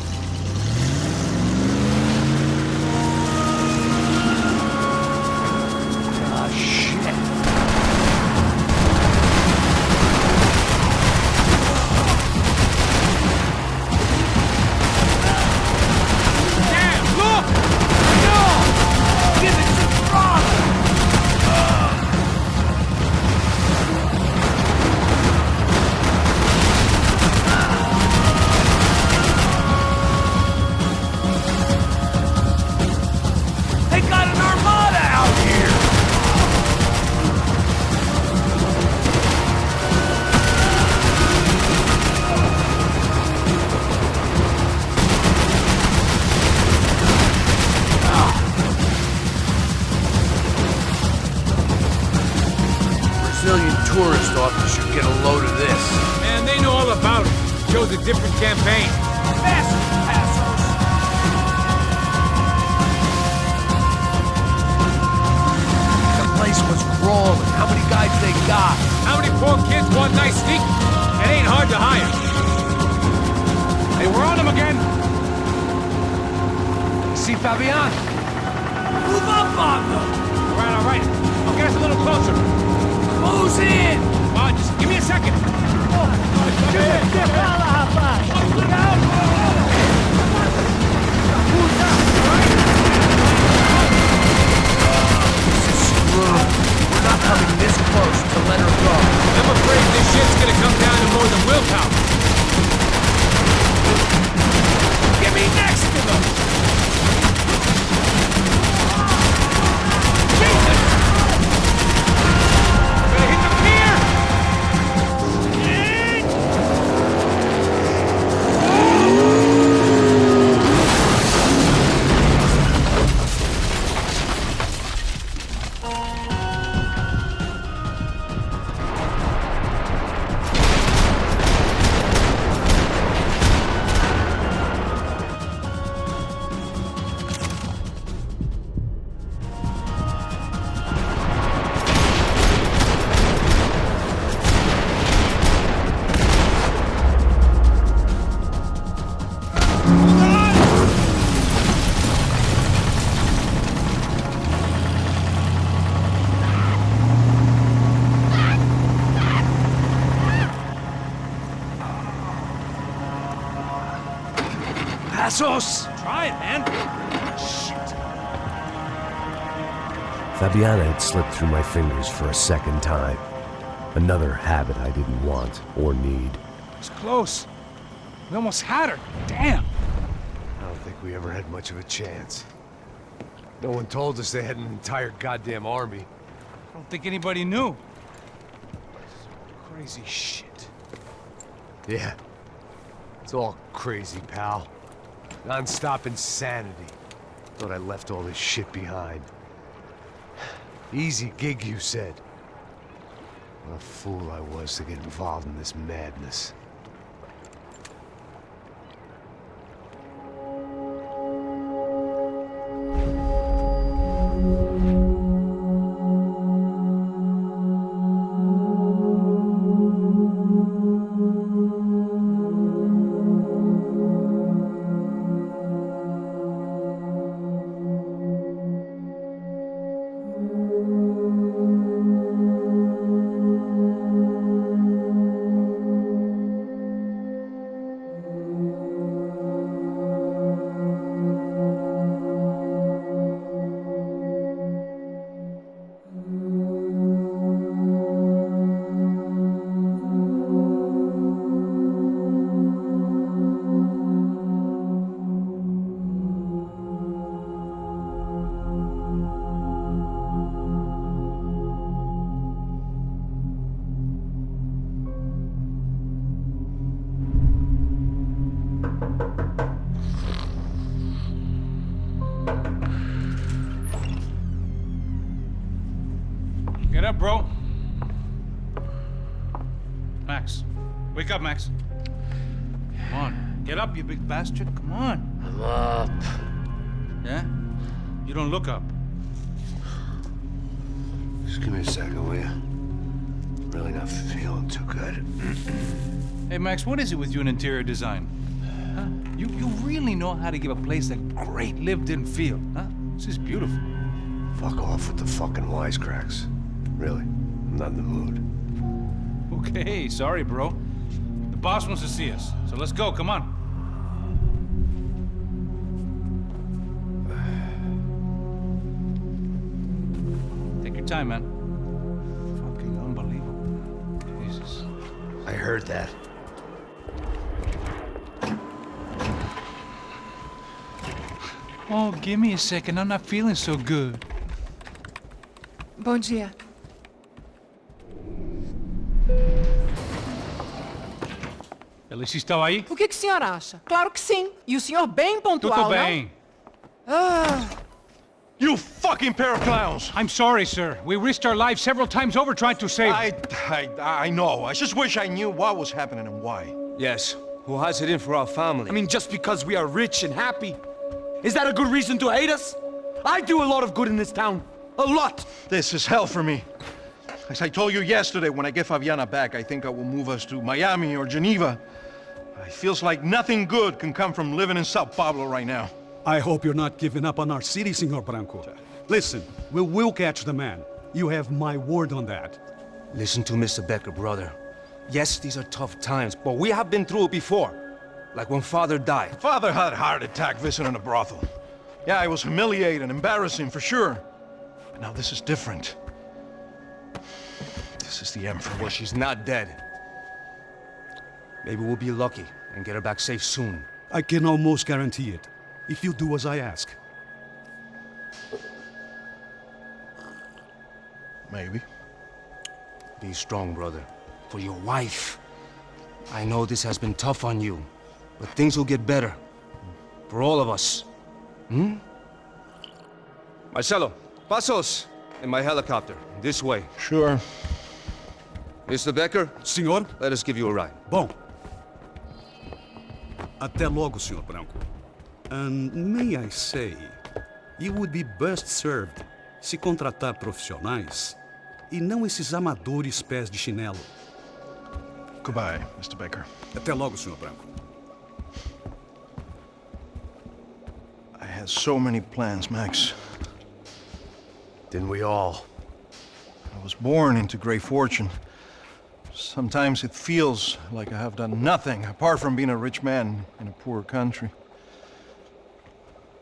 S5: tourist office should get a load of this.
S2: Man, they know all about it. Shows a different campaign.
S5: The place was crawling. How many guys they got?
S2: How many poor kids want nice sneak? It ain't hard to hire. Hey, we're on them again.
S5: See Fabian?
S16: Move up on them!
S2: All right. I'll get us a little closer.
S16: Close in!
S2: Come on, just give me a second.
S5: We're not coming this close to let her go.
S2: I'm afraid this shit's gonna come down to more than willpower. Get me next to them! Jesus! Gonna hit the pier!
S5: Passos!
S2: Try it, man. Shit.
S1: Fabiana had slipped through my fingers for a second time. Another habit I didn't want or need.
S2: It's close. We almost had her. Damn.
S5: I don't think we ever had much of a chance. No one told us they had an entire goddamn army.
S2: I don't think anybody knew. Crazy shit.
S5: Yeah. It's all crazy, pal. Non-stop insanity. Thought I left all this shit behind. Easy gig, you said. What a fool I was to get involved in this madness.
S2: Get up, bro. Max. Wake up, Max. Come on. Get up, you big bastard. Come on.
S1: I'm up.
S2: Yeah? You don't look up.
S1: Just give me a second, will you? Really not feeling too good.
S2: Hey, Max, what is it with you and interior design? Huh? You really know how to give a place a great lived-in feel, huh? This is beautiful.
S1: Fuck off with the fucking wisecracks. Really, I'm not in the mood.
S2: Okay, sorry, bro. The boss wants to see us, so let's go, come on. Take your time, man. Fucking unbelievable. Jesus.
S1: I heard that.
S2: Oh, give me a second. I'm not feeling so good.
S19: Bom dia.
S2: Alice estava aí?
S19: O que o senhor acha? Claro que sim. E o senhor bem pontual,
S2: Tudo bem.
S19: não? Ah.
S9: You fucking pair of clowns!
S2: I'm sorry, sir. We risked our lives several times over trying to save...
S9: I know. I just wish I knew what was happening and why.
S10: Yes, who has it in for our family?
S4: I mean, just because we are rich and happy, is that a good reason to hate us? I do a lot of good in this town. A lot!
S9: This is hell for me. As I told you yesterday, when I get Fabiana back, I think I will move us to Miami or Geneva. It feels like nothing good can come from living in São Paulo right now.
S20: I hope you're not giving up on our city, Senor Branco. Listen, we will catch the man. You have my word on that.
S10: Listen to Mr. Becker, brother. Yes, these are tough times, but we have been through it before. Like when Father died.
S9: Father had a heart attack visiting a brothel. Yeah, it was humiliating, embarrassing, for sure. But now this is different. This is the end for me.
S10: Well, she's not dead. Maybe we'll be lucky and get her back safe soon.
S20: I can almost guarantee it, if you do as I ask.
S9: Maybe.
S10: Be strong, brother. For your wife. I know this has been tough on you, but things will get better. For all of us. Hmm? Marcelo, pasos in my helicopter. This way.
S9: Sure.
S10: Mr. Becker?
S20: Senhor?
S10: Let us give you a ride.
S20: Bom. Até logo, Senhor Branco. And may I say, you would be best served se contratar profissionais e não esses amadores pés de chinelo.
S9: Goodbye, Mr. Baker.
S20: Até logo, Senhor Branco.
S9: I had so many plans, Max.
S1: Didn't we all?
S9: I was born into great fortune. Sometimes it feels like I have done nothing apart from being a rich man in a poor country.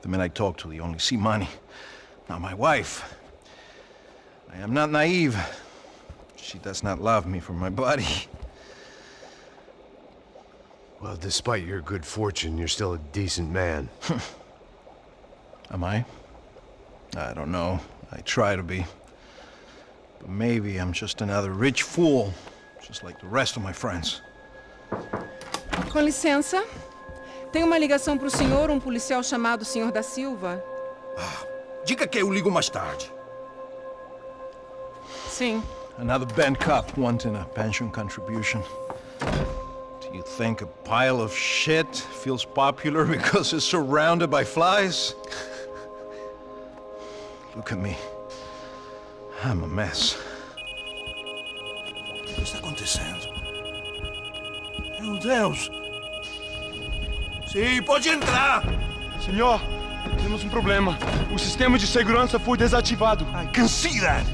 S9: The men I talk to, they only see money. Not my wife. I am not naive. She does not love me for my body.
S1: Well, despite your good fortune, you're still a decent man.
S9: Am I? I don't know. I try to be. But maybe I'm just another rich fool, just like the rest of my friends.
S19: Com licença. Tem uma ligação para o senhor, policial chamado Sr. da Silva.
S16: Diga que eu ligo mais tarde.
S19: Sim.
S9: Another bent cop wanting a pension contribution. Do you think a pile of shit feels popular because it's surrounded by flies? Look at me. I'm a mess.
S16: O que está acontecendo? Meu Deus! Sim, pode entrar!
S12: Senhor, temos problema. O sistema de segurança foi desativado.
S9: I can see that!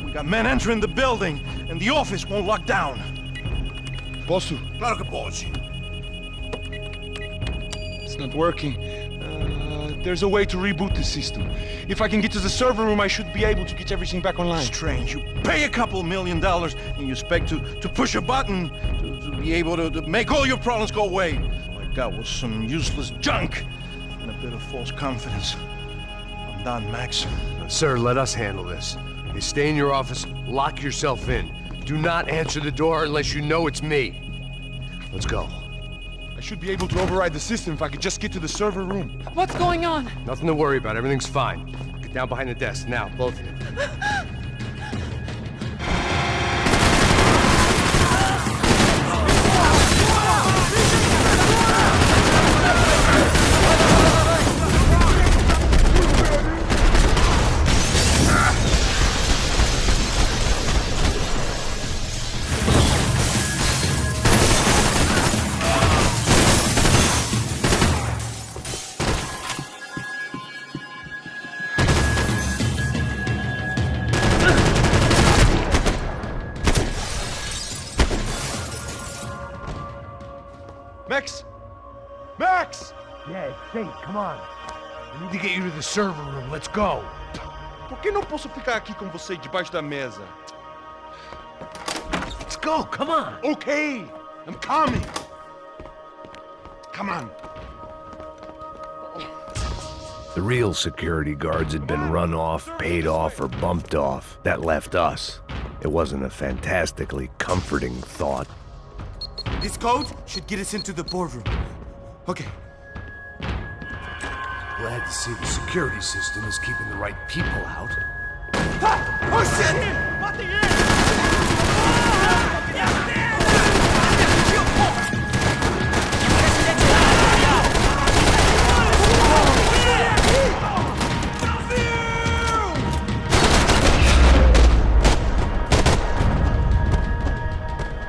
S9: We got men entering the building, and the office won't lock down.
S12: Posso?
S16: Claro que pode.
S12: It's not working. There's a way to reboot the system. If I can get to the server room, I should be able to get everything back online.
S9: Strange. You pay a couple $1 million, and you expect to push a button to be able to make all your problems go away. All I got was some useless junk and a bit of false confidence. I'm done, Max.
S1: Sir, let us handle this. You stay in your office, lock yourself in. Do not answer the door unless you know it's me. Let's go.
S12: I should be able to override the system if I could just get to the server room.
S19: What's going on?
S1: Nothing to worry about. Everything's fine. Get down behind the desk. Now, both of you.
S12: Max! Max!
S1: Yeah, it's safe. Come on. We need to get you to the server room. Let's go.
S12: Por que não posso ficar aqui com você debaixo da mesa?
S1: Let's go. Come on.
S12: Okay, I'm coming. Come on.
S1: The real security guards had been run off, paid off, or bumped off. That left us. It wasn't a fantastically comforting thought.
S4: This code should get us into the boardroom. Okay.
S1: Glad to see the security system is keeping the right people out.
S16: Oh shit! What the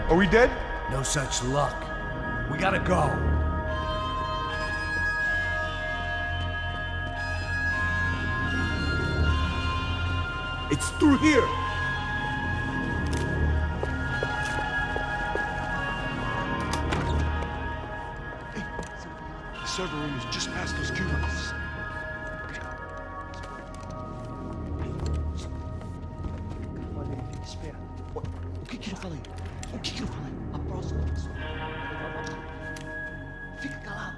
S12: Are we dead?
S1: No such luck. We gotta go.
S16: It's through here.
S9: Hey, the server room is just past those cubicles.
S3: Espera. O que eu falei? O que eu falei? A próxima pessoa. Fica calado.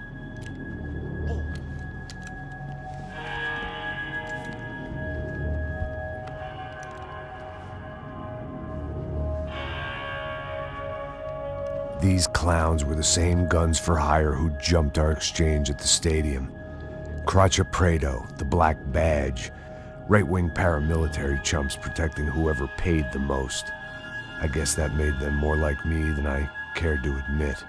S1: These clowns were the same guns for hire who jumped our exchange at the stadium. Craccia Prado, the Black Badge, right-wing paramilitary chumps protecting whoever paid the most. I guess that made them more like me than I cared to admit.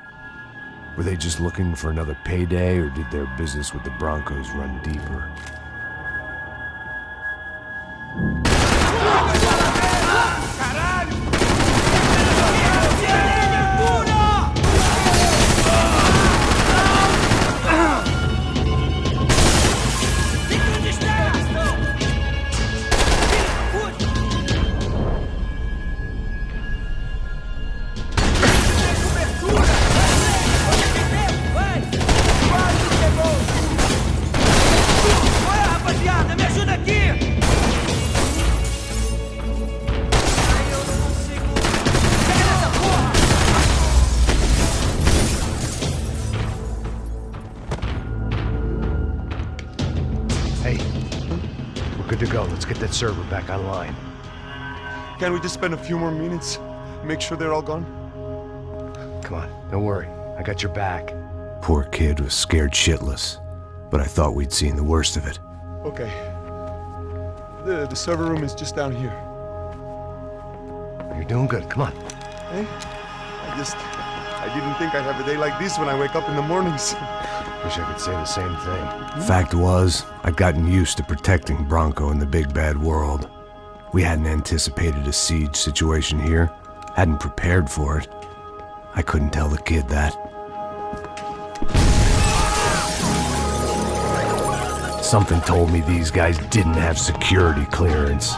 S1: Were they just looking for another payday, or did their business with the Broncos run deeper? Good to go. Let's get that server back online.
S12: Can't we just spend a few more minutes? Make sure they're all gone?
S1: Come on, don't worry. I got your back. Poor kid was scared shitless, but I thought we'd seen the worst of it.
S12: Okay. The server room is just down here.
S1: You're doing good. Come on.
S12: Hey? I didn't think I'd have a day like this when I wake up in the mornings.
S1: Wish I could say the same thing. Fact was, I'd gotten used to protecting Bronco in the big bad world. We hadn't anticipated a siege situation here, hadn't prepared for it. I couldn't tell the kid that. Something told me these guys didn't have security clearance.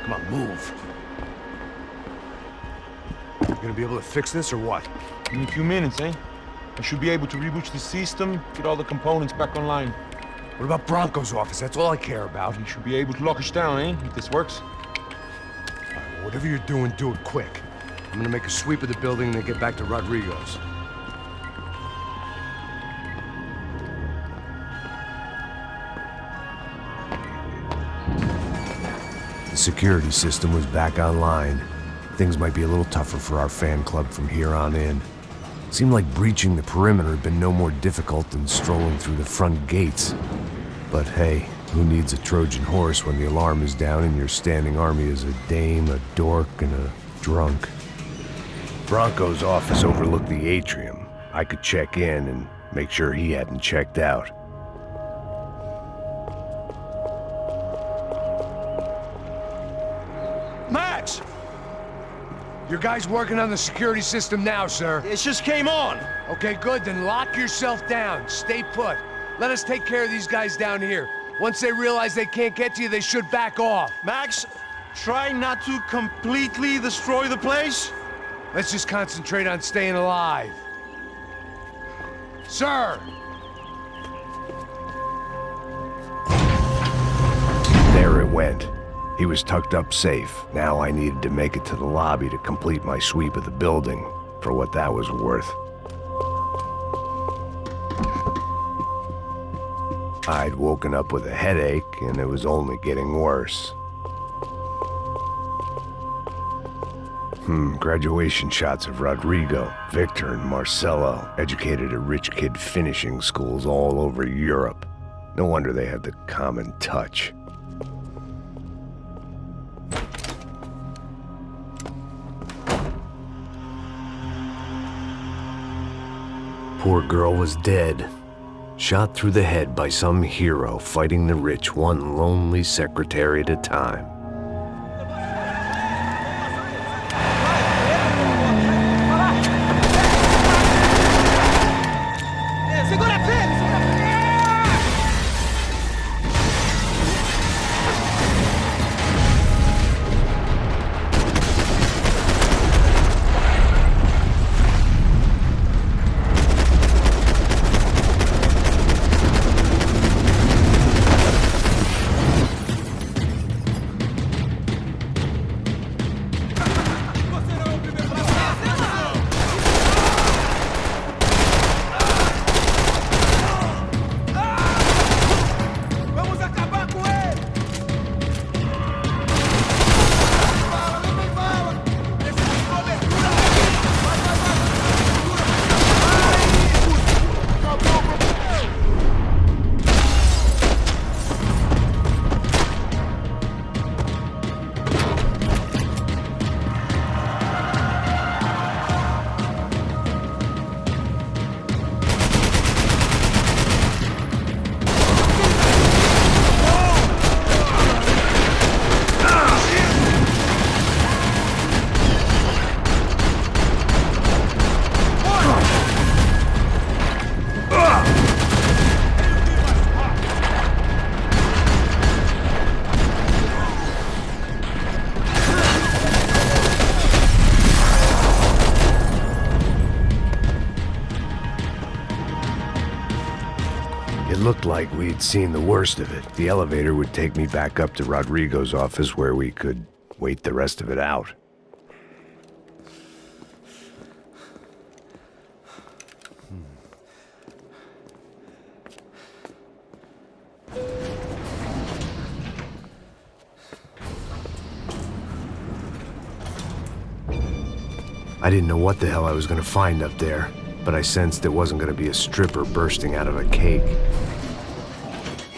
S1: Come on, move. You gonna be able to fix this or what?
S12: In a few minutes, eh? I should be able to reboot the system, get all the components back online.
S1: What about Bronco's office? That's all I care about.
S12: You should be able to lock us down, eh? If this works.
S1: All right, well, whatever you're doing, do it quick. I'm gonna make a sweep of the building and then get back to Rodrigo's. The security system was back online. things might be a little tougher for our fan club from here on in. Seemed like breaching the perimeter had been no more difficult than strolling through the front gates. But hey, who needs a Trojan horse when the alarm is down and your standing army is a dame, a dork, and a drunk? Bronco's office overlooked the atrium. I could check in and make sure he hadn't checked out.
S5: Max! Your guys working on the security system now, sir.
S8: It just came on.
S5: Okay, good. Then lock yourself down. Stay put. Let us take care of these guys down here. Once they realize they can't get to you, they should back off.
S8: Max, try not to completely destroy the place.
S5: Let's just concentrate on staying alive. Sir!
S1: There it went. He was tucked up safe. Now I needed to make it to the lobby to complete my sweep of the building, for what that was worth. I'd woken up with a headache, and it was only getting worse. Graduation shots of Rodrigo, Victor, and Marcelo, educated at rich kid finishing schools all over Europe. No wonder they had the common touch. Poor girl was dead. Shot through the head by some hero fighting the rich one lonely secretary at a time. Looked like we'd seen the worst of it. The elevator would take me back up to Rodrigo's office where we could wait the rest of it out. I didn't know what the hell I was going to find up there, but I sensed it wasn't going to be a stripper bursting out of a cake.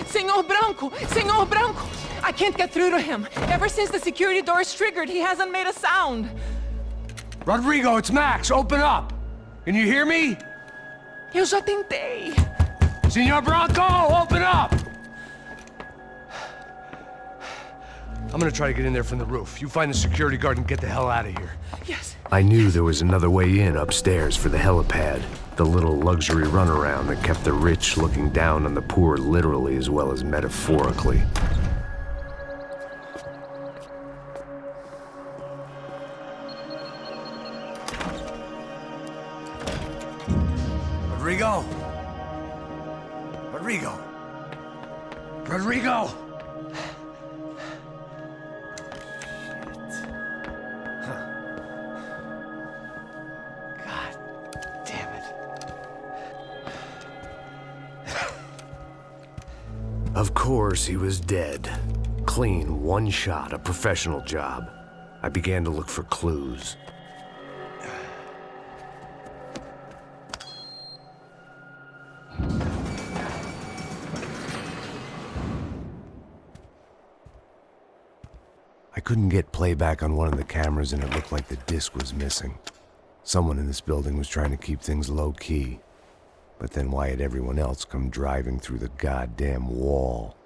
S19: Senor Branco! I can't get through to him. Ever since the security door is triggered, he hasn't made a sound.
S5: Rodrigo, it's Max. Open up. Can you hear me?
S19: Eu já tentei.
S5: Senor Branco, open up! I'm gonna try to get in there from the roof. You find the security guard and get the hell out of here.
S19: Yes.
S1: I knew there was another way in upstairs for the helipad. The little luxury runaround that kept the rich looking down on the poor literally as well as metaphorically.
S5: Rodrigo! Rodrigo! Rodrigo!
S1: Of course, he was dead. Clean, one shot, a professional job. I began to look for clues. I couldn't get playback on one of the cameras and it looked like the disc was missing. Someone in this building was trying to keep things low-key. But then why had everyone else come driving through the goddamn wall?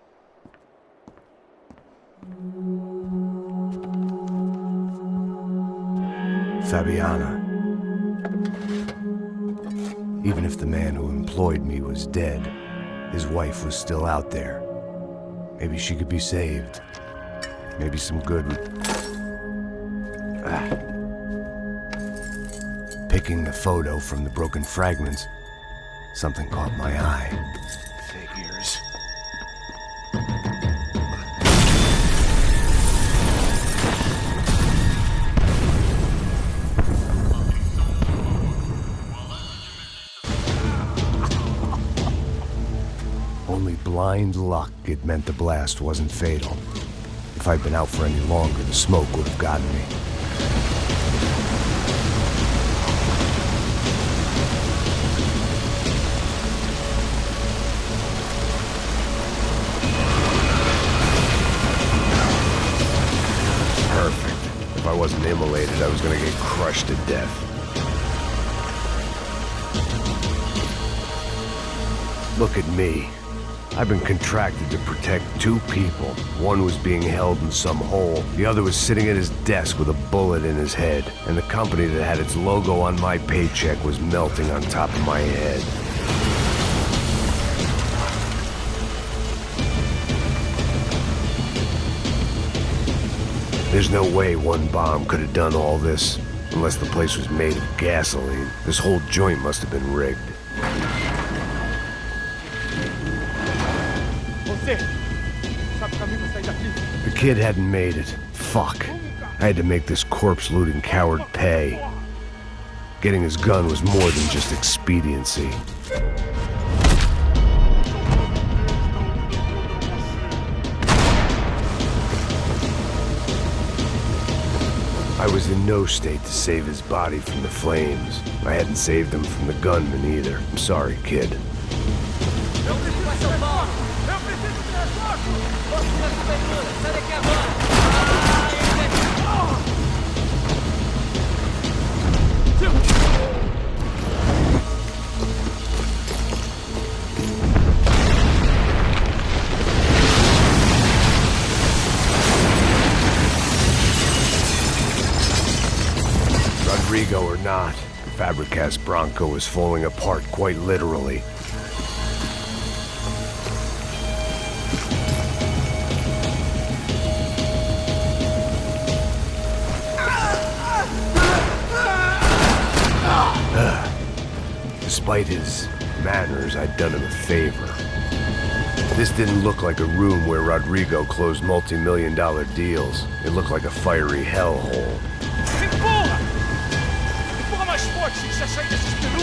S1: Fabiana. Even if the man who employed me was dead, his wife was still out there. Maybe she could be saved. Maybe some good... Picking the photo from the broken fragments, something caught my eye. Figures. Only blind luck it meant the blast wasn't fatal. If I'd been out for any longer, the smoke would have gotten me. Perfect. If I wasn't immolated, I was gonna get crushed to death. Look at me. I've been contracted to protect two people. One was being held in some hole. The other was sitting at his desk with a bullet in his head. And the company that had its logo on my paycheck was melting on top of my head. There's no way one bomb could have done all this. Unless the place was made of gasoline. This whole joint must have been rigged. The kid hadn't made it. Fuck. I had to make this corpse-looting coward pay. Getting his gun was more than just expediency. I was in no state to save his body from the flames. I hadn't saved him from the gunman either. I'm sorry, kid. Rodrigo or not, Fabricas Bronco was falling apart quite literally. Despite his manners, I'd done him a favor. This didn't look like a room where Rodrigo closed multi-million-dollar deals. It looked like a fiery hellhole.
S17: Empurra! Empurra mais forte, se você sair desse espelho.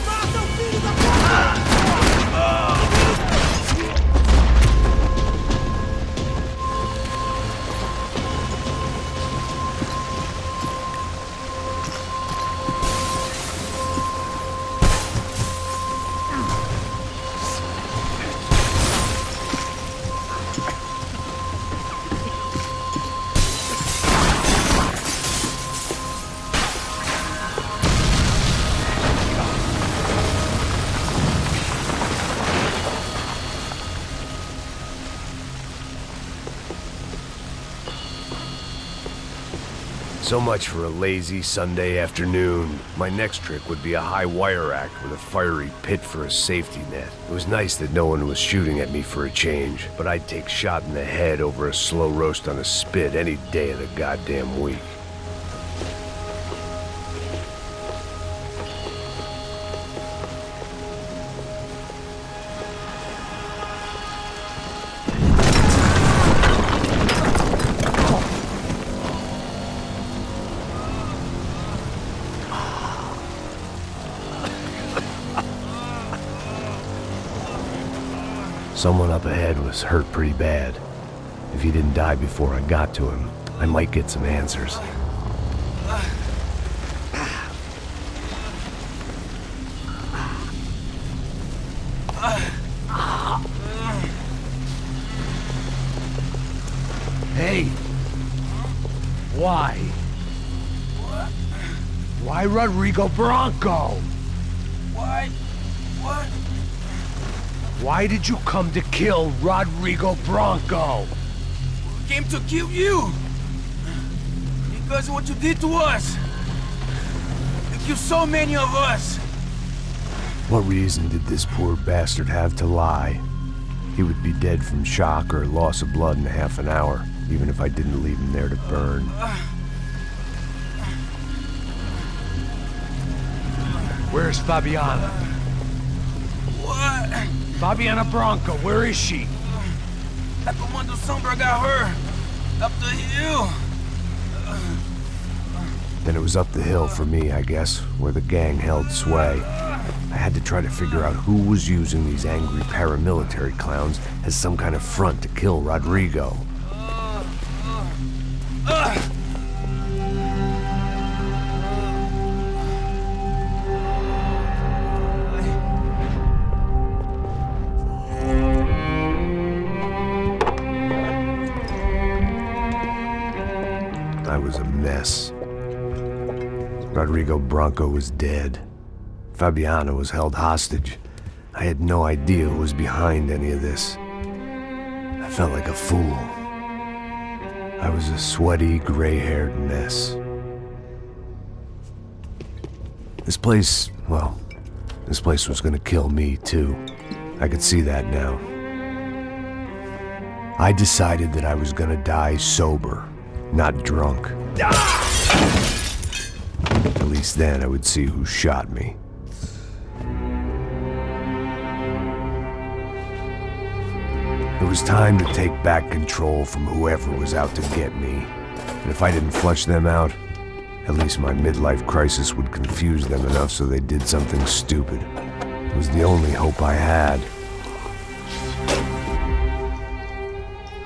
S17: Mata o filho da puta!
S1: So much for a lazy Sunday afternoon. My next trick would be a high wire act with a fiery pit for a safety net. It was nice that no one was shooting at me for a change, but I'd take shot in the head over a slow roast on a spit any day of the goddamn week. Someone up ahead was hurt pretty bad. If If he didn't die before I got to him, I might get some answers.
S5: Hey! Why? Why Rodrigo Bronco?
S15: Why? What?
S5: Why did you come to kill Rodrigo Bronco?
S15: We came to kill you! Because of what you did to us! You killed so many of us!
S1: What reason did this poor bastard have to lie? He would be dead from shock or loss of blood in half an hour, even if I didn't leave him there to burn.
S5: Where's Fabiana?
S15: What?
S5: Fabiana Bronco, where is she?
S15: That Comando Sombra got her! Up the hill!
S1: Then it was up the hill for me, I guess, where the gang held sway. I had to try to figure out who was using these angry paramilitary clowns as some kind of front to kill Rodrigo. I was a mess. Rodrigo Bronco was dead. Fabiana was held hostage. I had no idea who was behind any of this. I felt like a fool. I was a sweaty, gray-haired mess. This place was gonna kill me too. I could see that now. I decided that I was gonna die sober, not drunk. At least then I would see who shot me. It was time to take back control from whoever was out to get me. And if I didn't flush them out, at least my midlife crisis would confuse them enough so they did something stupid. It was the only hope I had.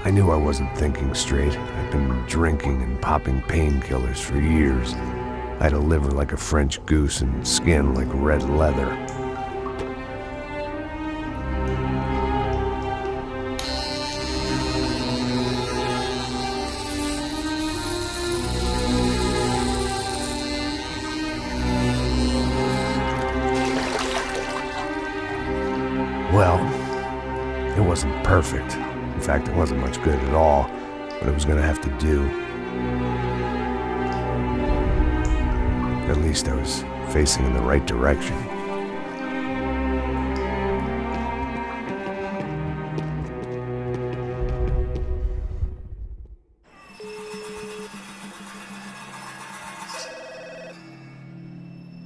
S1: I knew I wasn't thinking straight. I'd been drinking and popping painkillers for years. I had a liver like a French goose and skin like red leather. Well, it wasn't perfect. In fact, it wasn't much good at all, but it was gonna have to do. At least I was facing in the right direction.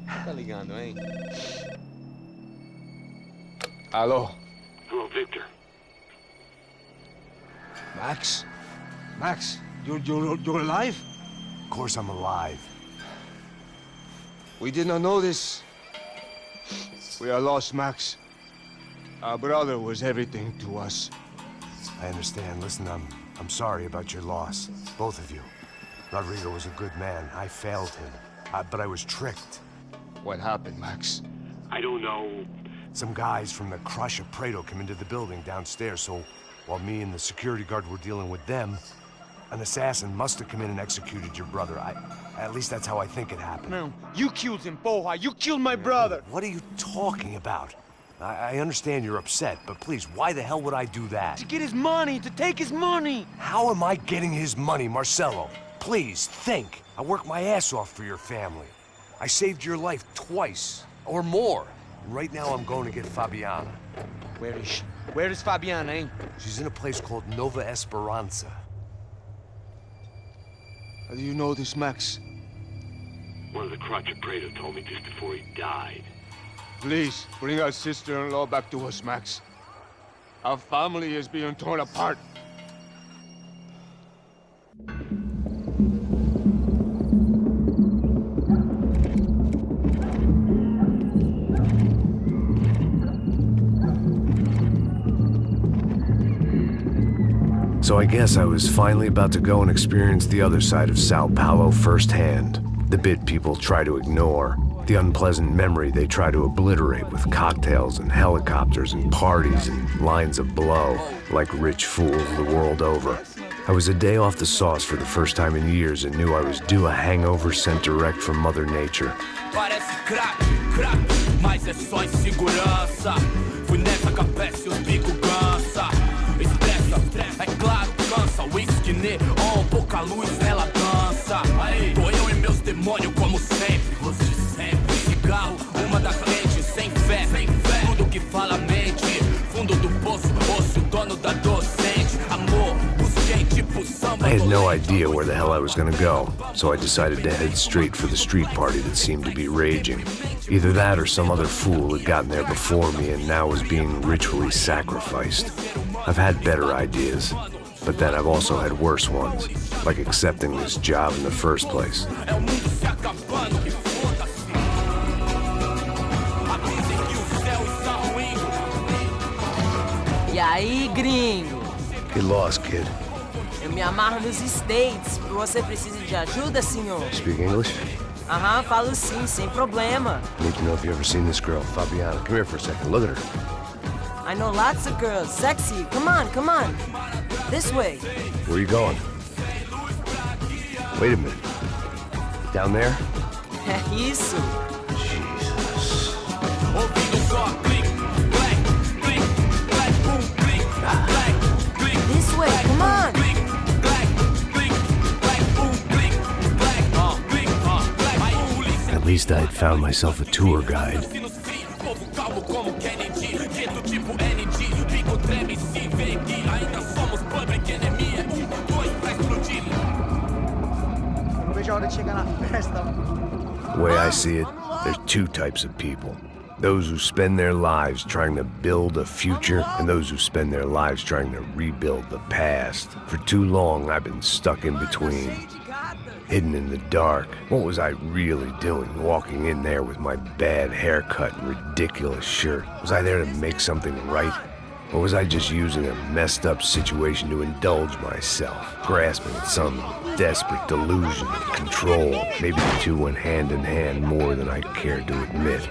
S10: Tá ligando, hein? Alô?
S18: Hello, Victor.
S5: Max? Max, you're alive?
S1: Of course I'm alive.
S10: We did not know this. We are lost, Max. Our brother was everything to us.
S1: I understand. Listen, I'm sorry about your loss. Both of you. Rodrigo was a good man. I failed him. But I was tricked.
S10: What happened, Max?
S18: I don't know.
S1: Some guys from the Crush of Prado came into the building downstairs, so while me and the security guard were dealing with them, an assassin must have come in and executed your brother. At least that's how I think it happened.
S11: No, you killed him, Poja. You killed my brother.
S1: What are you talking about? I understand you're upset, but please, why the hell would I do that?
S11: To get his money, to take his money.
S1: How am I getting his money, Marcelo? Please, think. I worked my ass off for your family. I saved your life twice, or more. And right now I'm going to get Fabiana.
S11: Where is she? Where is Fabiana, eh?
S1: She's in a place called Nova Esperanza.
S10: How do you know this, Max?
S18: One of the Crotch of Prado told me just before he died.
S10: Please, bring our sister-in-law back to us, Max. Our family is being torn apart.
S1: So I guess I was finally about to go and experience the other side of Sao Paulo firsthand. The bit people try to ignore. The unpleasant memory they try to obliterate with cocktails and helicopters and parties and lines of blow, like rich fools the world over. I was a day off the sauce for the first time in years and knew I was due a hangover sent direct from Mother Nature.
S15: Parece crack, mas é só insegurança. Fui nessa capeste, os bico cansa. Estressa, é claro, cansa. Whisky, neon, pouca luz, ela dança. Tô eu e meus demônios como sempre. Os de sempre. Cigarro, uma da frente, sem fé. Tudo que fala mente. Fundo do poço, osso, dono da docente. Amor, busquei tipo samba.
S1: I had no idea where the hell I was gonna go, so I decided to head straight for the street party that seemed to be raging. Either that or some other fool had gotten there before me and now was being ritually sacrificed. I've had better ideas, but then I've also had worse ones, like accepting this job in the first place.
S11: E aí, gringo?
S1: Get lost, kid.
S11: Eu me amarro nos States. Você precisa de ajuda, senhor?
S1: Speak English?
S11: Aham, falo sim, sem problema.
S1: I need to know if you've ever seen this girl, Fabiana. Come here for a second. Look at her.
S11: I know lots of girls. Sexy. Come on, come on. This way.
S1: Where are you going? Wait a minute. Down there?
S11: É isso.
S1: Jesus.
S11: This way, come on.
S1: At least I had found myself a tour guide. The way I see it, there's two types of people. Those who spend their lives trying to build a future, and those who spend their lives trying to rebuild the past. For too long, I've been stuck in between. Hidden in the dark. What was I really doing walking in there with my bad haircut and ridiculous shirt? Was I there to make something right? Or was I just using a messed up situation to indulge myself, grasping at some desperate delusion of control? Maybe the two went hand in hand more than I cared to admit.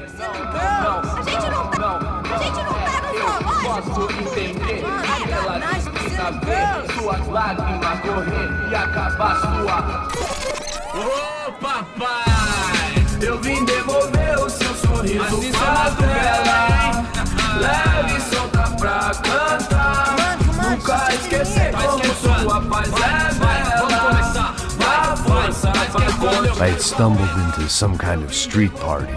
S15: Posso entender elas saber suas lágrimas correr e acabar sua. Ô papai, eu vim devolver o seu sorriso favela. Leve e solta pra cantar. Nunca esquecer como sua paz é bela. Na força,
S1: I had stumbled into some kind of street party.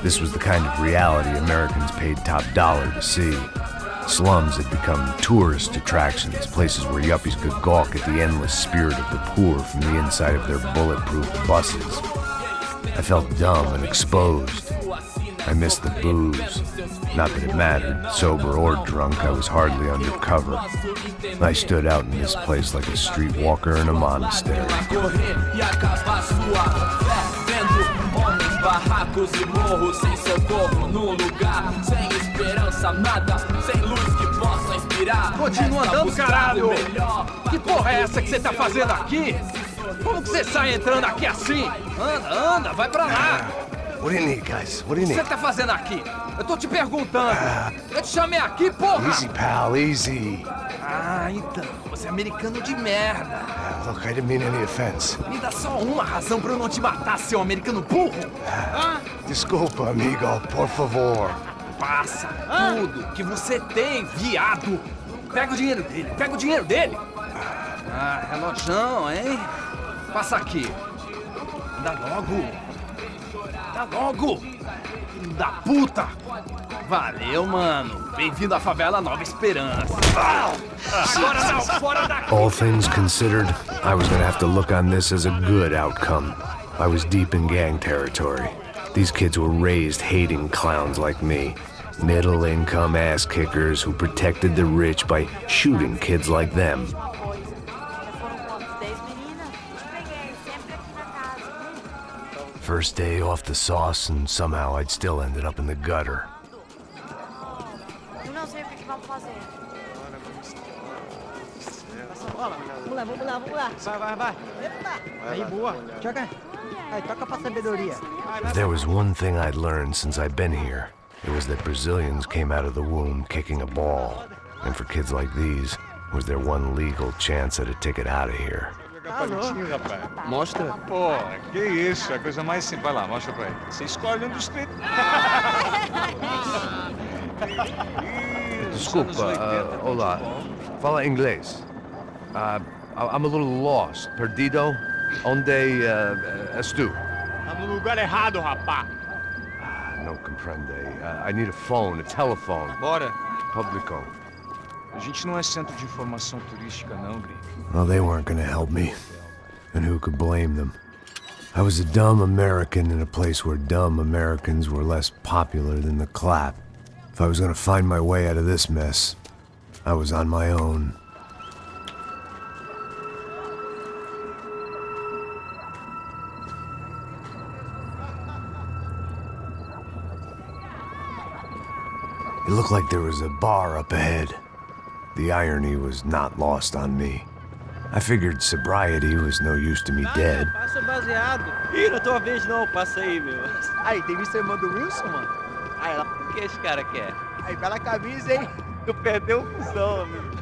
S1: This was the kind of reality Americans paid top dollar to see. Slums had become tourist attractions, places where yuppies could gawk at the endless spirit of the poor from the inside of their bulletproof buses. I felt dumb and exposed. I missed the booze. Not that it mattered. Sober or drunk, I was hardly undercover. I stood out in this place like a streetwalker in a monastery.
S15: Barracos e morros sem socorro num lugar sem esperança, nada, sem luz que possa inspirar.
S17: Continua andando, caralho! Que porra é essa que você tá fazendo aqui? Como que você sai entrando aqui assim? Anda, vai pra lá!
S1: What do you need, guys? What do you
S17: O que
S1: need?
S17: você tá fazendo aqui? Eu tô te perguntando. Eu te chamei aqui, porra!
S1: Easy, pal, easy.
S17: Ah, então, você é americano de merda.
S1: Look, I didn't mean any offense.
S17: Me dá só uma razão pra eu não te matar, seu americano burro.
S1: Desculpa, amigo, por favor.
S17: Passa tudo que você tem, viado. Pega o dinheiro dele, pega o dinheiro dele. Ah, relojão, hein? Passa aqui. Dá logo. Dá logo. Filho da puta. Valeu, mano. Bem-vindo à favela Nova Esperança. Agora não, fora daqui.
S1: All things considered, I was gonna have to look on this as a good outcome. I was deep in gang territory. These kids were raised hating clowns like me. Middle-income ass-kickers who protected the rich by shooting kids like them. First day off the sauce, and somehow I'd still ended up in the gutter.
S7: Eu não sei o que vamos fazer.
S11: Vai. Aí, boa. Joga. Aí, toca pra sabedoria.
S1: If there was one thing I'd learned since I'd been here, it was that Brazilians came out of the womb kicking a ball. And for kids like these, it was their one legal chance at a ticket out of here.
S21: Mostra.
S22: Pô, que isso, é a coisa mais simples. Vai lá, mostra pra ele. Você escolhe um dos três.
S5: Desculpa, olá. Fala inglês. I'm a little lost. Perdido? Onde és tu?
S22: Tá no lugar errado, rapá.
S5: Não compreende. I need a phone, a telephone.
S17: Bora.
S5: Publico.
S17: A gente não é centro de informação turística, não, gringo.
S1: Well, they weren't gonna help me. And who could blame them? I was a dumb American in a place where dumb Americans were less popular than the clap. If I was gonna find my way out of this mess, I was on my own. It looked like there was a bar up ahead. The irony was not lost on me. I figured sobriety was no use to me dead.
S11: Passa baseado. Ih, não é tua vez não, passa aí, meu. Aí, tem visto a irmã do Wilson, mano? Aí, lá, o que esse cara quer? Aí, bela camisa, hein? Tu perdeu o fusão, amigo.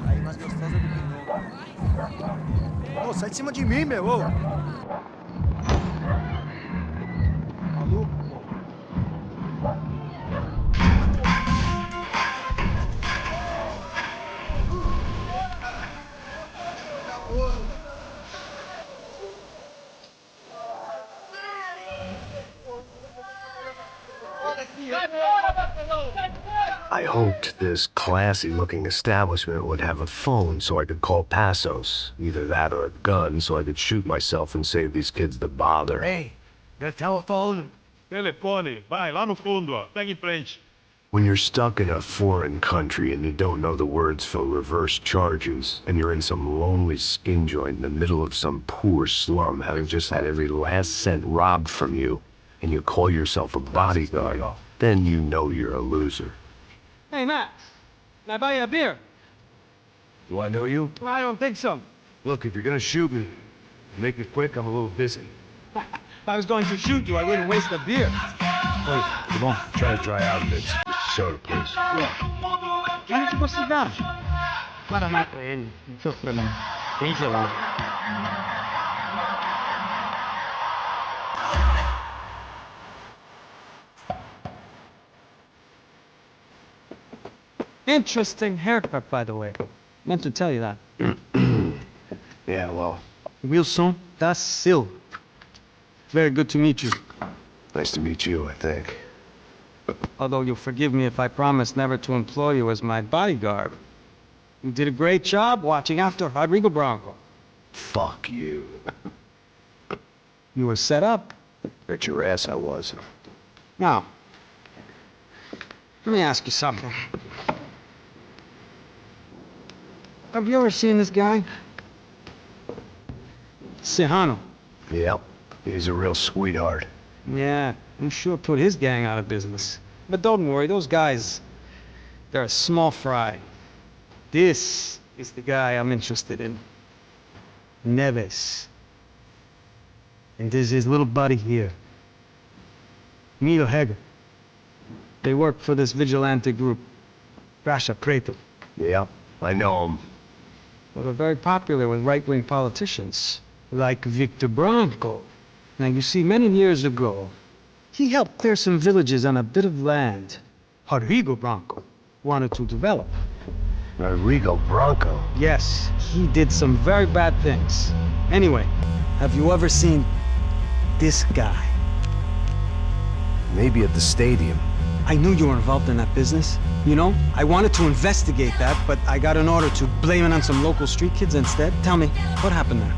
S11: Aí, mais gostosa do que nunca. Ô, sai de cima de mim, meu! Ô. Maluco, pô.
S1: I hoped this classy-looking establishment would have a phone so I could call Passos. Either that or a gun so I could shoot myself and save these kids the bother.
S22: Hey, the telephone. Telefone. Vai, lá no fundo, ó. Pega em frente.
S1: When you're stuck in a foreign country and you don't know the words for reverse charges, and you're in some lonely skin joint in the middle of some poor slum having just had every last cent robbed from you, and you call yourself a bodyguard, then you know you're a loser.
S3: Hey, Matt. Can I buy you a beer?
S1: Do I know you?
S3: I don't think so.
S1: Look, if you're gonna shoot me, make it quick, I'm a little busy.
S3: If I was going to shoot you, I wouldn't waste a beer.
S1: Wait, come on, try to dry out a bit. Soda, please.
S3: Why don't you go sit down? Para lá pra ele, não tem problema. Tem gelado. Interesting haircut, by the way. Meant to tell you that.
S1: Yeah, well.
S3: Wilson da Silva. Very good to meet you.
S1: Nice to meet you, I think.
S3: Although you'll forgive me if I promise never to employ you as my bodyguard. You did a great job watching after Rodrigo Bronco.
S1: Fuck you.
S3: You were set up.
S1: Bet your ass I was.
S3: Now, let me ask you something. Have you ever seen this guy? Serrano.
S1: Yep, he's a real sweetheart.
S3: Yeah, I'm sure put his gang out of business. But don't worry, those guys, they're a small fry. This is the guy I'm interested in. Neves. And there's his little buddy here. Milo Heger. They work for this vigilante group, Rasha Preto.
S1: Yep, I know him.
S3: Well, they're very popular with right-wing politicians, like Victor Bronco. Now, you see, many years ago, he helped clear some villages on a bit of land Rodrigo Bronco wanted to develop.
S1: Rodrigo Bronco?
S3: Yes, he did some very bad things. Anyway, have you ever seen this guy?
S1: Maybe at the stadium.
S3: I knew you were involved in that business. You know, I wanted to investigate that, but I got an order to blame it on some local street kids instead. Tell me, what happened there?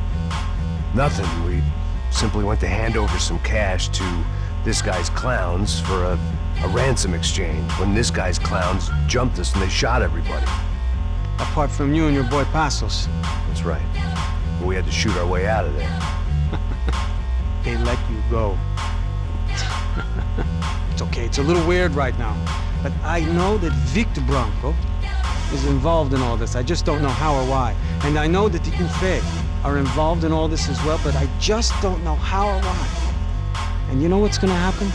S1: Nothing. We simply went to hand over some cash to this guy's clowns for a A ransom exchange when this guy's clowns jumped us and they shot everybody.
S4: Apart from you and your boy Passos.
S1: That's right. But we had to shoot our way out of there.
S4: They let you go. It's okay, it's a little weird right now. But I know that Victor Branco is involved in all this. I just don't know how or why. And I know that the Ufe are involved in all this as well, but I just don't know how or why. And you know what's gonna happen?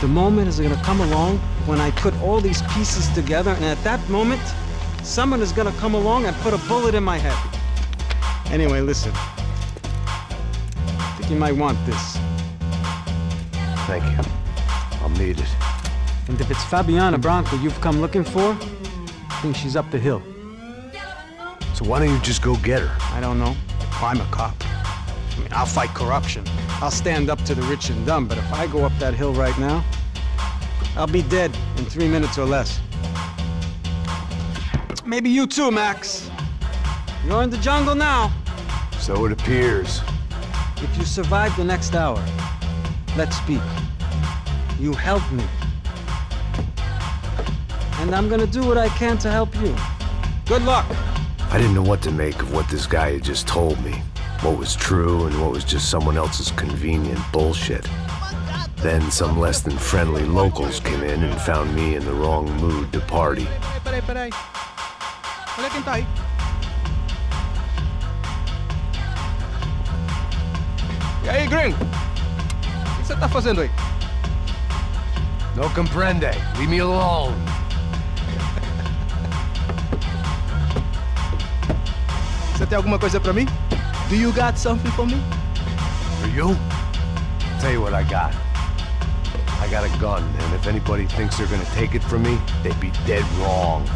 S4: The moment is gonna come along when I put all these pieces together, and at that moment, someone is gonna come along and put a bullet in my head. Anyway, listen. I think you might want this.
S1: Thank you. I'll need it.
S4: And if it's Fabiana Branco you've come looking for, I think she's up the hill.
S1: So why don't you just go get her?
S4: I don't know. I'm a cop. I mean, I'll fight corruption. I'll stand up to the rich and dumb, but if I go up that hill right now, I'll be dead in 3 minutes or less. Maybe you too, Max. You're in the jungle now.
S1: So it appears.
S4: If you survive the next hour, let's speak. You help me. And I'm gonna do what I can to help you. Good luck.
S1: I didn't know what to make of what this guy had just told me. What was true and what was just someone else's convenient bullshit. Then some less than friendly locals came in and found me in the wrong mood to party.
S3: Peraí. Olha quem tá aí.
S10: E aí, gringo? O que você tá fazendo aí?
S1: No comprende. Leave me alone.
S10: Você tem alguma coisa pra mim? Do you got something for me?
S1: For you? Tell you what I got. I got a gun, and if anybody thinks they're gonna take it from me, they'd be dead wrong.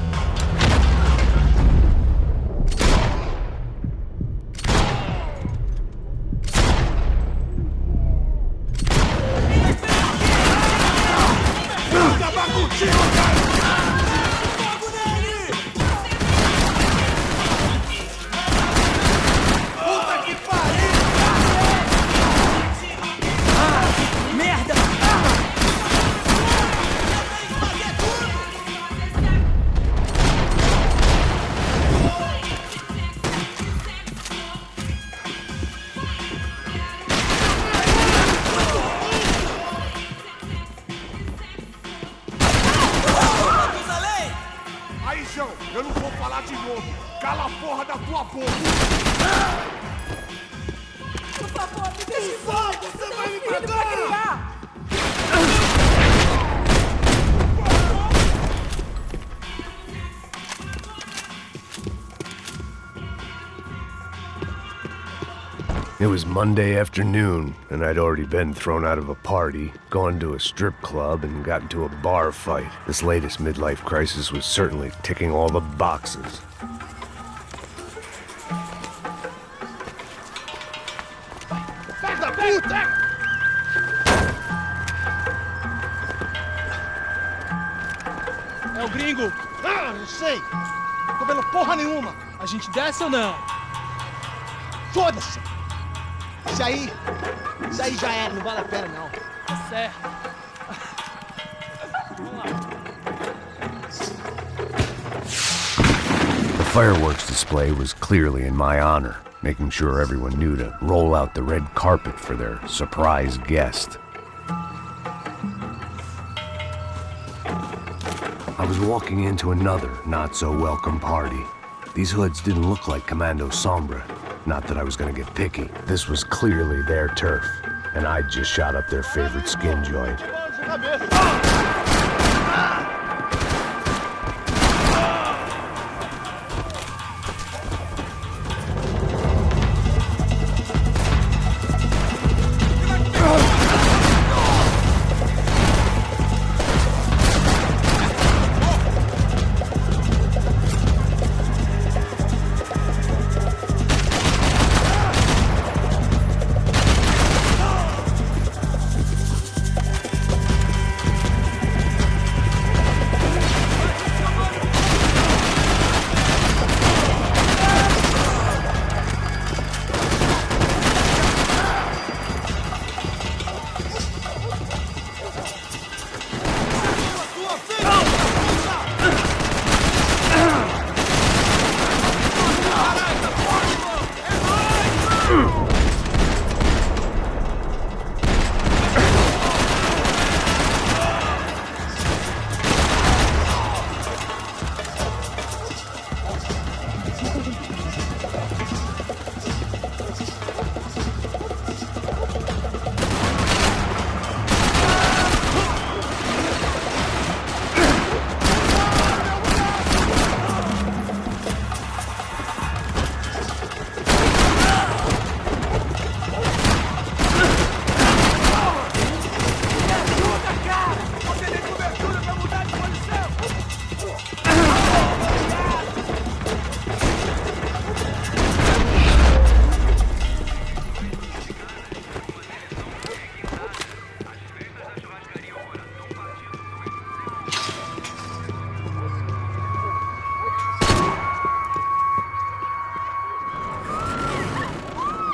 S16: Eu não vou falar de novo. Cala a porra da tua boca.
S6: Por favor, me deixe embora. Você vai me pagar.
S1: It was Monday afternoon, and I'd already been thrown out of a party, gone to a strip club, and got into a bar fight. This latest midlife crisis was certainly ticking all the boxes.
S16: Filho da puta!
S3: É o gringo.
S16: Ah, eu sei. Não tô vendo porra nenhuma.
S3: A gente desce ou não?
S16: Foda-se. Isso aí já era, não vale a pena não.
S3: Tá certo.
S1: The fireworks display was clearly in my honor, making sure everyone knew to roll out the red carpet for their surprise guest. I was walking into another not-so-welcome party. These hoods didn't look like Commando Sombra. Not that I was gonna get picky. This was clearly their turf, and I'd just shot up their favorite skin joint.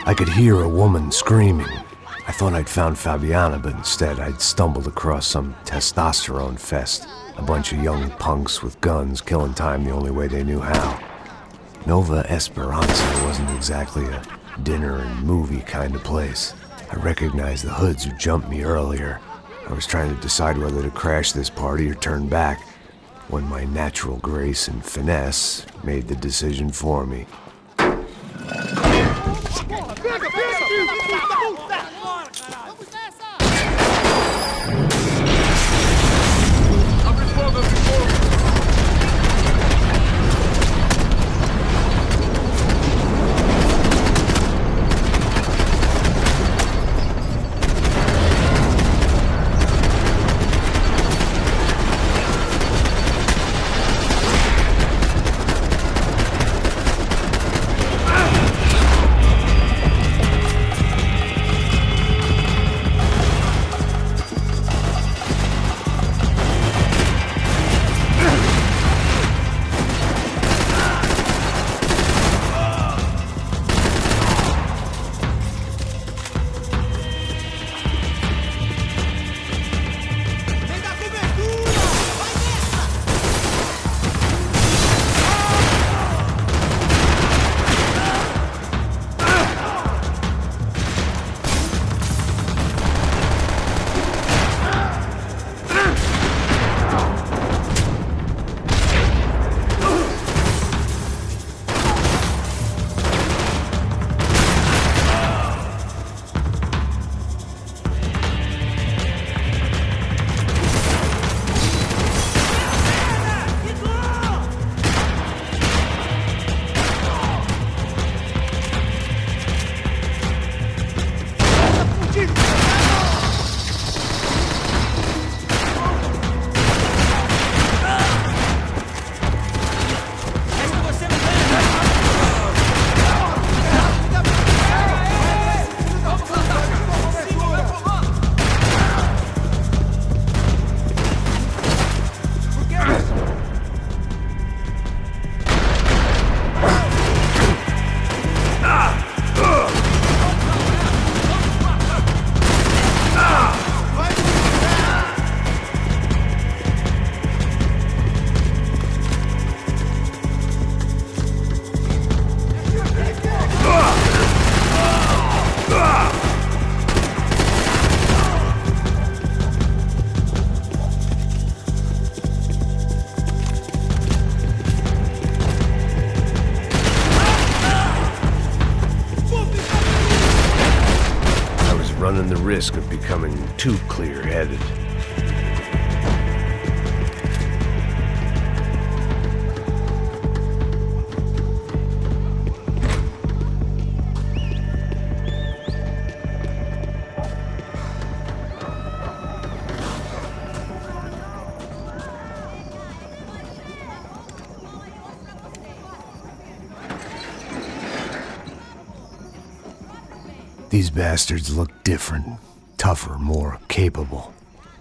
S1: I could hear a woman screaming. I thought I'd found Fabiana, but instead I'd stumbled across some testosterone fest. A bunch of young punks with guns killing time the only way they knew how. Nova Esperanza wasn't exactly a dinner and movie kind of place. I recognized the hoods who jumped me earlier. I was trying to decide whether to crash this party or turn back, when my natural grace and finesse made the decision for me. Running the risk of becoming too clear-headed. These bastards looked different, tougher, more capable.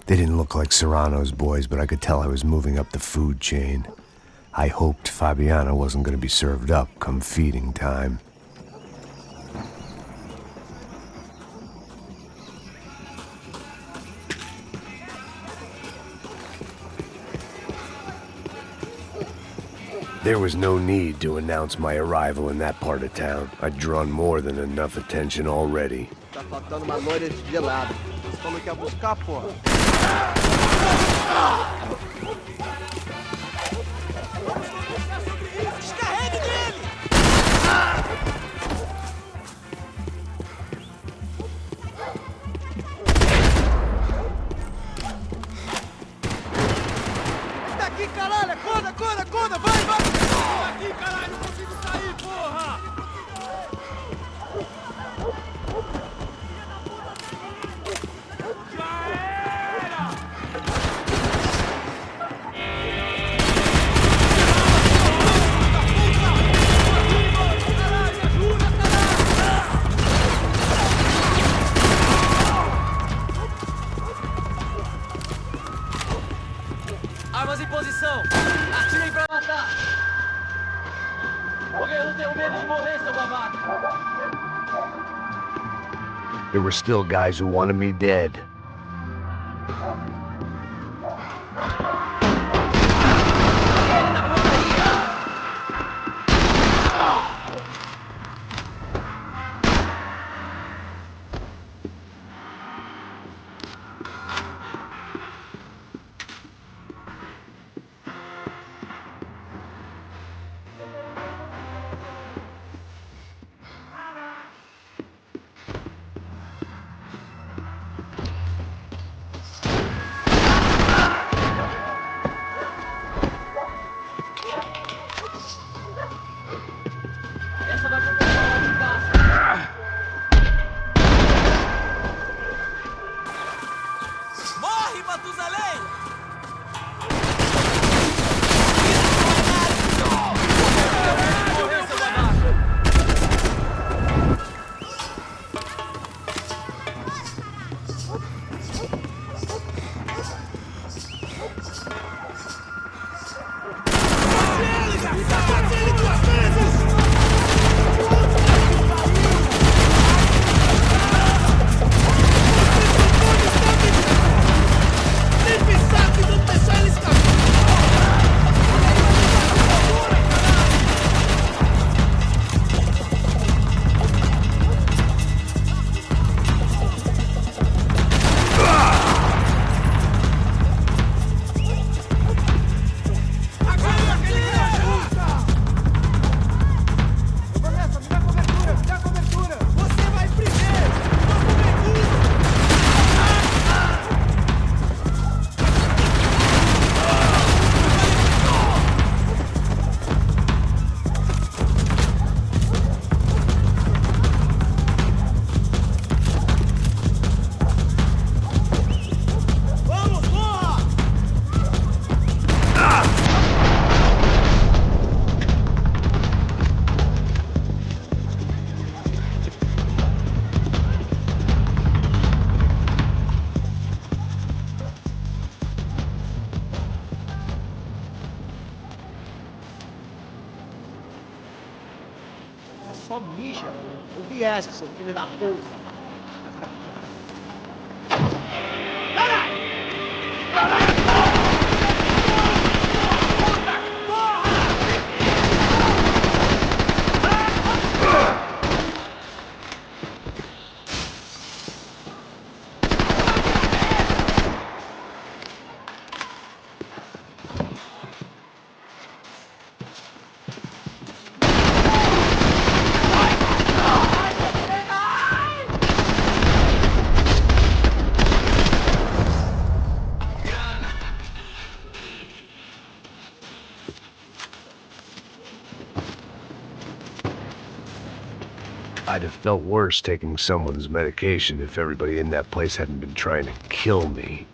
S1: They didn't look like Serrano's boys, but I could tell I was moving up the food chain. I hoped Fabiana wasn't going to be served up come feeding time. There was no need to announce my arrival in that part of town. I'd drawn more than enough attention already.
S4: Tá faltando uma loira de gelado. Você falou que ia buscar, porra.
S6: Descarregue nele! Daqui, caralho! Acorda, acorda, acorda! Vai, vai! Daqui, caralho! Não consigo sair, porra!
S11: Armas em posição! Atirem pra matar! Porque eu não tenho medo de morrer, seu babaca!
S1: there were still guys who wanted me dead.
S6: Morre, Matusalém!
S16: Só mija. Ouvi essa, seu filho da puta.
S1: I'd have felt worse taking someone's medication if everybody in that place hadn't been trying to kill me.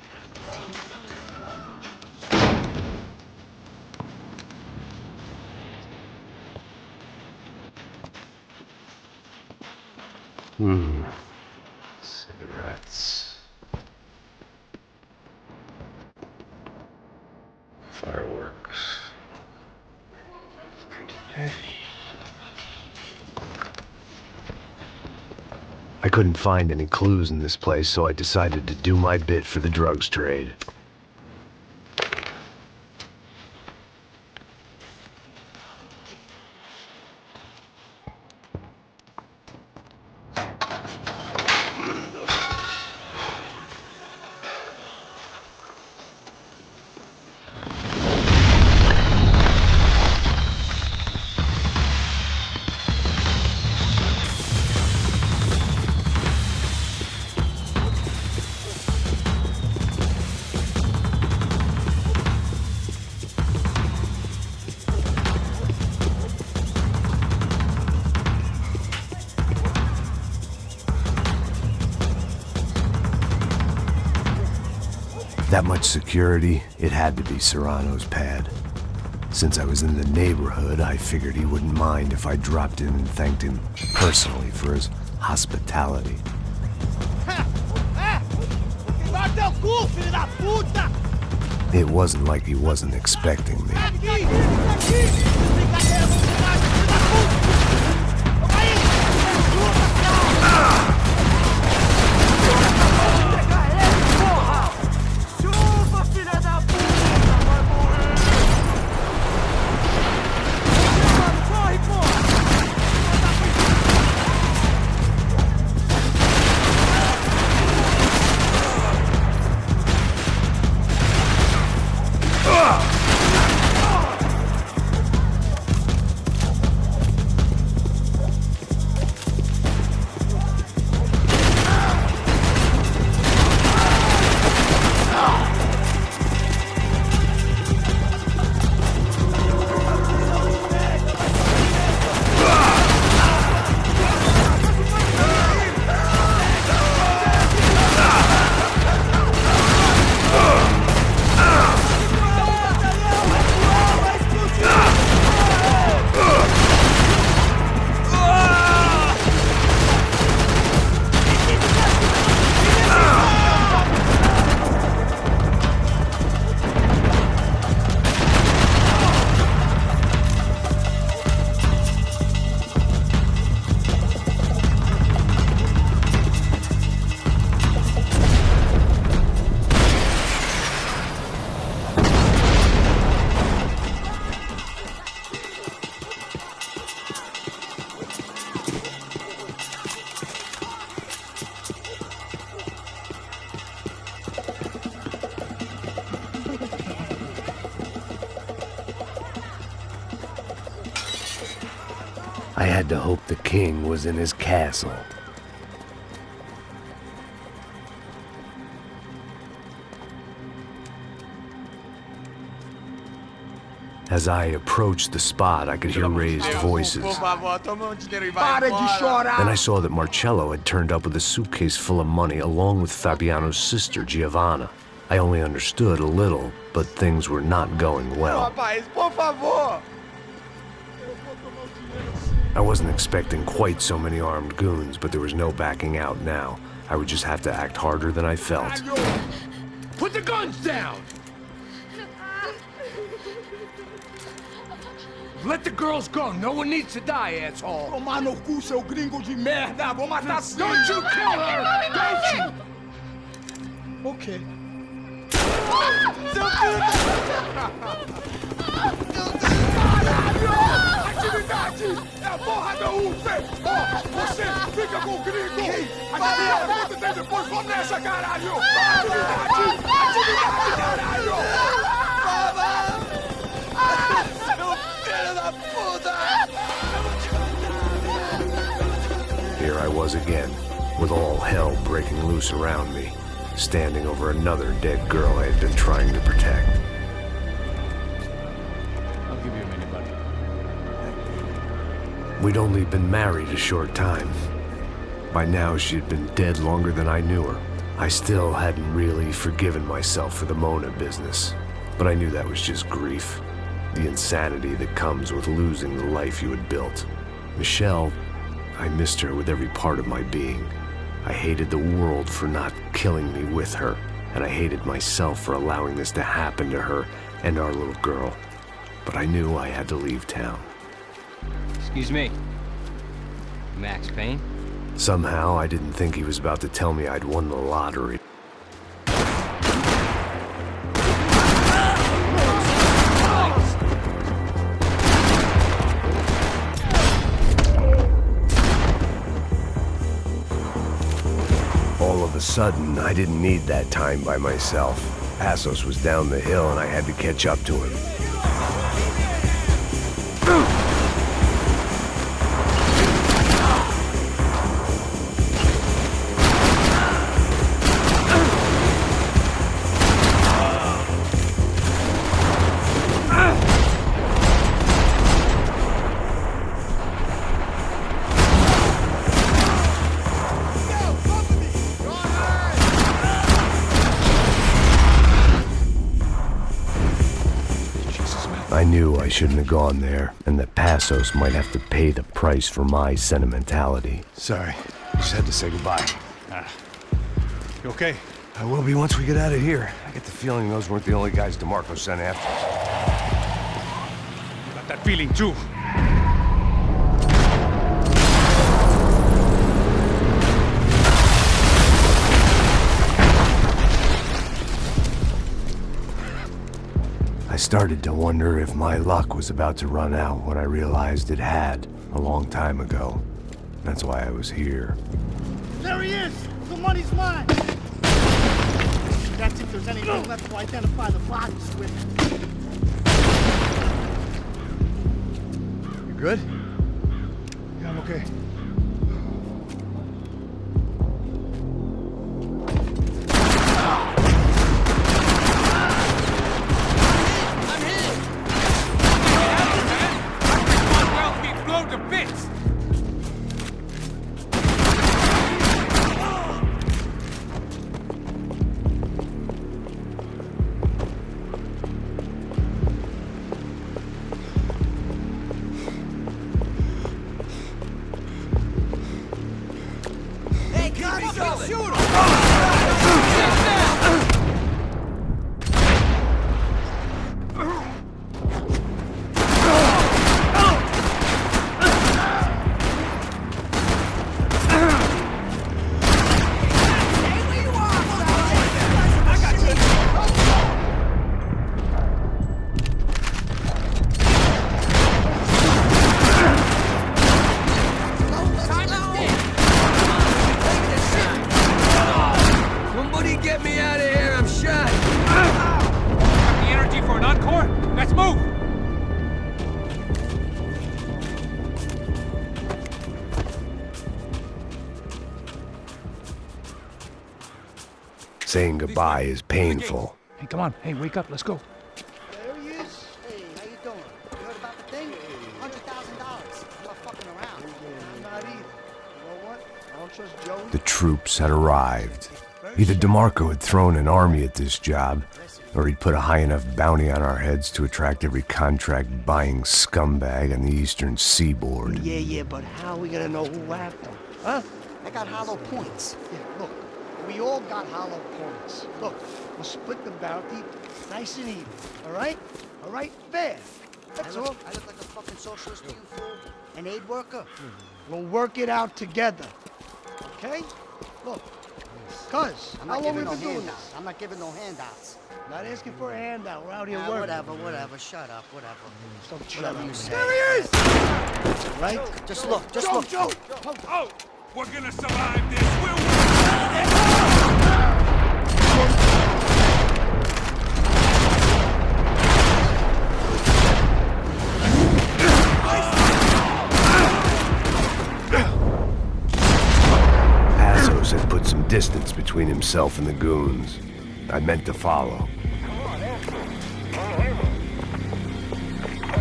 S1: Cigarettes. Fireworks. Pretty heavy. I couldn't find any clues in this place, so I decided to do my bit for the drugs trade. That much security, it had to be Serrano's pad. Since I was in the neighborhood, I figured he wouldn't mind if I dropped in and thanked him personally for his hospitality. It wasn't like he wasn't expecting me. I had to hope the king was in his castle. As I approached the spot, I could hear raised voices.
S16: Pare de chorar!
S1: Then I saw that Marcello had turned up with a suitcase full of money along with Fabiano's sister, Giovanna. I only understood a little, but things were not going well.
S16: Rapaz, por favor!
S1: I wasn't expecting quite so many armed goons, but there was no backing out now. I would just have to act harder than I felt.
S5: Put the guns down! Let the girls go. No one needs to die, asshole.
S16: Tomar no cu, seu gringo de merda! Vou matar sim!
S5: Don't you kill her! Don't you!
S16: Ok. Seu filho da... Caralho! Atividade! É a porra da UP! Ó, você fica com o gringo! A galera conta tem depois, vamos nessa, caralho! Atividade! Atividade, caralho!
S1: Here I was again, with all hell breaking loose around me, standing over another dead girl I had been trying to protect.
S2: I'll give you a minute, buddy.
S1: We'd only been married a short time. By now, she had been dead longer than I knew her. I still hadn't really forgiven myself for the Mona business, but I knew that was just grief. The insanity that comes with losing the life you had built. Michelle, I missed her with every part of my being. I hated the world for not killing me with her, and I hated myself for allowing this to happen to her and our little girl. But I knew I had to leave town.
S10: Excuse me. Max Payne?
S1: Somehow, I didn't think he was about to tell me I'd won the lottery. All of a sudden, I didn't need that time by myself. Passos was down the hill and I had to catch up to him. I knew I shouldn't have gone there, and that Passos might have to pay the price for my sentimentality.
S5: Sorry. Just had to say goodbye.
S22: You okay?
S5: I will be once we get out of here. I get the feeling those weren't the only guys DeMarco sent after us.
S2: Got that feeling too.
S1: I started to wonder if my luck was about to run out when I realized it had, a long time ago. That's why I was here.
S6: There he is! The money's mine! That's if there's anything left to identify the bodies with.
S22: You good? Yeah, I'm okay.
S1: Saying goodbye is painful.
S2: Hey, come on. Hey, wake up. Let's go.
S16: There he is. Hey, how you doing? You heard about the thing? $100,000. I'm not fucking around. I'm not either. You know what? I don't trust Joey.
S1: The troops had arrived. Either DeMarco had thrown an army at this job, or he'd put a high enough bounty on our heads to attract every contract-buying scumbag on the eastern seaboard.
S16: Yeah, but how are we gonna know who whacked them? Huh? I got hollow points. Yeah, look, we all got hollow points. Look, we'll split the bounty nice and even, all right? All right? Fair. That's all. I look like a fucking socialist to you, fool? An aid worker? We'll work it out together, okay? Look, cuz, how long we been doing this? I'm not giving no handouts. Not asking for a handout. We're out here working. Whatever. Shut up. Whatever. Whatever you say. There he is! Right? Just look. Joe!
S15: Oh! We're gonna survive this. We'll
S1: Passos had put some distance between himself and the goons. I meant to follow.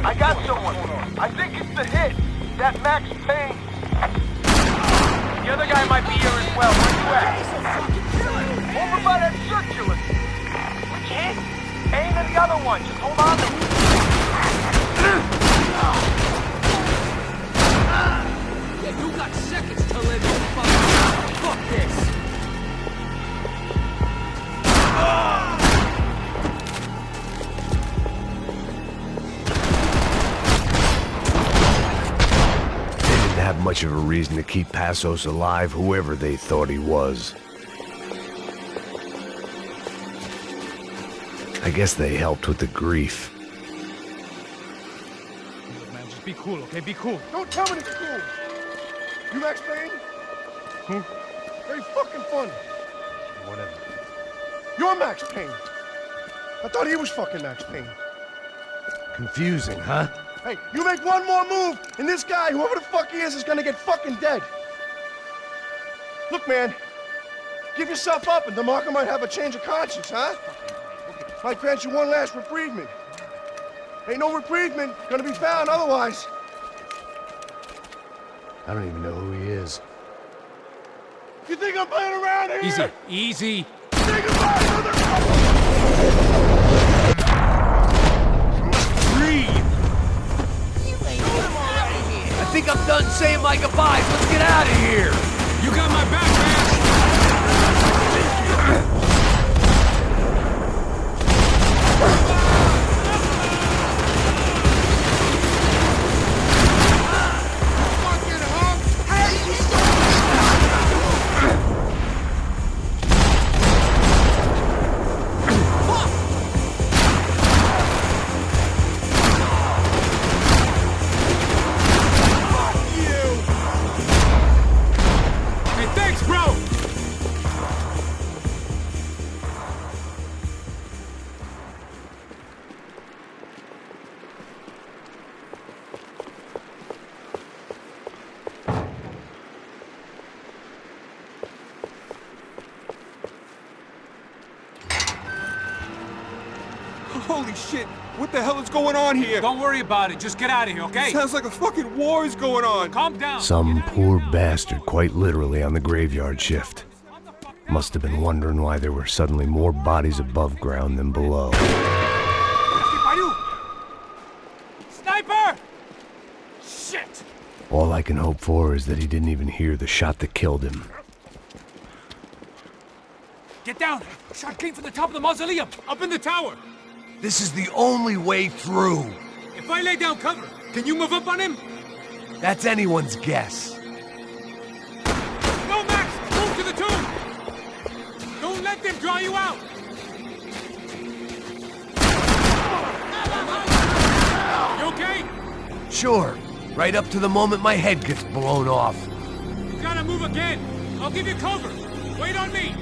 S6: I got someone. I think it's the hit. That Max Payne. The other guy might be here as well. Where you at? Over by that circular. Which hit? Payne and the other one. Just hold on to me.
S17: Yeah, you got seconds to live, you fucking... Fuck this!
S1: Have much of a reason to keep Passos alive, whoever they thought he was. I guess they helped with the grief.
S2: Look, man, just be cool, okay? Be cool.
S12: Don't tell me it's cool. You Max Payne?
S2: Who?
S12: Very fucking funny.
S2: Whatever.
S12: You're Max Payne. I thought he was fucking Max Payne.
S1: Confusing, huh?
S12: Hey, you make one more move, and this guy, whoever the fuck he is gonna get fucking dead. Look, man, give yourself up, and DeMarco might have a change of conscience, huh? Might grant you one last reprievement. Ain't no reprievement gonna be found otherwise.
S1: I don't even know who he is.
S12: You think I'm playing around here?
S2: Easy.
S12: Say goodbye, mother...
S5: I think I'm done saying my goodbyes. Let's get out of here.
S15: You got my back, man.
S6: Holy shit! What the hell is going on here?
S2: Don't worry about it. Just get out of here, okay?
S6: Sounds like a fucking war is going on.
S2: Calm down.
S1: Some poor bastard quite literally on the graveyard shift. Must have been wondering why there were suddenly more bodies above ground than below.
S2: Sniper! Shit!
S1: All I can hope for is that he didn't even hear the shot that killed him.
S2: Get down! Shot came from the top of the mausoleum! Up in the tower!
S5: This is the only way through.
S2: If I lay down cover, can you move up on him?
S5: That's anyone's guess.
S2: No, Max! Move to the tomb! Don't let them draw you out! You okay?
S5: Sure. Right up to the moment my head gets blown off.
S2: You gotta move again! I'll give you cover! Wait on me!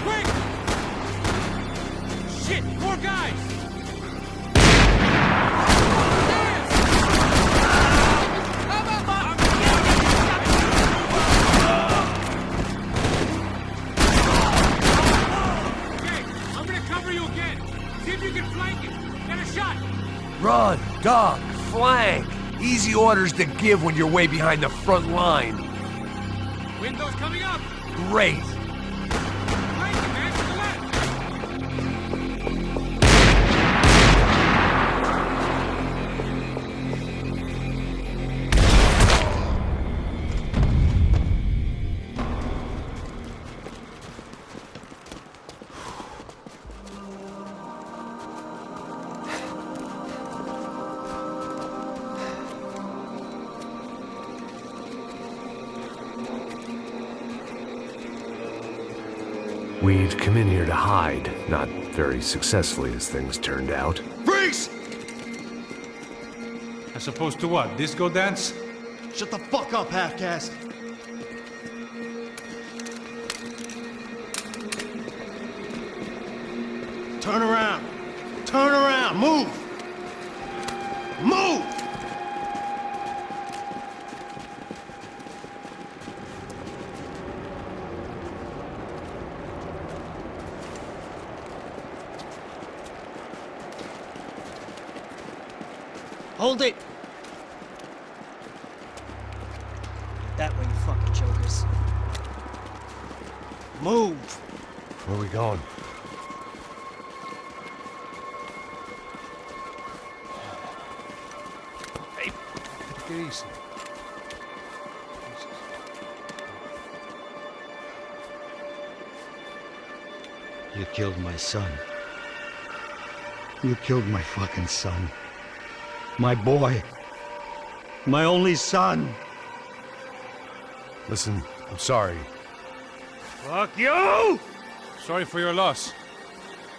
S2: Quick! Shit! More guys!
S5: Dog, flank. Easy orders to give when you're way behind the front line.
S2: Windows coming up!
S5: Great.
S2: Right, man, to the left!
S1: We'd come in here to hide, not very successfully as things turned out.
S12: Freeze!
S2: As opposed to what? Disco dance?
S12: Shut the fuck up, half-caste. Turn around. Turn around. Move. Move!
S11: Hold it! That way, you fucking jokers. Move!
S5: Where are we going?
S2: Hey, take it easy.
S12: You killed my son. You killed my fucking son. My boy. My only son.
S5: Listen, I'm sorry.
S2: Fuck you! Sorry for your loss.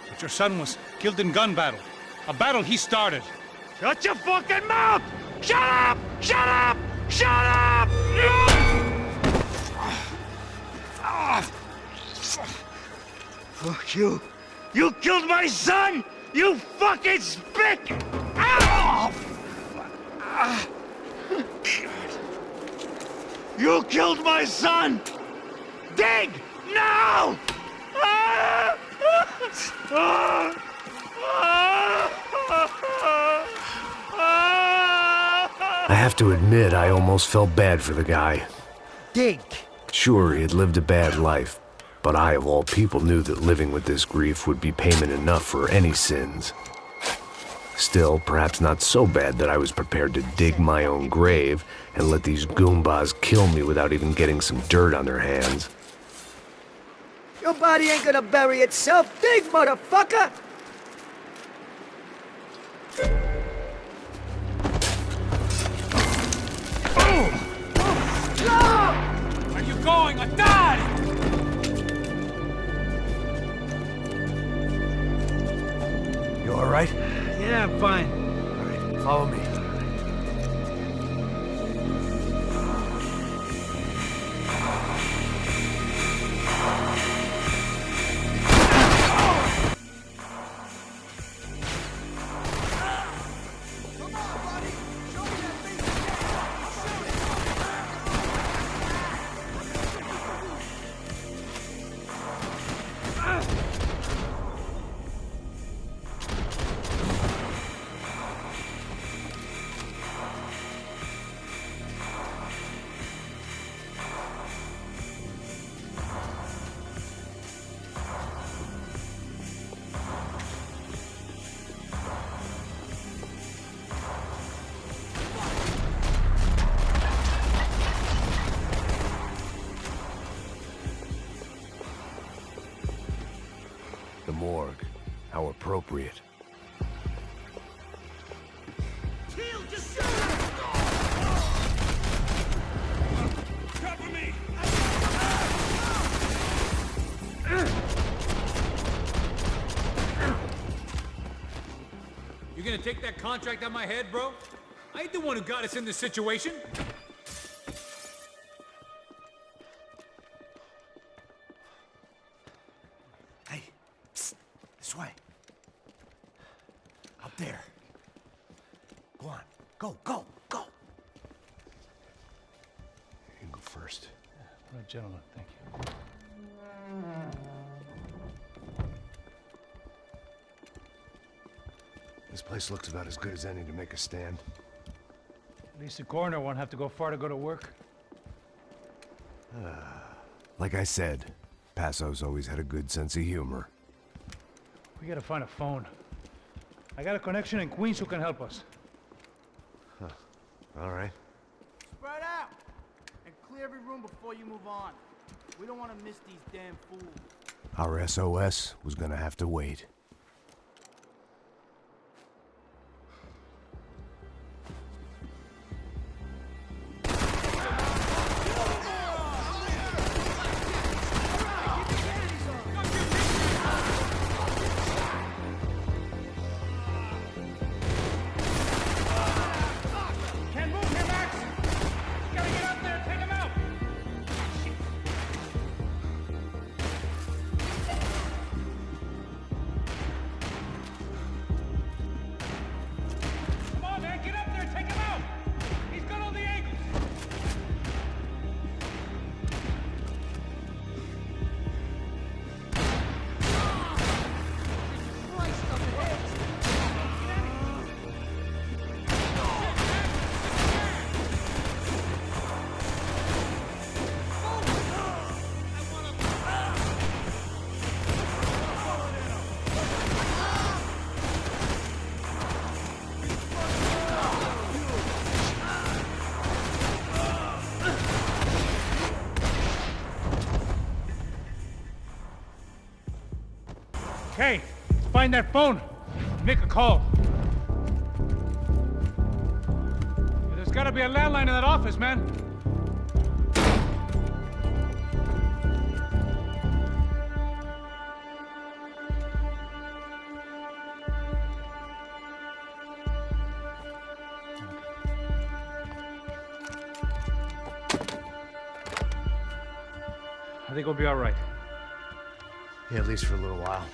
S2: But your son was killed in gun battle. A battle he started. Shut your fucking mouth! Shut up! Shut up! Shut up!
S12: Fuck you. You killed my son! You fucking spick! Ow! You killed my son! Dig! Now!
S1: I have to admit, I almost felt bad for the guy.
S11: Dig!
S1: Sure, he had lived a bad life, but I, of all people, knew that living with this grief would be payment enough for any sins. Still, perhaps not so bad that I was prepared to dig my own grave and let these Goombas kill me without even getting some dirt on their hands.
S11: Your body ain't gonna bury itself. Dig, motherfucker!
S2: Where are you going? I died!
S5: You all right?
S11: Yeah, I'm fine.
S5: All right, follow me.
S1: The morgue. How appropriate.
S2: Cover me! You gonna take that contract on my head, bro? I ain't the one who got us in this situation.
S5: Hey, psst, this way. Up there. Go on, go, go, go. You can go first.
S2: What a gentleman, thank you.
S5: This Place looks about as good as any to make a stand.
S2: At least the coroner won't have to go far to go to work.
S1: Like I said, Passo's always had a good sense of humor.
S2: We gotta find a phone. I got a connection in Queens who can help us.
S5: Huh. All right.
S16: Spread out! And clear every room before you move on. We don't want to miss these damn fools.
S1: Our SOS was gonna have to wait.
S2: Okay, let's find that phone. Make a call. There's gotta be a landline in that office, man. I think we'll be all right.
S5: Yeah, at least for a little while.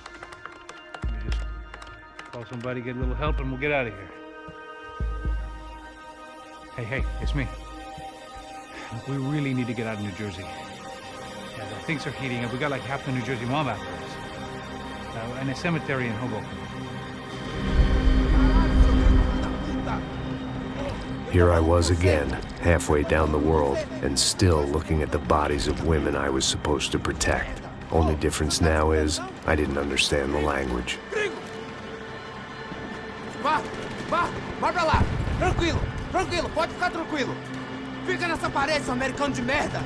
S2: We just call somebody, get a little help, and we'll get out of here. Hey, it's me. Look, we really need to get out of New Jersey. Yeah, things are heating up. We got like half the New Jersey mob after us. And a cemetery in Hoboken.
S1: Here I was again, halfway down the world, and still looking at the bodies of women I was supposed to protect. Only difference now is, I didn't understand the language.
S13: Vai pra lá! Tranquilo, pode ficar tranquilo! Fica nessa parede, seu americano de merda!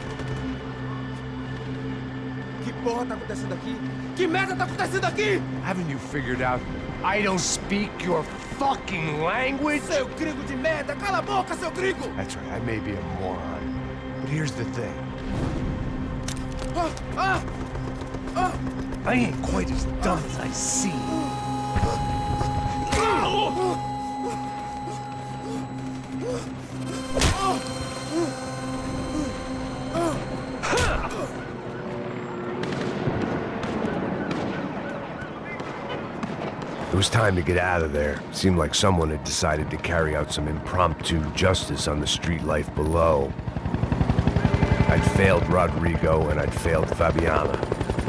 S13: Que porra tá acontecendo aqui? Que merda tá acontecendo aqui?
S5: Haven't you figured out I don't speak your fucking language?
S13: Seu gringo de merda! Cala a boca, seu gringo!
S5: That's right, I may be a moron, but here's the thing. I ain't quite as dumb as I seem.
S1: It was time to get out of there. Seemed like someone had decided to carry out some impromptu justice on the street life below. I'd failed Rodrigo and I'd failed Fabiana.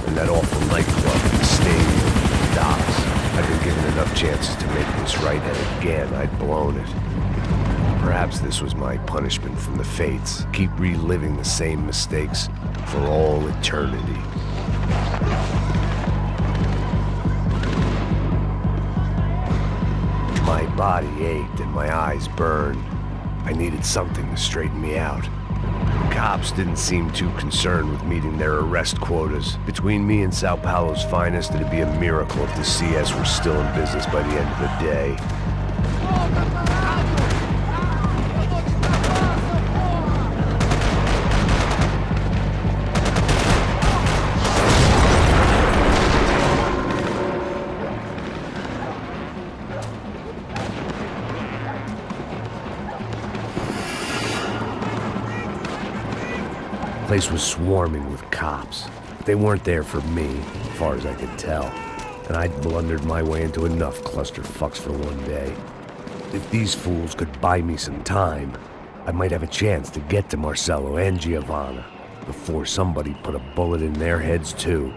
S1: And that awful nightclub, the stadium, the docks. I'd been given enough chances to make this right, and again, I'd blown it. Perhaps this was my punishment from the fates. Keep reliving the same mistakes for all eternity. My body ached and my eyes burned. I needed something to straighten me out. Cops didn't seem too concerned with meeting their arrest quotas. Between me and Sao Paulo's finest, it'd be a miracle if the CS were still in business by the end of the day. The place was swarming with cops. They weren't there for me, as far as I could tell. And I'd blundered my way into enough clusterfucks for one day. If these fools could buy me some time, I might have a chance to get to Marcelo and Giovanna before somebody put a bullet in their heads too.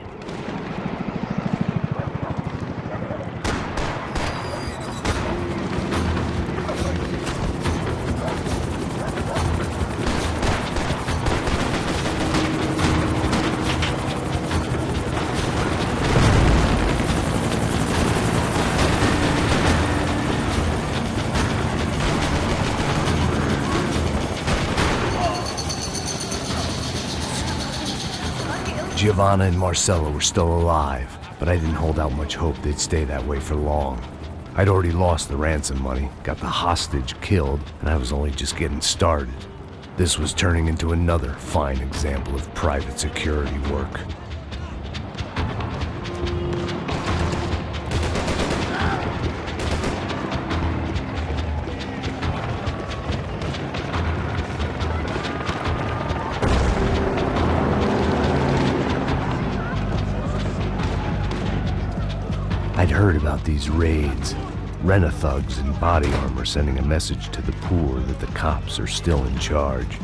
S1: Giovanna and Marcelo were still alive, but I didn't hold out much hope they'd stay that way for long. I'd already lost the ransom money, got the hostage killed, and I was only just getting started. This was turning into another fine example of private security work. I'd heard about these raids. Rent-a-thugs in body armor sending a message to the poor that the cops are still in charge.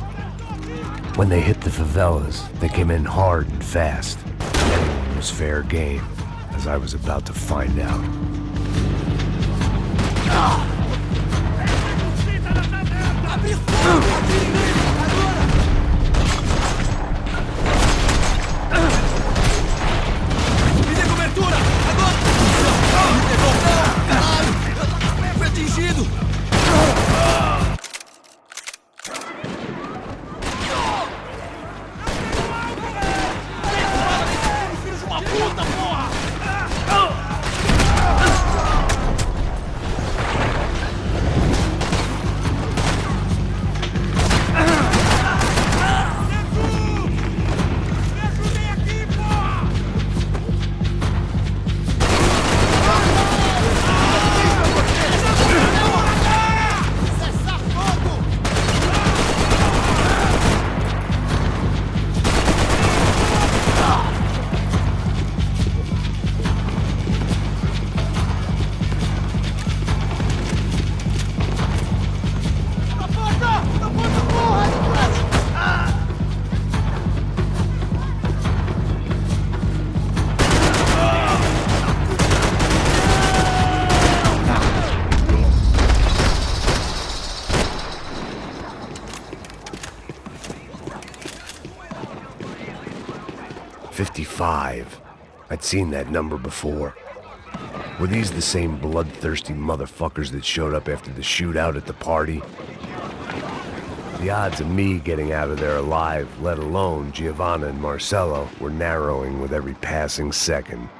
S1: When they hit the favelas, they came in hard and fast. Anyone was fair game, as I was about to find out. I'd seen that number before. Were these the same bloodthirsty motherfuckers that showed up after the shootout at the party? The odds of me getting out of there alive, let alone Giovanna and Marcelo, were narrowing with every passing second.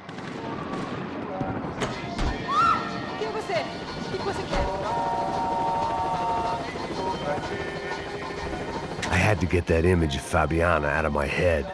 S1: I had to get that image of Fabiana out of my head.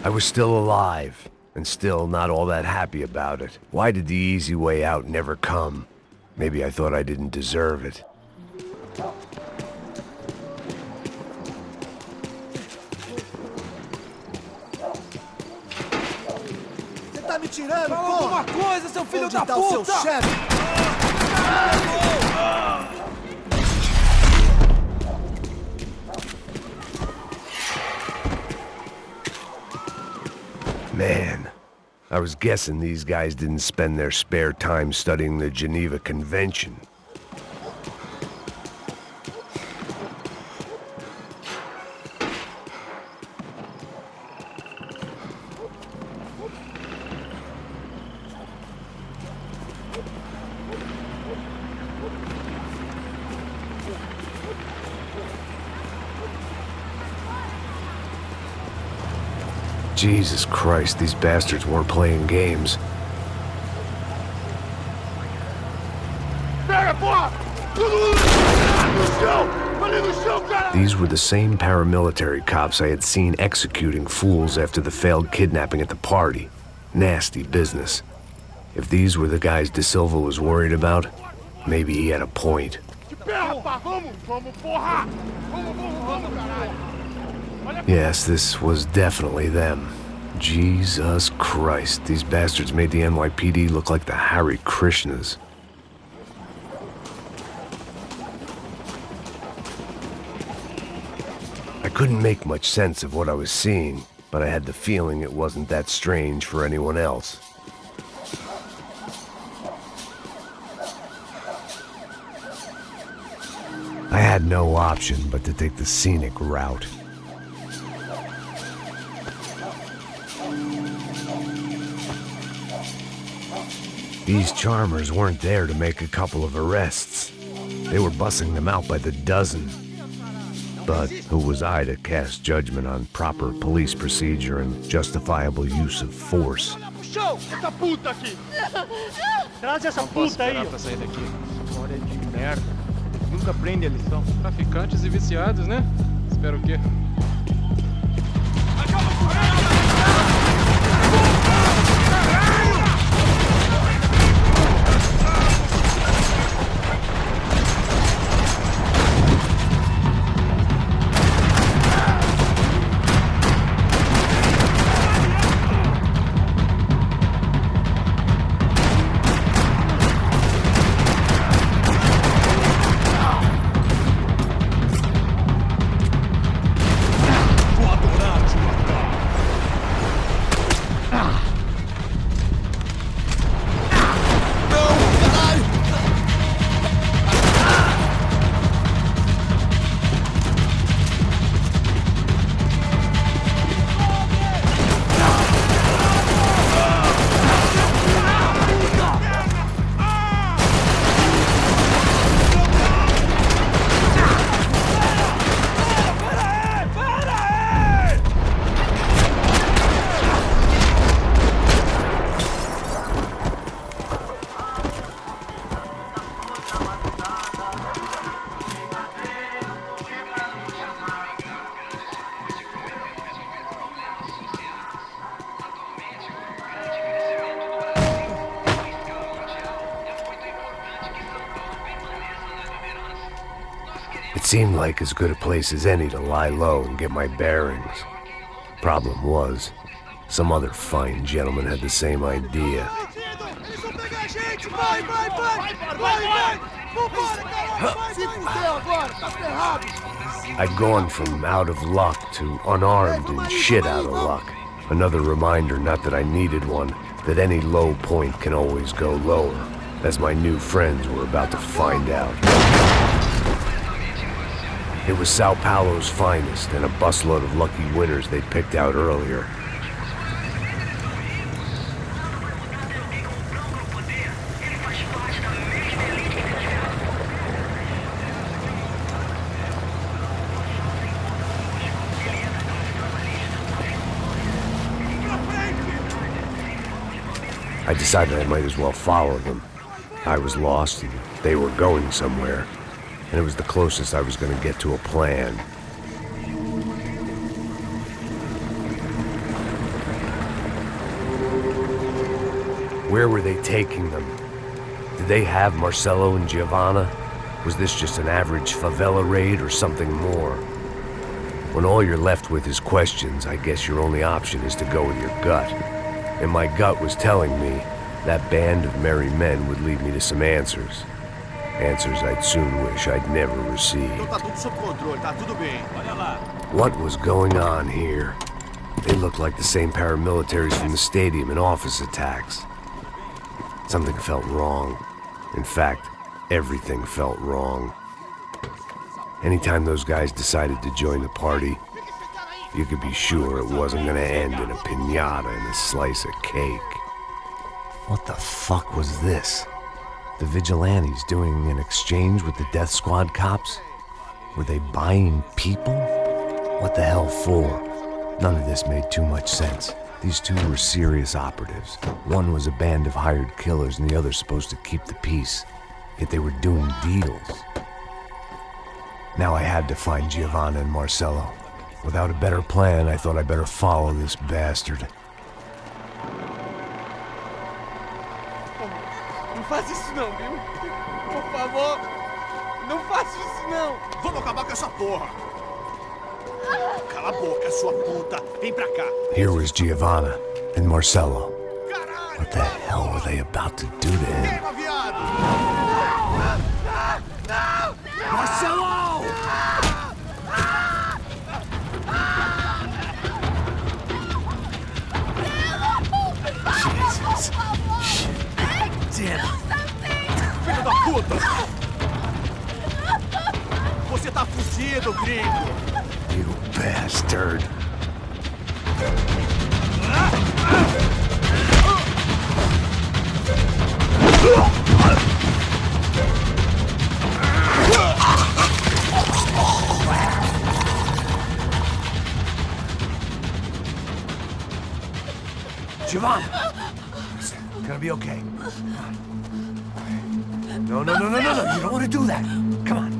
S1: I was still alive, and still not all that happy about it. Why did the easy way out never come? Maybe I thought I didn't deserve it.
S16: Você tá me tirando,
S13: Fala
S16: porra?
S13: alguma coisa, seu filho
S16: Onde
S13: da
S16: tá
S13: puta!
S16: o seu chefe?
S1: Man, I was guessing these guys didn't spend their spare time studying the Geneva Convention. Jesus Christ, these bastards weren't playing games. These were the same paramilitary cops I had seen executing fools after the failed kidnapping at the party. Nasty business. If these were the guys De Silva was worried about, maybe he had a point. Yes, this was definitely them. Jesus Christ, these bastards made the NYPD look like the Hare Krishnas. I couldn't make much sense of what I was seeing, but I had the feeling it wasn't that strange for anyone else. I had no option but to take the scenic route. These charmers weren't there to make a couple of arrests. They were bussing them out by the dozen. But who was I to cast judgment on proper police procedure and justifiable use of force?
S22: Traz essa puta aí. Pra sair daqui. História de merda. Nunca aprende a lição. Traficantes e viciados, né? Espero o quê?
S1: It seemed like as good a place as any to lie low and get my bearings. Problem was, some other fine gentleman had the same idea. I'd gone from out of luck to unarmed and shit out of luck. Another reminder, not that I needed one, that any low point can always go lower, as my new friends were about to find out. It was Sao Paulo's finest, and a busload of lucky winners they'd picked out earlier. I decided I might as well follow them. I was lost, and they were going somewhere. And it was the closest I was going to get to a plan. Where were they taking them? Did they have Marcelo and Giovanna? Was this just an average favela raid or something more? When all you're left with is questions, I guess your only option is to go with your gut. And my gut was telling me that band of merry men would lead me to some answers. Answers I'd soon wish I'd never received. What was going on here? They looked like the same paramilitaries from the stadium in office attacks. Something felt wrong. In fact, everything felt wrong. Anytime those guys decided to join the party, you could be sure it wasn't gonna end in a piñata and a slice of cake. What the fuck was this? The vigilantes doing an exchange with the death squad cops? Were they buying people? What the hell for? None of this made too much sense. These two were serious operatives. One was a band of hired killers and the other supposed to keep the peace. Yet they were doing deals. Now I had to find Giovanna and Marcello. Without a better plan, I thought I'd better follow this bastard.
S16: Não faz isso não, viu? Por favor, não faça isso não. Vamos acabar com essa porra. Cala a boca, sua puta. Vem pra cá.
S1: Here was Giovanna and Marcello. What the hell were they about to do to him?
S16: Marcello!
S1: Jesus.
S16: Damn. Filho da puta! Você tá fudido, gringo!
S1: You bastard.
S5: Giovanna! It's gonna be okay. No. You don't want to do that. Come on.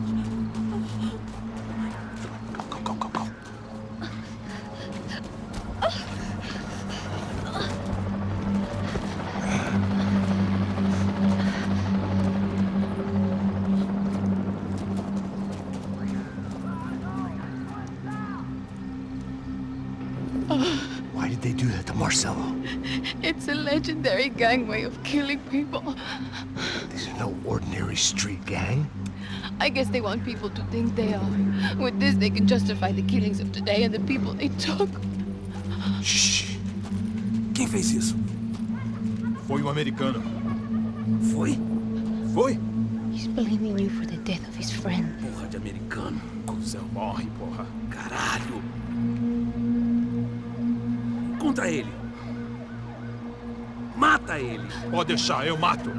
S5: Go. Why did they do that to Marcello?
S7: It's a legendary gang way of killing people.
S5: These are no ordinary street gang.
S7: I guess they want people to think they are. With this, they can justify the killings of today and the people they took.
S16: Shh. Quem fez isso? Foi um americano. Foi? Foi?
S7: He's blaming you for the death of his friend.
S16: Porra de americano. Cusão morre, porra. Caralho. Contra ele. Mata ele. Pode deixar, eu mato.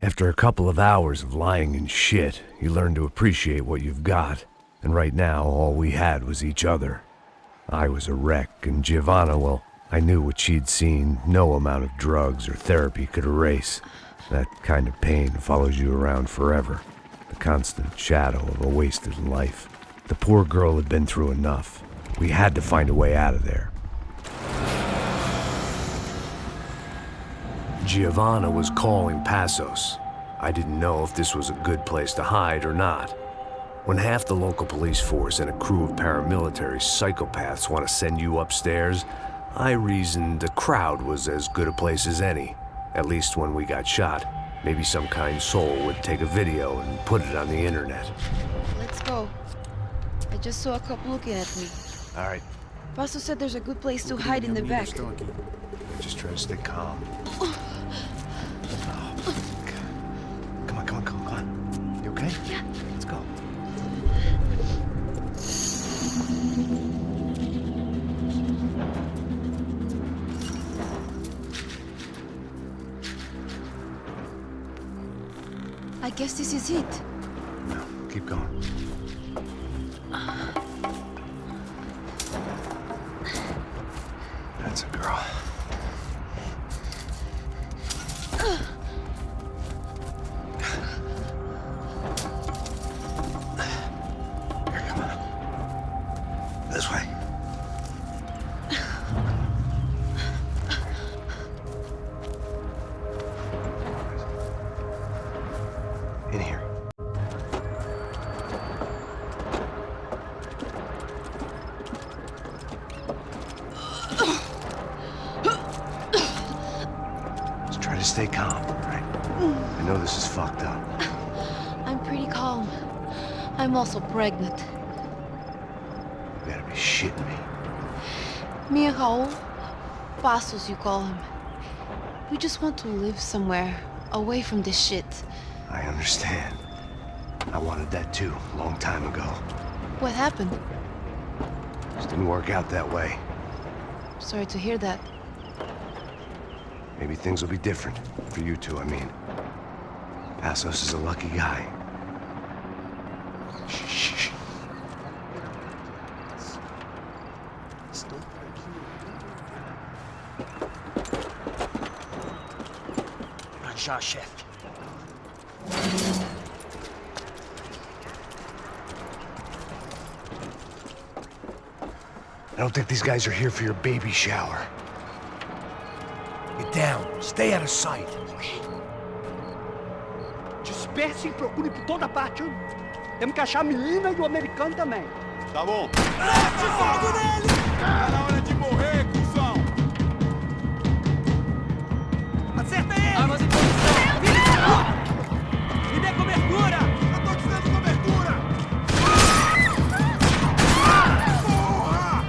S1: After a couple of hours of lying and shit, you learn to appreciate what you've got. And right now, all we had was each other. I was a wreck, and Giovanna, well, I knew what she'd seen no amount of drugs or therapy could erase. That kind of pain follows you around forever. The constant shadow of a wasted life. The poor girl had been through enough. We had to find a way out of there. Giovanna was calling Passos. I didn't know if this was a good place to hide or not. When half the local police force and a crew of paramilitary psychopaths want to send you upstairs, I reasoned a crowd was as good a place as any. At least when we got shot. Maybe some kind soul would take a video and put it on the internet.
S7: Let's go. I just saw a cop looking at me.
S5: All right,
S7: Paso said there's a good place to hide in the back.
S5: just try to stay calm. Come on. You okay?
S7: Yeah.
S5: Let's go.
S7: I guess this is it.
S5: No, keep going. That's a girl. Here, come on. This way. In here. Just try to stay calm, all right? I know this is fucked up.
S7: I'm pretty calm. I'm also pregnant.
S5: You gotta be shitting me.
S7: Me and Raul, Passos you call him. We just want to live somewhere, away from this shit.
S1: I understand. I wanted that too, a long time ago.
S7: What happened?
S1: Just didn't work out that way.
S7: Sorry to hear that.
S1: Maybe things will be different. For you two, I mean. Passos is a lucky guy. Shh.
S3: Já, chefe.
S1: I don't think these guys are here for your baby shower. Get down. Stay out of sight.
S16: Disperse e procure por toda parte. Temos que achar a menina e o americano também.
S12: Tá bom.
S16: Mete fogo nele!
S12: Tá na hora de morrer, cuzão!
S16: Acerta ele! Armas em posição! Me dê cobertura!
S12: Eu tô te dando cobertura! Porra!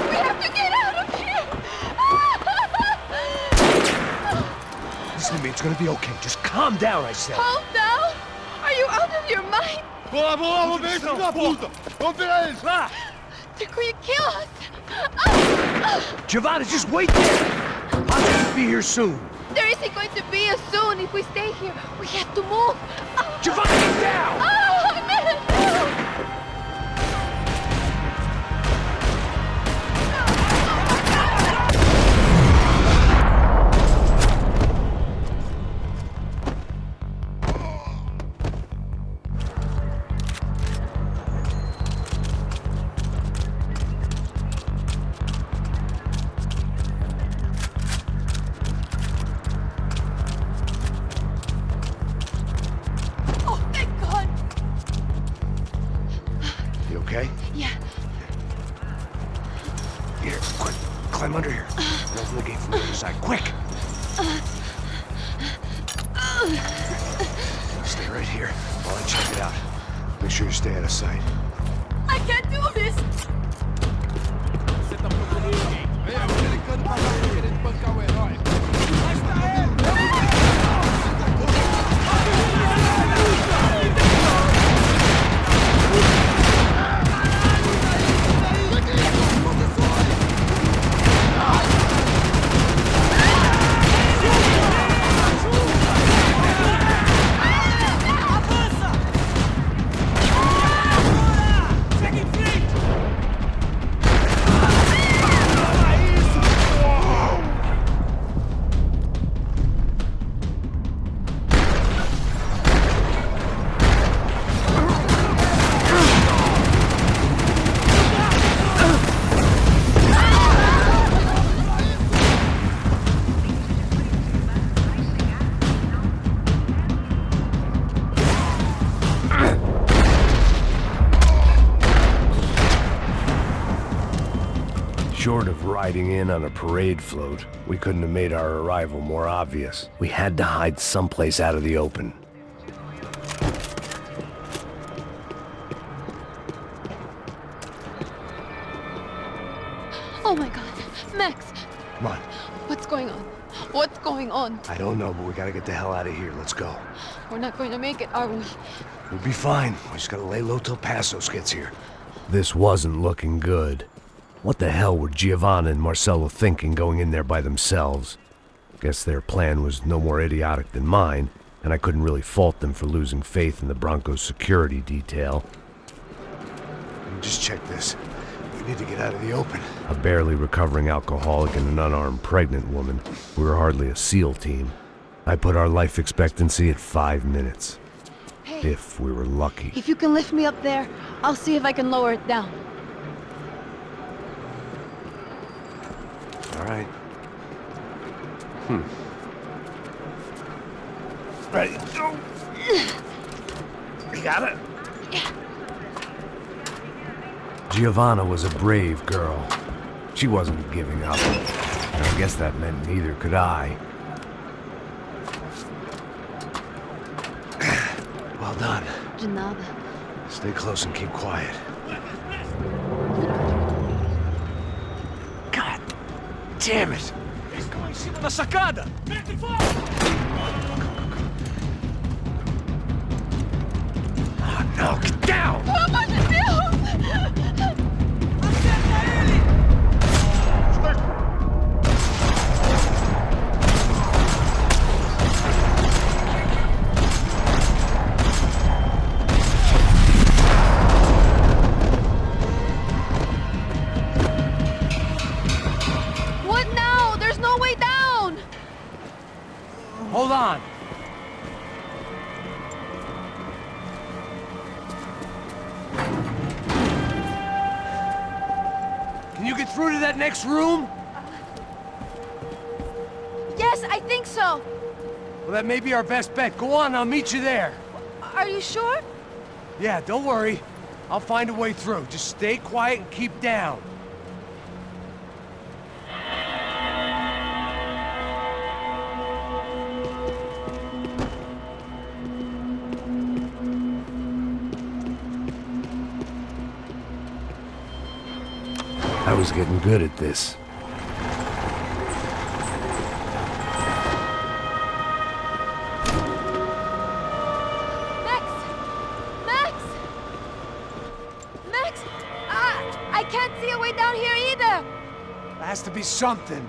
S7: We have to get out of here!
S1: Listen to me, it's gonna be okay. Just calm down, I said.
S7: Calm down? Are you out of your mind?
S12: Vamos lá, vamos ver, filho da puta! Vamos pegar eles, lá!
S7: They're going to kill us!
S1: Giovanna, just wait there! I'll just be here soon.
S7: There isn't going to be a soon if we stay here. We have to move.
S1: Giovanna, get down!
S7: Oh, no!
S1: Okay?
S7: Yeah.
S1: Here, quick. Climb under here. Open the gate from the other side. Quick! Stay right here while I check it out. Make sure you stay out of sight.
S7: I can't do this!
S13: Você tá procurando alguém? Vem, o americano pra cá querendo bancar o herói. Basta ele!
S1: Short of riding in on a parade float, we couldn't have made our arrival more obvious. We had to hide someplace out of the open.
S7: Oh my god. Max,
S1: Come on.
S7: what's going on? What's going on?
S1: I don't know, but we gotta get the hell out of here. Let's go.
S7: We're not going to make it, are we?
S1: We'll be fine. We just gotta lay low till Passos gets here. This wasn't looking good. What the hell were Giovanna and Marcelo thinking going in there by themselves? Guess their plan was no more idiotic than mine, and I couldn't really fault them for losing faith in the Broncos security detail. Just check this. We need to get out of the open. A barely recovering alcoholic and an unarmed pregnant woman. We were hardly a SEAL team. I put our life expectancy at 5 minutes.
S7: Hey.
S1: If we were lucky.
S7: If you can lift me up there, I'll see if I can lower it down.
S1: All right. Ready? Go. You got it?
S7: Yeah.
S1: Giovanna was a brave girl. She wasn't giving up. And I guess that meant neither could I. Well,
S5: done.
S7: De nada.
S5: Stay close and keep quiet.
S4: God damn it!
S17: Na sacada!
S4: Oh no, get down!
S7: Pelo amor de Deus! What now? There's no way down!
S4: Hold on. Can you get through to that next room?
S7: Yes, I think so.
S4: Well, that may be our best bet. Go on, I'll meet you there.
S7: Are you sure?
S4: Yeah, don't worry. I'll find a way through. Just stay quiet and keep down.
S1: I was getting good at this.
S7: Max! I can't see a way down here either!
S4: There has to be something.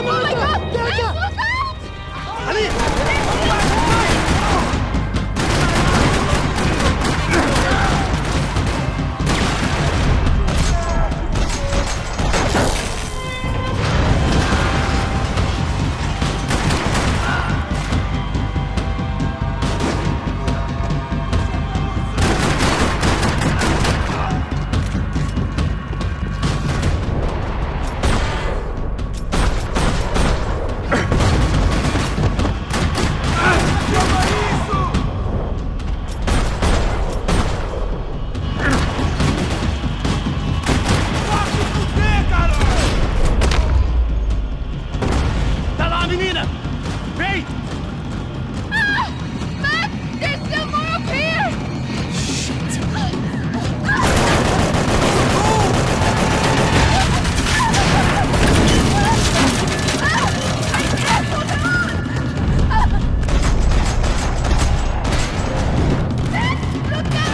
S7: Oh my God! Max, look out!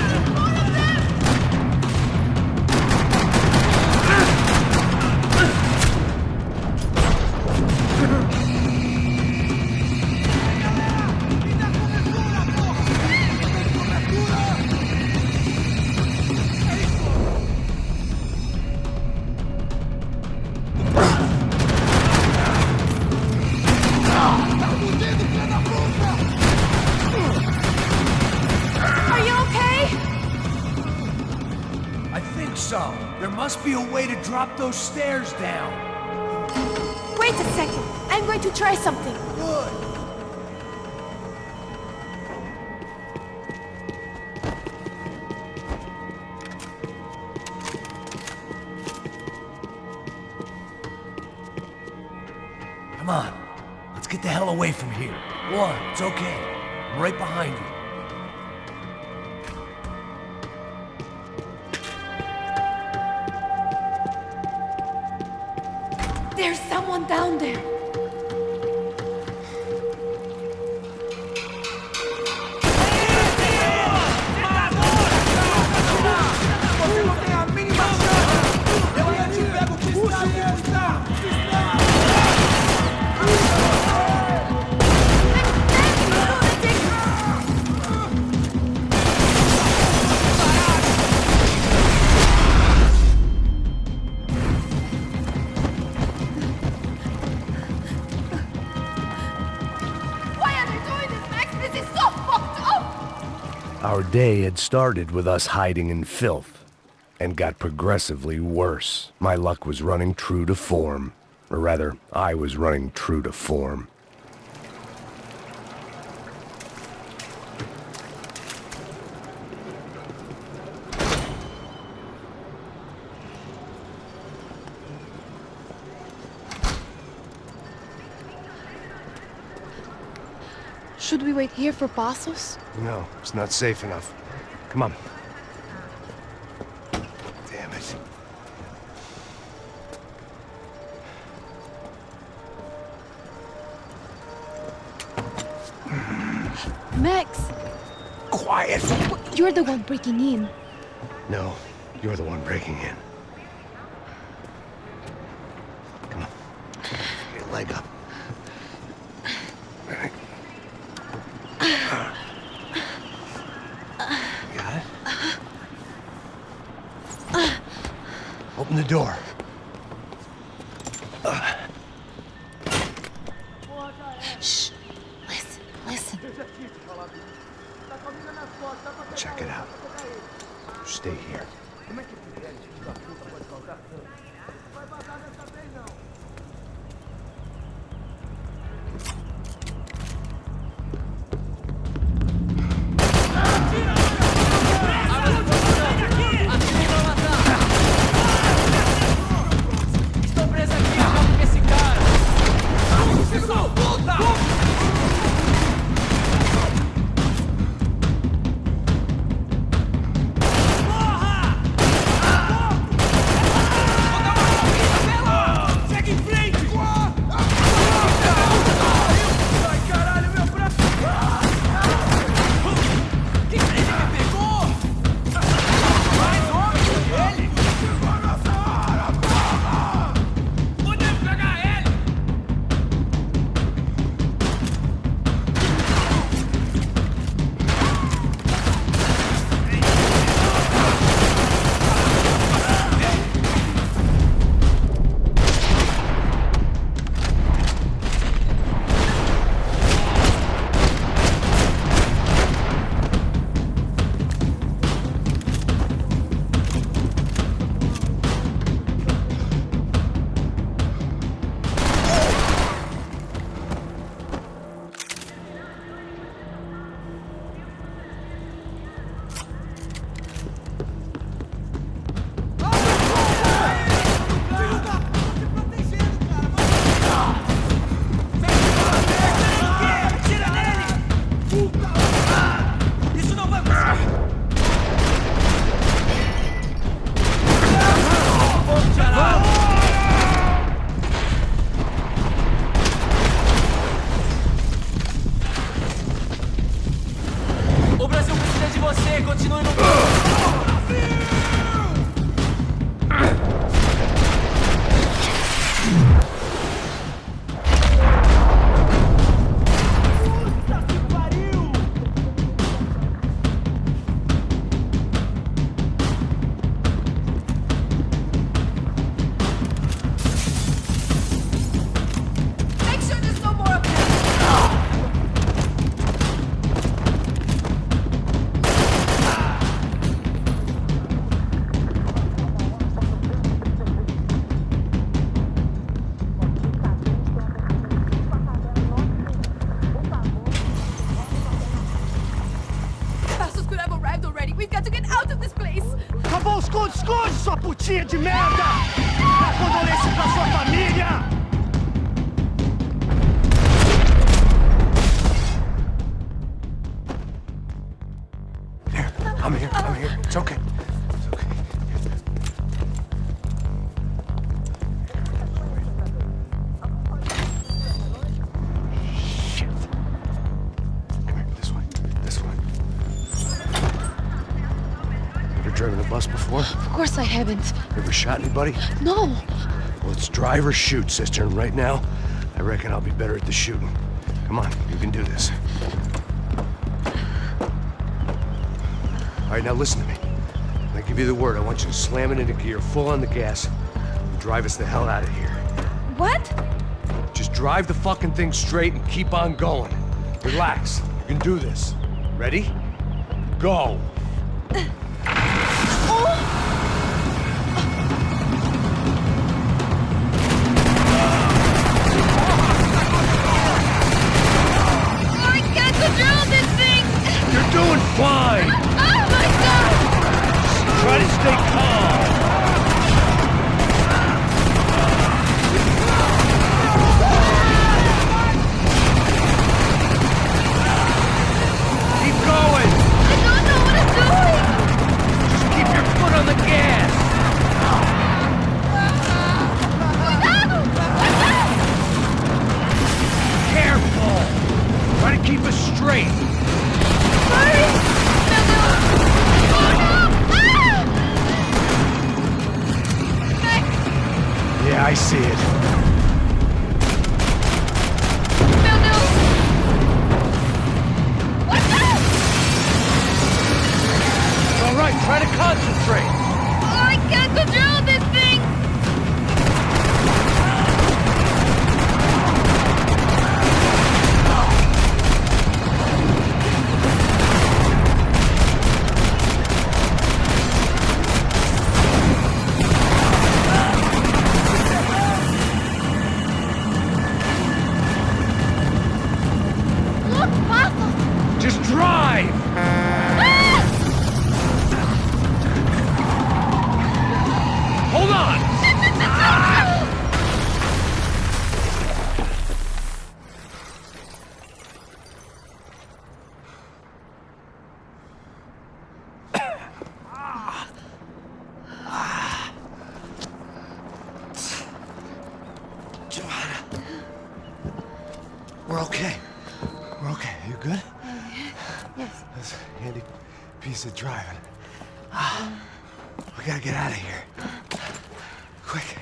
S4: There must be a way to drop those stairs down.
S7: Wait a second. I'm going to try something.
S4: Good. Come on. Let's get the hell away from here. Go on. It's okay. I'm right behind you.
S7: There's someone down there.
S1: Our day had started with us hiding in filth, and got progressively worse. My luck was running true to form. Or rather, I was running true to form.
S7: Should we wait here for Passos?
S5: No, it's not safe enough. Come on. Damn it.
S7: Max!
S5: Quiet!
S7: You're the one breaking in.
S5: No, you're the one breaking in. Come on. Get your leg up. Got it? Open the door.
S7: Shh. Listen, listen.
S5: Check it out. Stay here.
S13: Estou preso aqui, acabo com esse cara. Segue em frente! Ai, caralho, meu braço! Que ele me pegou! Mais homem! Ele! Podemos pegar ele! Atira nele! Isso não vai funcionar! O Brasil precisa de você, continue no
S7: Make sure there's no more of them. Passos could have arrived already. We've got to get out of this place.
S12: Acabou, esconde, esconde, sua putinha de merda! Dá condolência pra sua família!
S5: Here, I'm here, I'm here. It's okay. It's okay. Shit. Come here, this way, this way. Ever driven a bus before?
S7: Of course I haven't.
S5: Ever shot anybody?
S7: No.
S5: Well, it's drive or shoot, sister, and right now, I reckon I'll be better at the shooting. Come on, you can do this. All right, now listen to me. When I give you the word, I want you to slam it into gear, full on the gas, and drive us the hell out of here.
S7: What?
S5: Just drive the fucking thing straight and keep on going. Relax. You can do this. Ready? Go.
S7: I can't control this thing!
S5: You're doing fine.
S7: Oh my god!
S5: Try to stay calm. Keep us straight!
S7: Sorry! No, no! Oh, no! Ah!
S5: Yeah, I see it.
S7: No, no! What the?
S5: All right, try to concentrate.
S7: Oh, I can't control this thing! Look, Papa!
S5: Just drive! Hold on! Joanna. We're okay. We're okay. You good?
S7: Yes.
S5: That's a handy piece of driving. We gotta get out of here. Quick.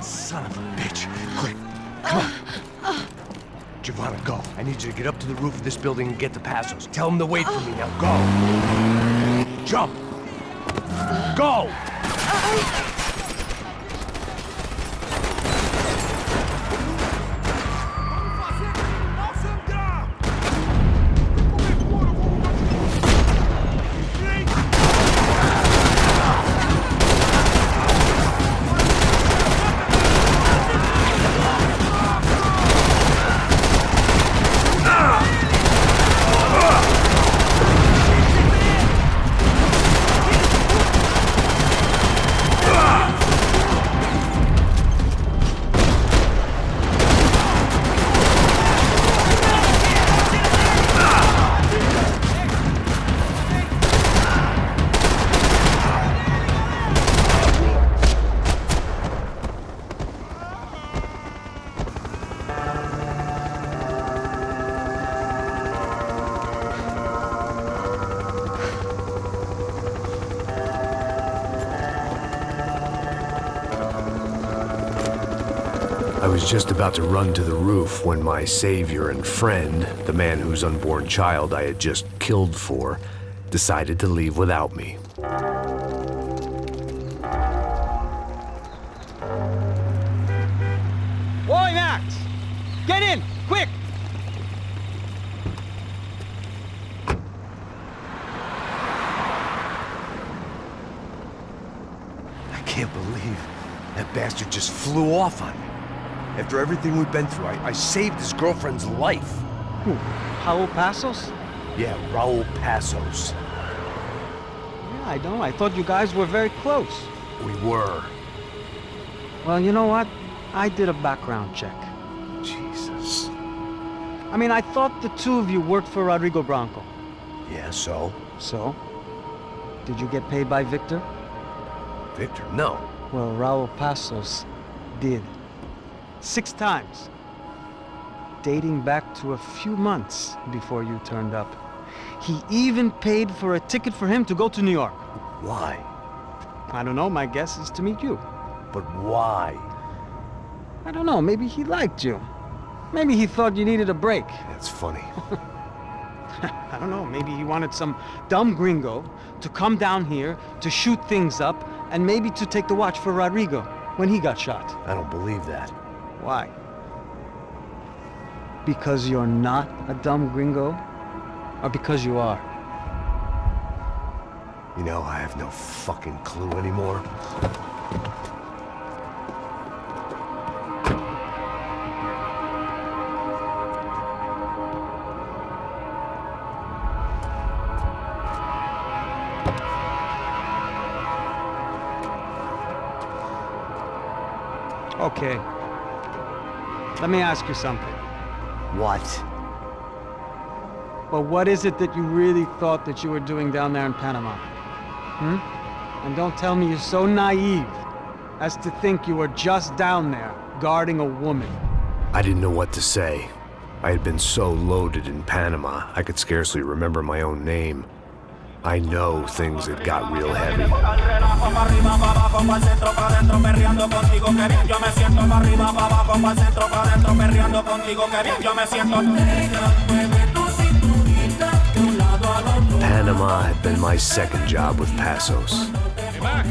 S5: Son of a bitch. Quick. Come on. Giovanna, go. I need you to get up to the roof of this building and get the Passos. Tell them to wait for me. Now go. Jump. Go!
S1: I was just about to run to the roof when my savior and friend, the man whose unborn child I had just killed for, decided to leave without me.
S3: Boy, Max! Get in! Quick!
S5: I can't believe that bastard just flew off on me. After everything we've been through, I saved his girlfriend's life.
S3: Who? Raul Passos?
S5: Yeah, Raul Passos.
S3: Yeah, I know. I thought you guys were very close.
S5: We were.
S3: Well, you know what? I did a background check.
S5: Jesus.
S3: I mean, I thought the two of you worked for Rodrigo Branco.
S5: Yeah, so?
S3: So? Did you get paid by Victor?
S5: Victor? No.
S3: Well, Raul Passos did. 6 times. Dating back to a few months before you turned up. He even paid for a ticket for him to go to New York.
S5: Why?
S3: I don't know, my guess is to meet you.
S5: But why?
S3: I don't know, maybe he liked you. Maybe he thought you needed a break.
S5: That's funny.
S3: I don't know, maybe he wanted some dumb gringo to come down here to shoot things up and maybe to take the watch for Rodrigo when he got shot.
S5: I don't believe that.
S3: Why? Because you're not a dumb gringo? Or because you are?
S5: You know, I have no fucking clue anymore.
S3: Okay. Let me ask you something.
S5: What?
S3: Well, what is it that you really thought that you were doing down there in Panama? And don't tell me you're so naive as to think you were just down there guarding a woman.
S1: I didn't know what to say. I had been so loaded in Panama, I could scarcely remember my own name. I know things had got real heavy. Panama had been my second job with Passos.
S2: Hey, Max!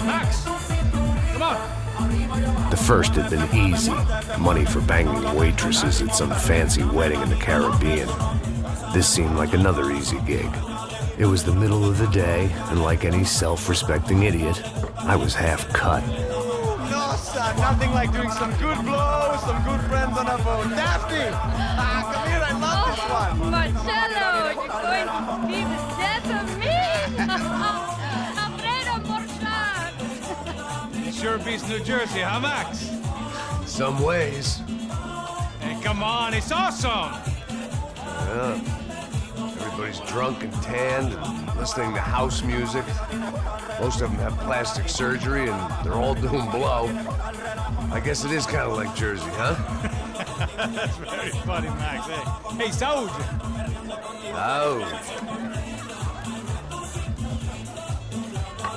S2: Max! Come on!
S1: The first had been easy. Money for banging waitresses at some fancy wedding in the Caribbean. This seemed like another easy gig. It was the middle of the day, and like any self-respecting idiot, I was half cut.
S4: No, son, nothing like doing some good blows, some good friends on a boat. Daphne! Come here, I love this one.
S14: Marcello, you're going to be the death of me? Alfredo Morchat!
S2: It sure beats New Jersey, huh, Max?
S5: Some ways.
S2: Hey, come on, it's awesome!
S5: Yeah. Everybody's drunk and tanned and listening to house music. Most of them have plastic surgery and they're all doing blow. I guess it is kind of like Jersey, huh?
S2: That's very funny, Max. Hey, Saúde!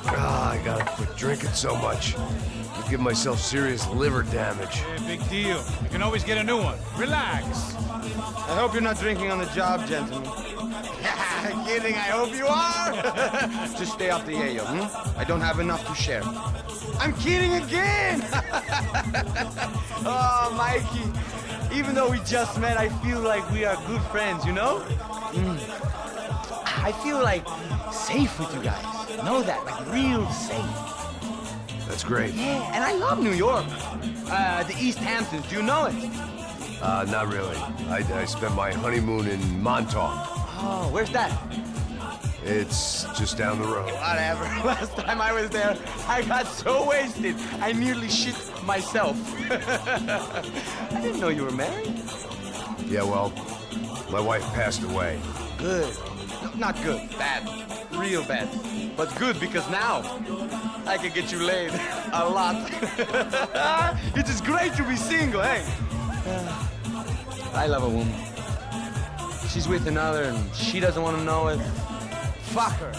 S5: I gotta quit drinking so much. I give myself serious liver damage.
S2: Yeah, big deal. You can always get a new one. Relax.
S4: I hope you're not drinking on the job, gentlemen. Kidding, I hope you are! Just stay off the yayo, I don't have enough to share. I'm kidding again! Oh, Mikey, even though we just met, I feel like we are good friends, you know? I feel like safe with you guys. Know that, like real safe.
S5: That's great.
S4: Yeah, and I love New York. The East Hamptons, do you know it?
S5: Not really. I spent my honeymoon in Montauk.
S4: Oh, where's that?
S5: It's just down the road.
S4: Whatever. Last time I was there, I got so wasted, I nearly shit myself. I didn't know you were married.
S5: Yeah, well, my wife passed away.
S4: Good. Not good. Bad. Real bad. But good because now I can get you laid a lot. It is great to be single, hey? I love a woman. She's with another and she doesn't want to know it. Fuck her.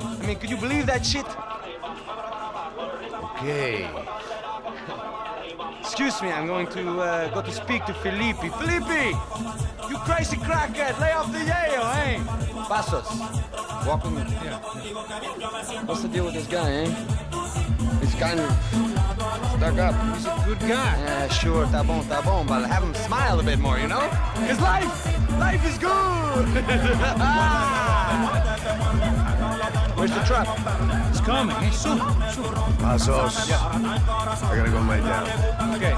S4: I mean, could you believe that shit?
S5: Okay.
S4: Excuse me, I'm going to go to speak to Felipe. Felipe! You crazy crackhead, lay off the yayo, eh? Passos. Walk with me.
S2: Yeah.
S4: What's the deal with this guy, eh? He's kind of stuck up.
S2: He's a good guy.
S4: Yeah, sure, tá bom, but have him smile a bit more, you know? Because life is good! Where's the truck?
S2: It's coming, hey, soon.
S5: Passos.
S2: Yeah.
S5: I gotta go lay down.
S2: Okay.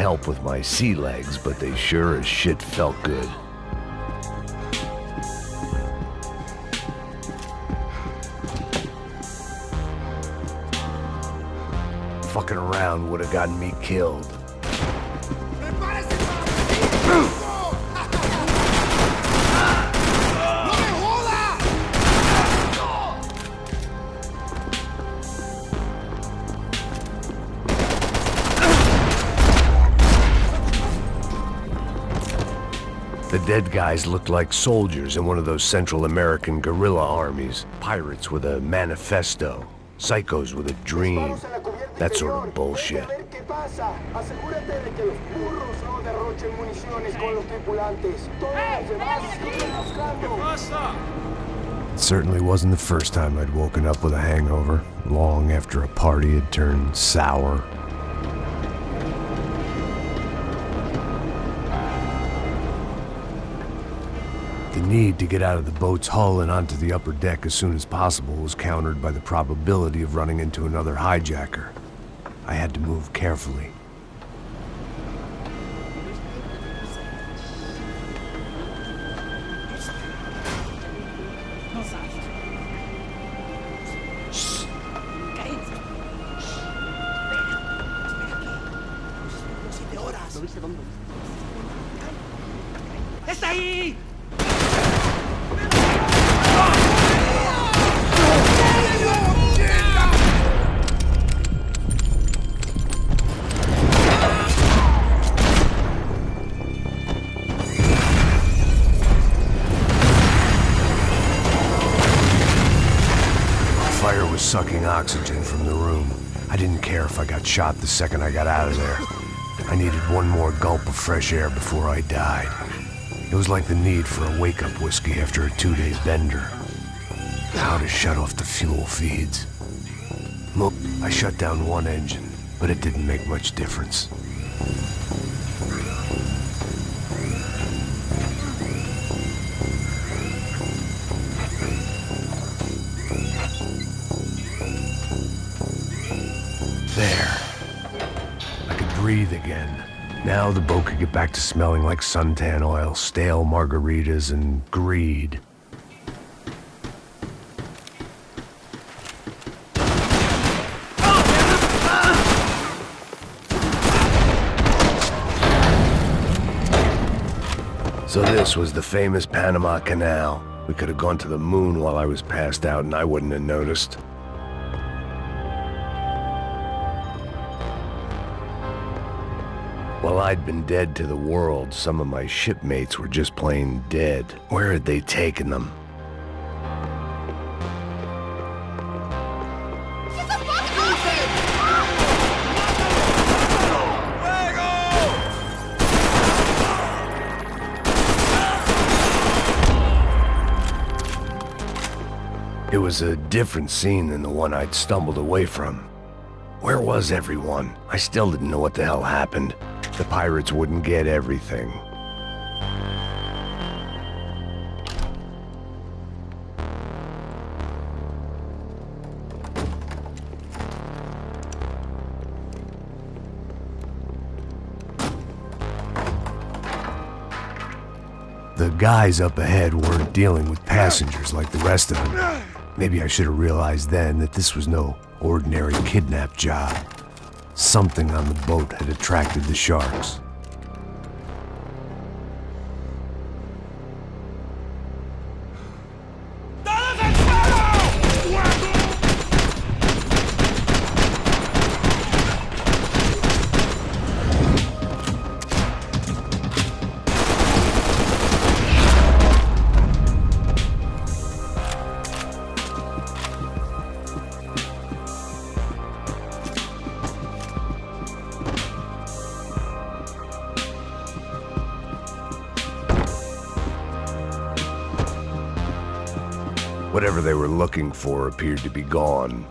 S1: help with my sea legs, but they sure as shit felt good. Fucking around would have gotten me killed. The dead guys looked like soldiers in one of those Central American guerrilla armies. Pirates with a manifesto. Psychos with a dream. That sort of bullshit. It certainly wasn't the first time I'd woken up with a hangover, long after a party had turned sour. The need to get out of the boat's hull and onto the upper deck as soon as possible was countered by the probability of running into another hijacker. I had to move carefully.
S13: ¡Está ahí!
S1: Fire was sucking oxygen from the room. I didn't care if I got shot the second I got out of there. I needed one more gulp of fresh air before I died. It was like the need for a wake-up whiskey after a 2-day bender. How to shut off the fuel feeds. Look, I shut down one engine, but it didn't make much difference. There. I could breathe again. Now the boat could get back to smelling like suntan oil, stale margaritas, and greed. So this was the famous Panama Canal. We could have gone to the moon while I was passed out and I wouldn't have noticed. While I'd been dead to the world, some of my shipmates were just plain dead. Where had they taken them? It was a different scene than the one I'd stumbled away from. Where was everyone? I still didn't know what the hell happened. The pirates wouldn't get everything. The guys up ahead weren't dealing with passengers like the rest of them. Maybe I should have realized then that this was no ordinary kidnap job. Something on the boat had attracted the sharks. Whatever they were looking for appeared to be gone.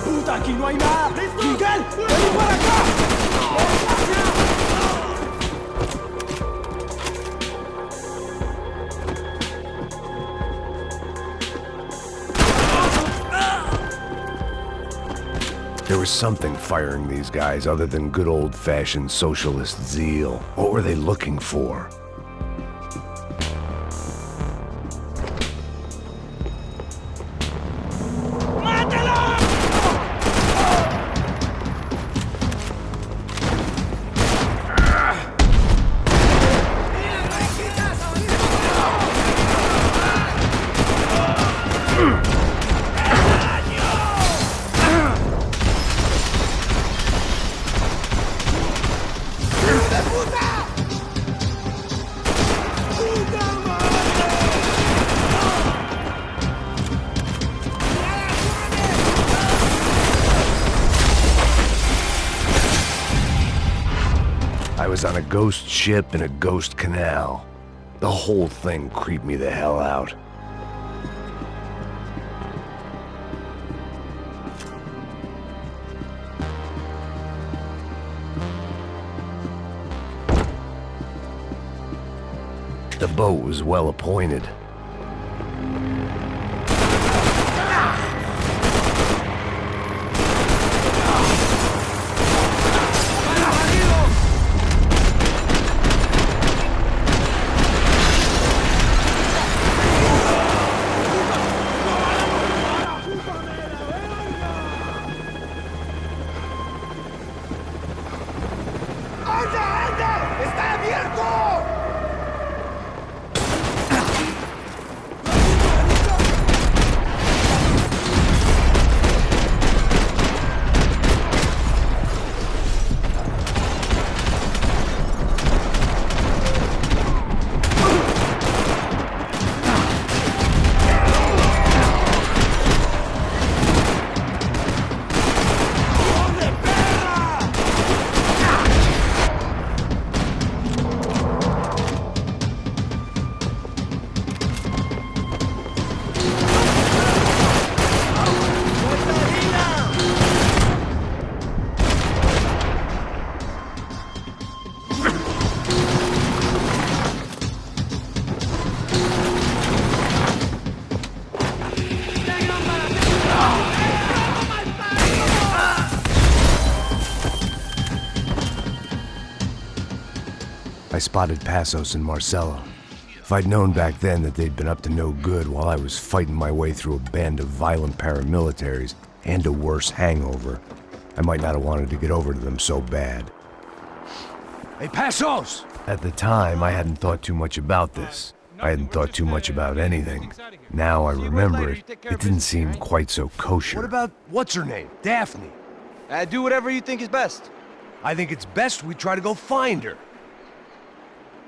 S16: Puta, aquí no hay nada. Miguel, vení para acá.
S1: There was something firing these guys other than good old-fashioned socialist zeal. What were they looking for? I was on a ghost ship in a ghost canal. The whole thing creeped me the hell out. The boat was well appointed. I spotted Passos and Marcelo. If I'd known back then that they'd been up to no good while I was fighting my way through a band of violent paramilitaries and a worse hangover, I might not have wanted to get over to them so bad.
S5: Hey, Passos!
S1: At the time, I hadn't thought too much about this. I hadn't thought too much about anything. Now I remember it, it didn't seem quite so kosher.
S5: What about, what's her name? Daphne.
S4: Do whatever you think is best.
S5: I think it's best we try to go find her.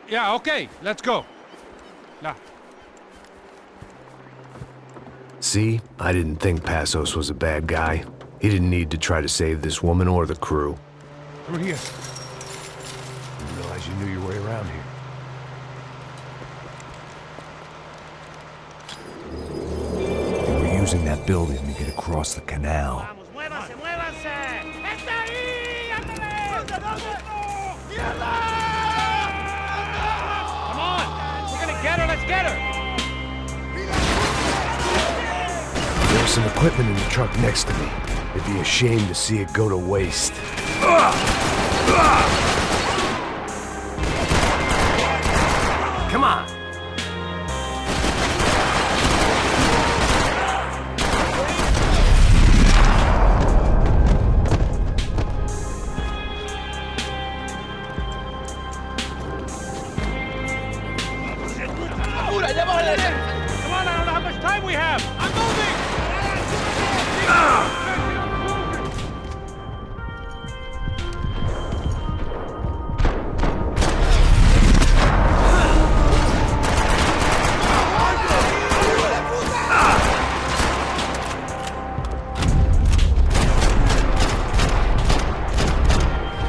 S2: Yeah, okay, let's go. Now.
S1: See? I didn't think Passos was a bad guy. He didn't need to try to save this woman or the crew.
S5: Through here. Didn't realize you knew your way around here.
S1: They were using that building to get across the canal.
S2: Get her, let's get her!
S1: There was some equipment in the truck next to me. It'd be a shame to see it go to waste.
S5: Come on!
S2: Come on, I don't know how much time we have! I'm moving!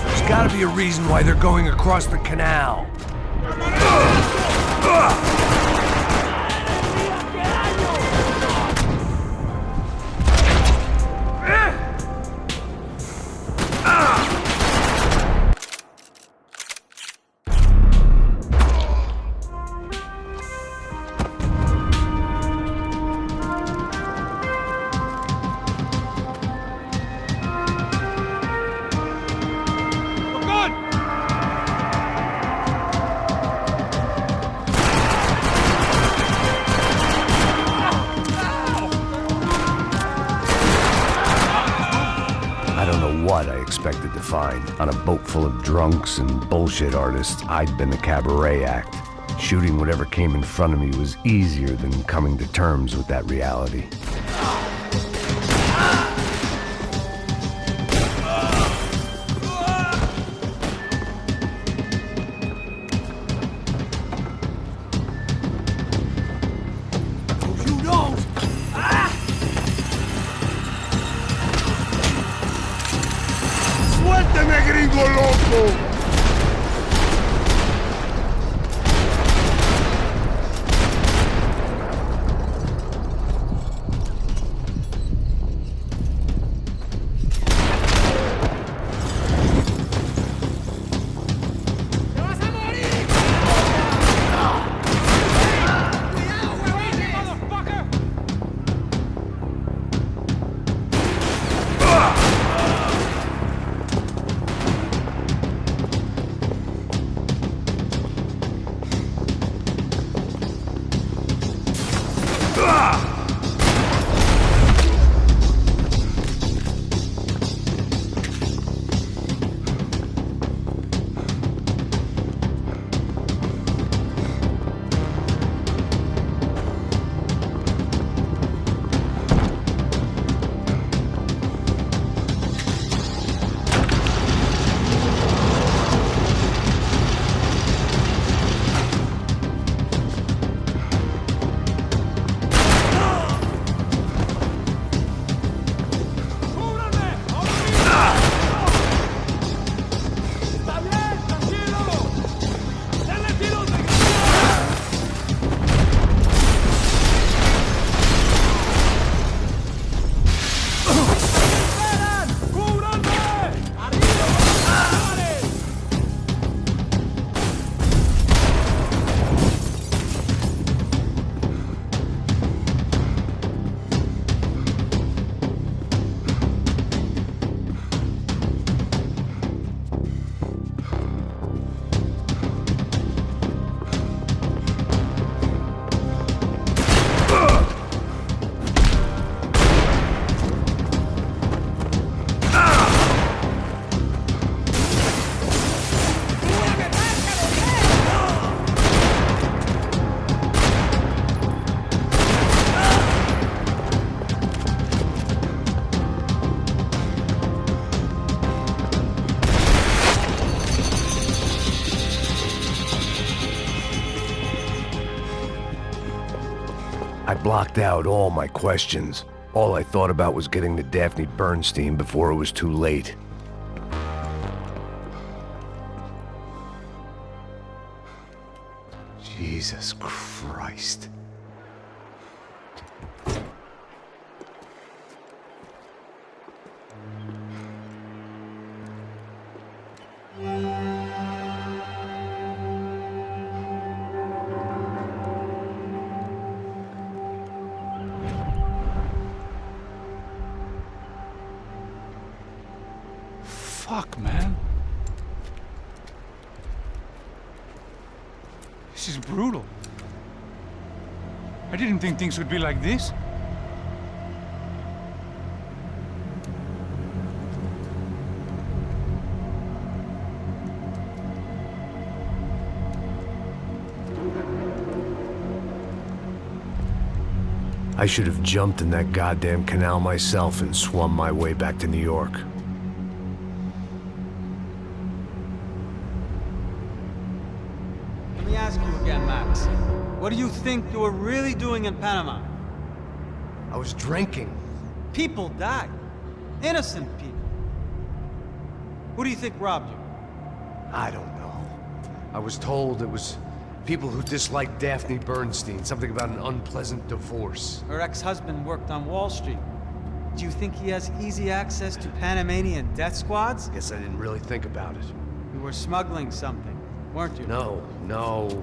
S5: There's gotta be a reason why they're going across the canal.
S1: expected to find. On a boat full of drunks and bullshit artists, I'd been the cabaret act. Shooting whatever came in front of me was easier than coming to terms with that reality.
S16: ¡Suélteme, gringo loco!
S1: I blocked out all my questions. All I thought about was getting to Daphne Bernstein before it was too late. Jesus Christ.
S2: Fuck, man. This is brutal. I didn't think things would be like this.
S1: I should have jumped in that goddamn canal myself and swum my way back to New York.
S3: Let me ask you again, Max. What do you think you were really doing in Panama?
S5: I was drinking.
S3: People died. Innocent people. Who do you think robbed you?
S5: I don't know. I was told it was people who disliked Daphne Bernstein, something about an unpleasant divorce.
S3: Her ex-husband worked on Wall Street. Do you think he has easy access to Panamanian death squads?
S5: Guess I didn't really think about it.
S3: You were smuggling something, weren't you?
S5: No.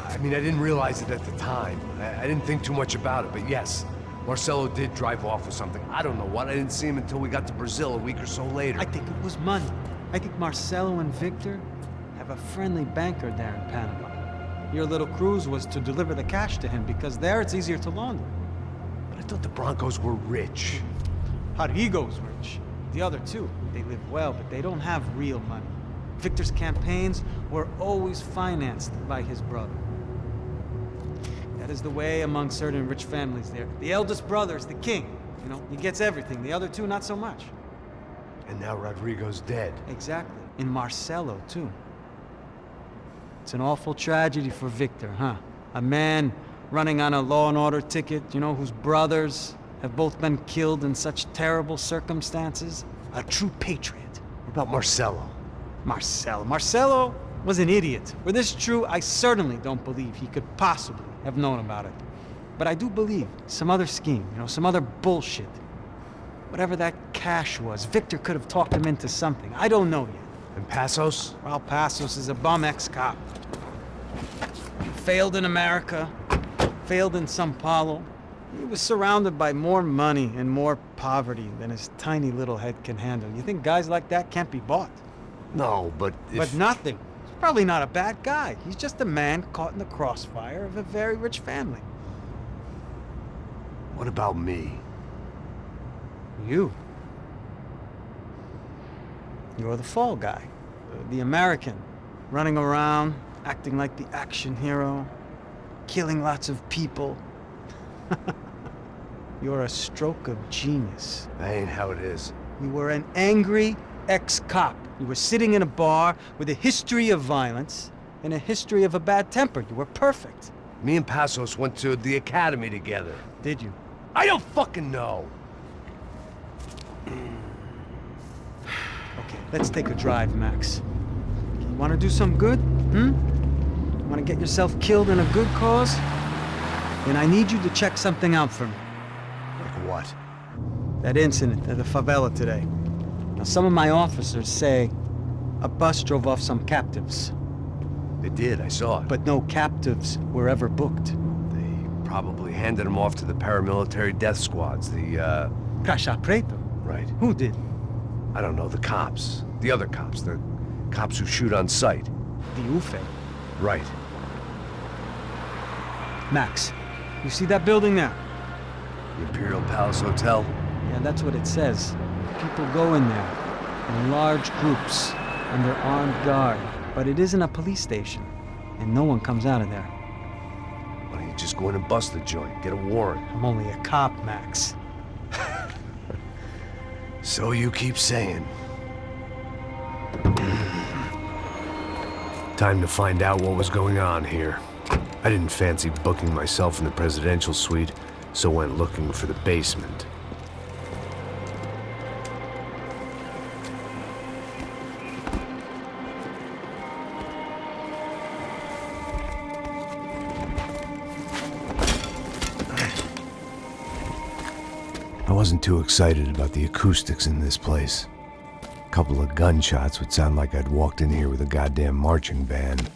S5: I mean, I didn't realize it at the time. I didn't think too much about it, but yes, Marcelo did drive off with something. I don't know what. I didn't see him until we got to Brazil a week or so later.
S3: I think it was money. I think Marcelo and Victor have a friendly banker there in Panama. Your little cruise was to deliver the cash to him because there it's easier to launder.
S5: But I thought the Broncos were rich.
S3: Rodrigo's rich.
S9: The other two, they live well, but they don't have real money. Victor's campaigns were always financed by his brother. That is the way among certain rich families there. The eldest brother is the king. You know, he gets everything. The other two, not so much.
S1: And now Rodrigo's dead.
S9: Exactly. And Marcelo, too. It's an awful tragedy for Victor, huh? A man running on a law and order ticket, you know, whose brothers have both been killed in such terrible circumstances. A true patriot.
S1: What about Marcelo?
S9: Marcelo was an idiot. Were this true, I certainly don't believe he could possibly have known about it. But I do believe some other scheme, you know, some other bullshit. Whatever that cash was, Victor could have talked him into something. I don't know yet.
S1: And Passos?
S9: Well, Passos is a bum ex-cop. Failed in America, failed in São Paulo. He was surrounded by more money and more poverty than his tiny little head can handle. You think guys like that can't be bought?
S1: No, but if...
S9: But nothing. He's probably not a bad guy. He's just a man caught in the crossfire of a very rich family.
S1: What about me?
S9: You. You're the fall guy. The American. Running around, acting like the action hero. Killing lots of people. You're a stroke of genius.
S1: That ain't how it is.
S9: You were an angry ex-cop. You were sitting in a bar with a history of violence and a history of a bad temper. You were perfect.
S1: Me and Passos went to the academy together.
S9: Did you?
S1: I don't fucking know.
S9: Okay, let's take a drive, Max. You want to do some good? You want to get yourself killed in a good cause? Then I need you to check something out for me.
S1: Like what?
S9: That incident at the favela today. Now, some of my officers say a bus drove off some captives.
S1: They did, I saw it.
S9: But no captives were ever booked.
S1: They probably handed them off to the paramilitary death squads, the,
S9: Caixa Preta?
S1: Right.
S9: Who did?
S1: I don't know, the cops. The other cops. The cops who shoot on sight.
S9: The UFE.
S1: Right.
S9: Max, you see that building there?
S1: The Imperial Palace Hotel?
S9: Yeah, that's what it says. People go in there in large groups under armed guard. But it isn't a police station, and no one comes out of there.
S1: Why don't you just go in and bust the joint, get a warrant?
S9: I'm only a cop, Max.
S1: So you keep saying. Time to find out what was going on here. I didn't fancy booking myself in the presidential suite, so went looking for the basement. I wasn't too excited about the acoustics in this place. A couple of gunshots would sound like I'd walked in here with a goddamn marching band.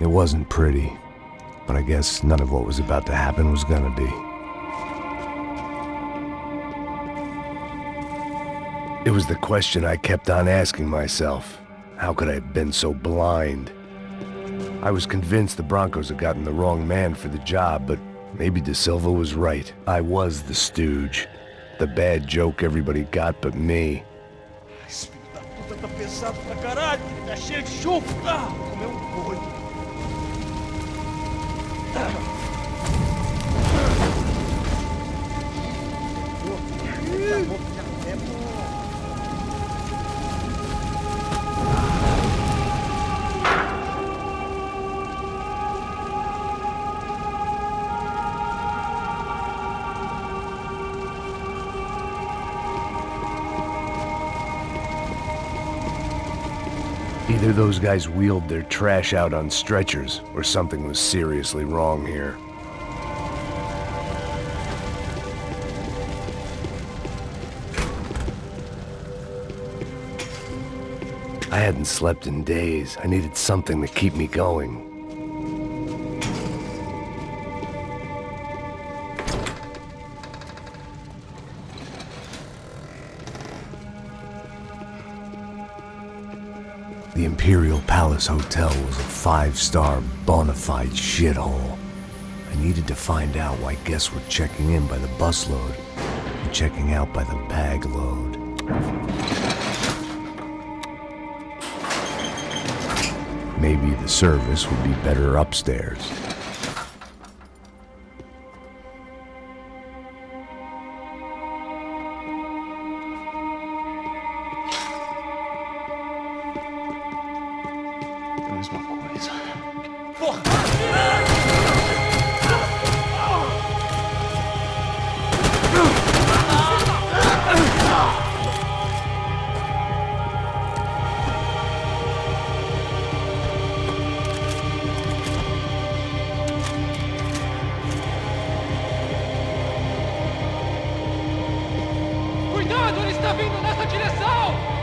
S1: It wasn't pretty, but I guess none of what was about to happen was gonna be. It was the question I kept on asking myself. How could I have been so blind? I was convinced the Broncos had gotten the wrong man for the job, but maybe De Silva was right. I was the stooge. The bad joke everybody got but me.
S3: Esse filho da puta tá pesado pra caralho, ele tá cheio de chumbo. Ah, comeu boi.
S1: Either those guys wheeled their trash out on stretchers, or something was seriously wrong here. I hadn't slept in days. I needed something to keep me going. The Imperial Palace Hotel was a 5-star bona fide shithole. I needed to find out why guests were checking in by the busload and checking out by the bag load. Maybe the service would be better upstairs.
S3: Cuidado, ele está vindo nessa direção!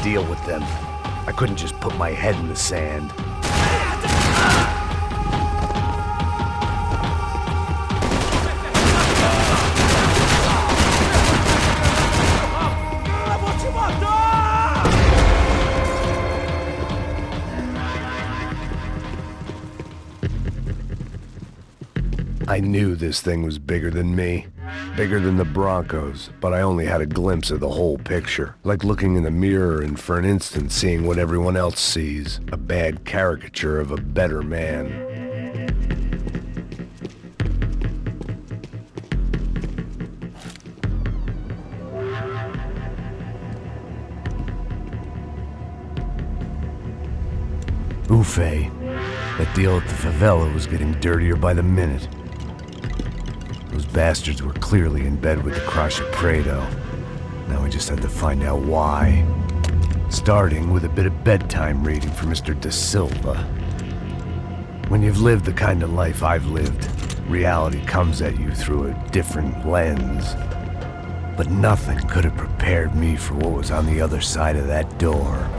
S1: Deal with them. I couldn't just put my head in the sand. I knew this thing was bigger than me. Bigger than the Broncos, but I only had a glimpse of the whole picture. Like looking in the mirror and for an instant seeing what everyone else sees. A bad caricature of a better man. Ufe, that deal at the favela was getting dirtier by the minute. Those bastards were clearly in bed with the Crash of Prado. Now we just had to find out why. Starting with a bit of bedtime reading for Mr. Da Silva. When you've lived the kind of life I've lived, reality comes at you through a different lens. But nothing could have prepared me for what was on the other side of that door.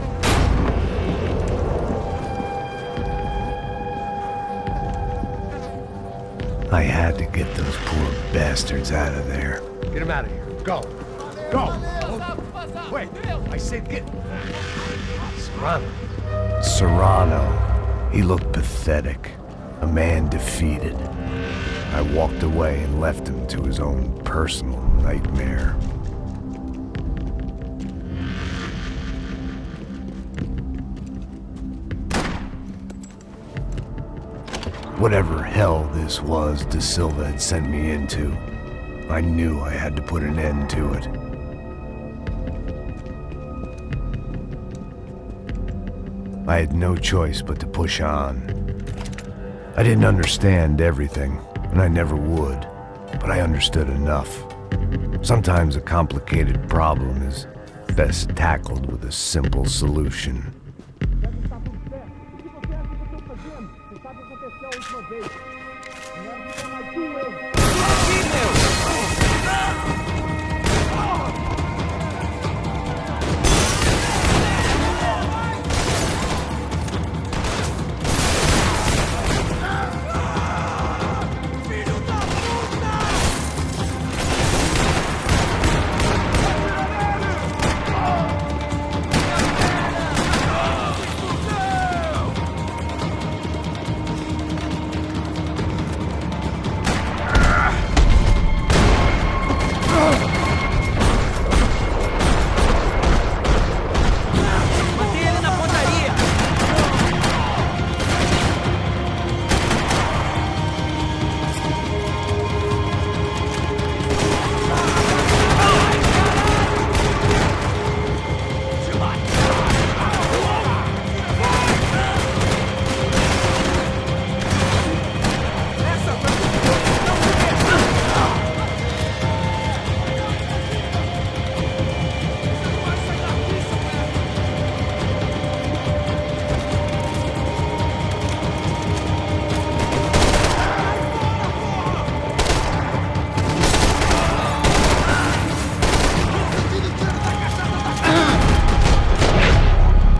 S1: I had to get those poor bastards out of there.
S5: Get him out of here. Go. Go. Wait. I said get... Serrano.
S1: Serrano. He looked pathetic. A man defeated. I walked away and left him to his own personal nightmare. Whatever hell this was Da Silva had sent me into, I knew I had to put an end to it. I had no choice but to push on. I didn't understand everything, and I never would, but I understood enough. Sometimes a complicated problem is best tackled with a simple solution.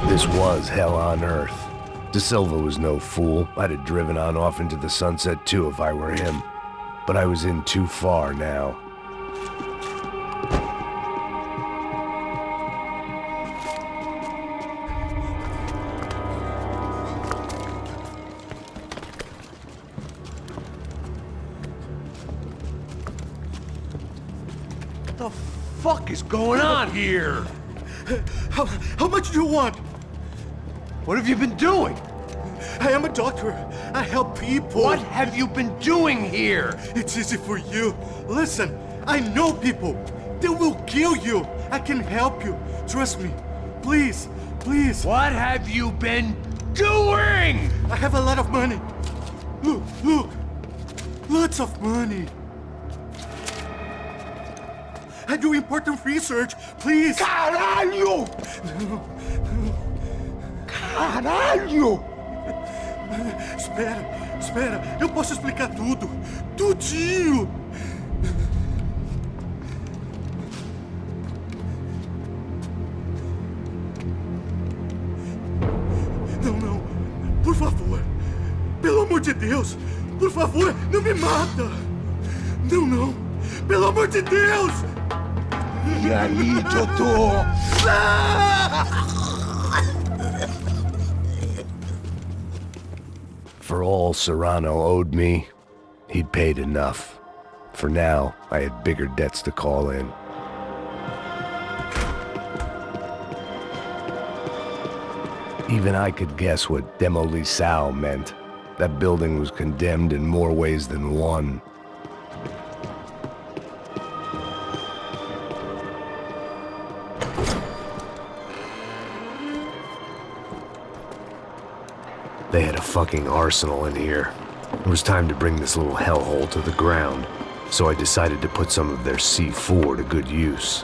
S1: This was hell on earth. De Silva was no fool. I'd have driven on off into the sunset too if I were him. But I was in too far now.
S5: What the fuck is going on here?
S12: How much do you want?
S5: What have you been doing?
S12: I am a doctor. I help people.
S5: What have you been doing here?
S12: It's easy for you. Listen, I know people. They will kill you. I can help you. Trust me. Please, please.
S5: What have you been doing?
S12: I have a lot of money. Look, look. Lots of money. I do important research. Please.
S16: Caralho! Caralho!
S12: Espera, espera. Eu posso explicar tudo. Tudinho. Não, não. Por favor. Pelo amor de Deus. Por favor, não me mata. Não, não. Pelo amor de Deus.
S16: E aí, doutor?
S1: For all Serrano owed me, he'd paid enough. For now, I had bigger debts to call in. Even I could guess what Demolisal meant. That building was condemned in more ways than one. They had a fucking arsenal in here. It was time to bring this little hellhole to the ground, so I decided to put some of their C4 to good use.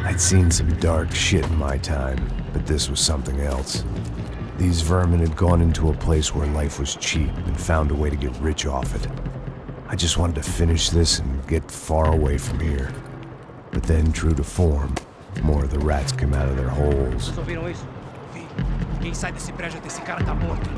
S1: I'd seen some dark shit in my time, but this was something else. These vermin had gone into a place where life was cheap and found a way to get rich off it. I just wanted to finish this and get far away from here. But then, true to form, more of the rats came out of their holes.
S3: Vocês ouviram isso? Vi.
S8: Quem sai desse prédio até esse cara tá morto.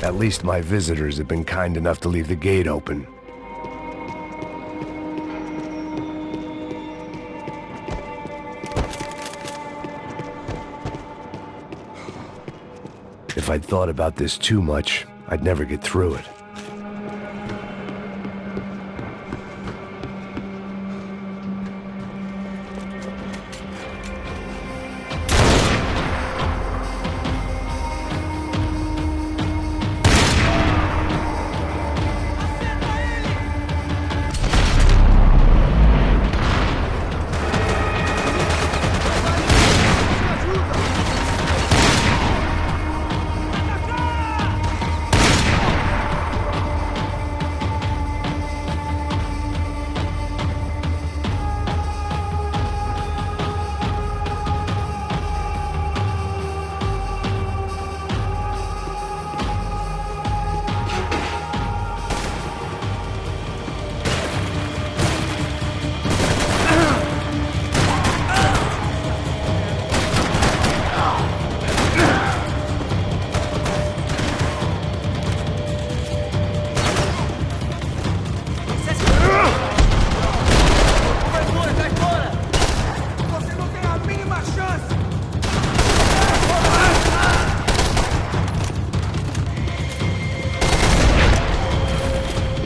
S1: At least my visitors have been kind enough to leave the gate open. If I'd thought about this too much, I'd never get through it.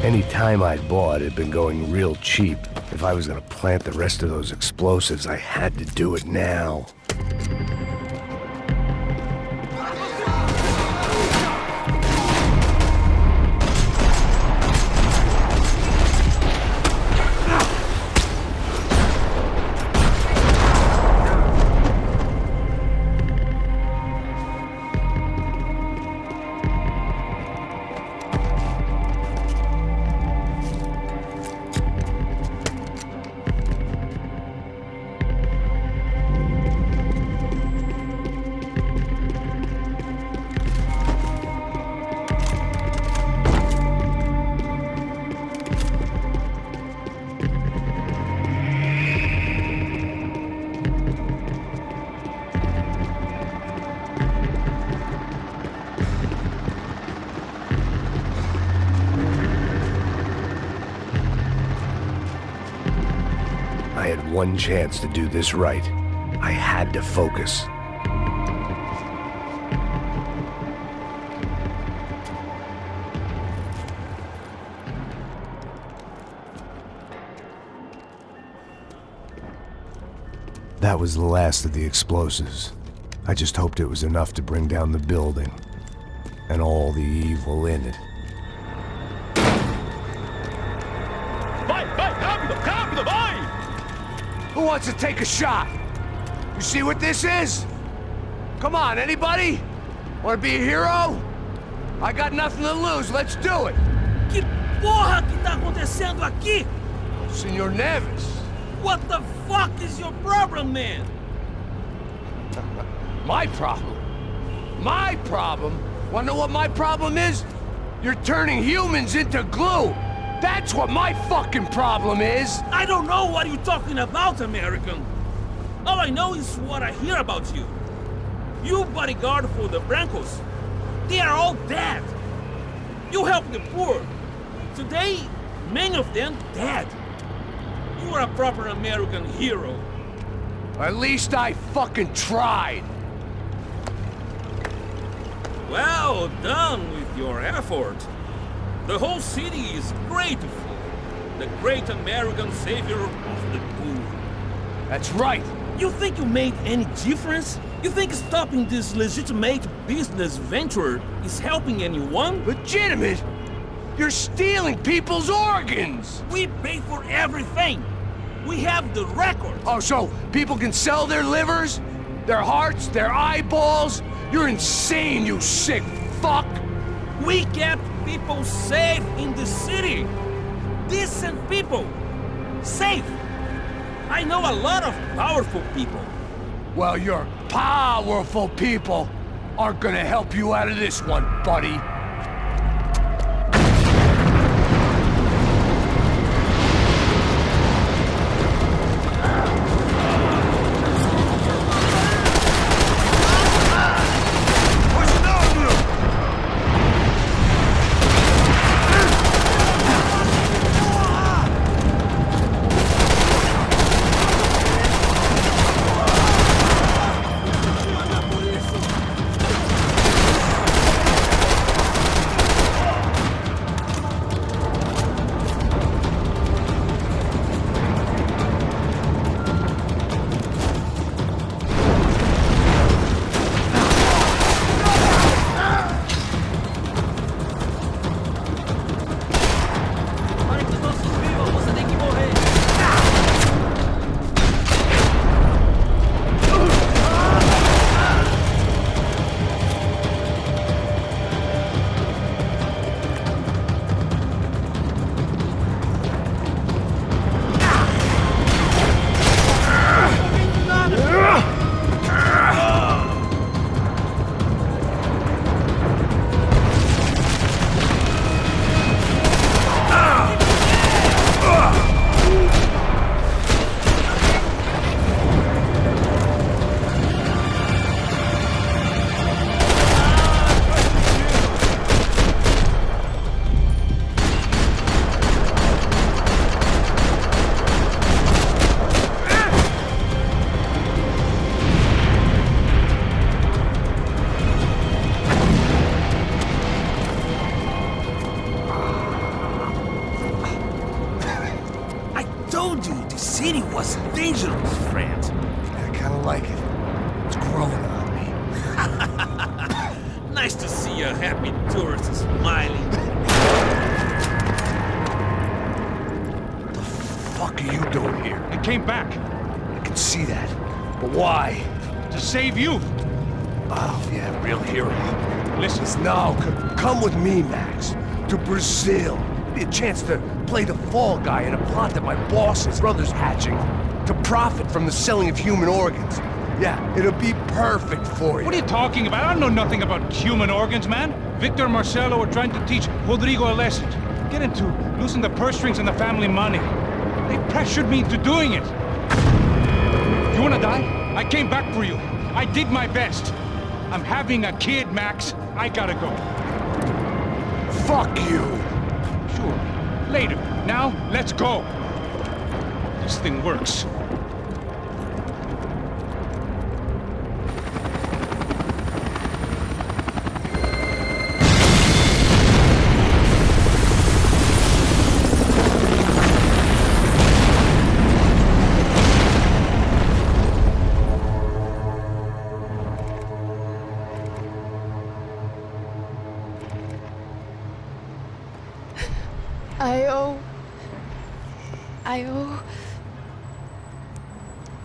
S1: Any time I'd bought had been going real cheap. If I was gonna plant the rest of those explosives, I had to do it now. I had one chance to do this right. I had to focus. That was the last of the explosives. I just hoped it was enough to bring down the building and all the evil in it.
S5: Who wants to take a shot? You see what this is? Come on, anybody? Want to be a hero? I got nothing to lose, let's do it!
S20: Que porra que tá acontecendo aqui?
S5: Senor Neves.
S20: What the fuck is your problem, man?
S5: My problem? My problem? Wanna know what my problem is? You're turning humans into glue! That's what my fucking problem is!
S20: I don't know what you're talking about, American. All I know is what I hear about you. You bodyguard for the Brancos. They are all dead. You help the poor. Today, many of them dead. You are a proper American hero.
S5: At least I fucking tried.
S20: Well done with your effort. The whole city is grateful. The great American savior of the poor.
S5: That's right.
S20: You think you made any difference? You think stopping this legitimate business venture is helping anyone?
S5: Legitimate? You're stealing people's organs!
S20: We pay for everything! We have the record!
S5: Oh, so people can sell their livers? Their hearts? Their eyeballs? You're insane, you sick fuck!
S20: We kept people safe in the city! decent people. Safe. I know a lot of powerful people.
S5: Well, your powerful people aren't gonna help you out of this one, buddy.
S20: Dangerous, friend.
S5: I kinda like it. It's growing on me.
S20: Nice to see a happy tourist smiling.
S5: What the fuck are you doing here?
S2: I came back.
S5: I can see that. But why?
S2: To save you.
S5: Oh, yeah, real hero.
S2: Listen.
S5: No, come with me, Max. To Brazil. Be a chance to play the fall guy in a plot that my boss's brother's hatching to profit from the selling of human organs. Yeah, it'll be perfect for you.
S2: What are you talking about? I don't know nothing about human organs, man. Victor and Marcelo are trying to teach Rodrigo a lesson. Get into losing the purse strings and the family money. They pressured me into doing it. You wanna die? I came back for you. I did my best. I'm having a kid, Max. I gotta go.
S5: Fuck you.
S2: Sure. Later. Now, let's go. This thing works.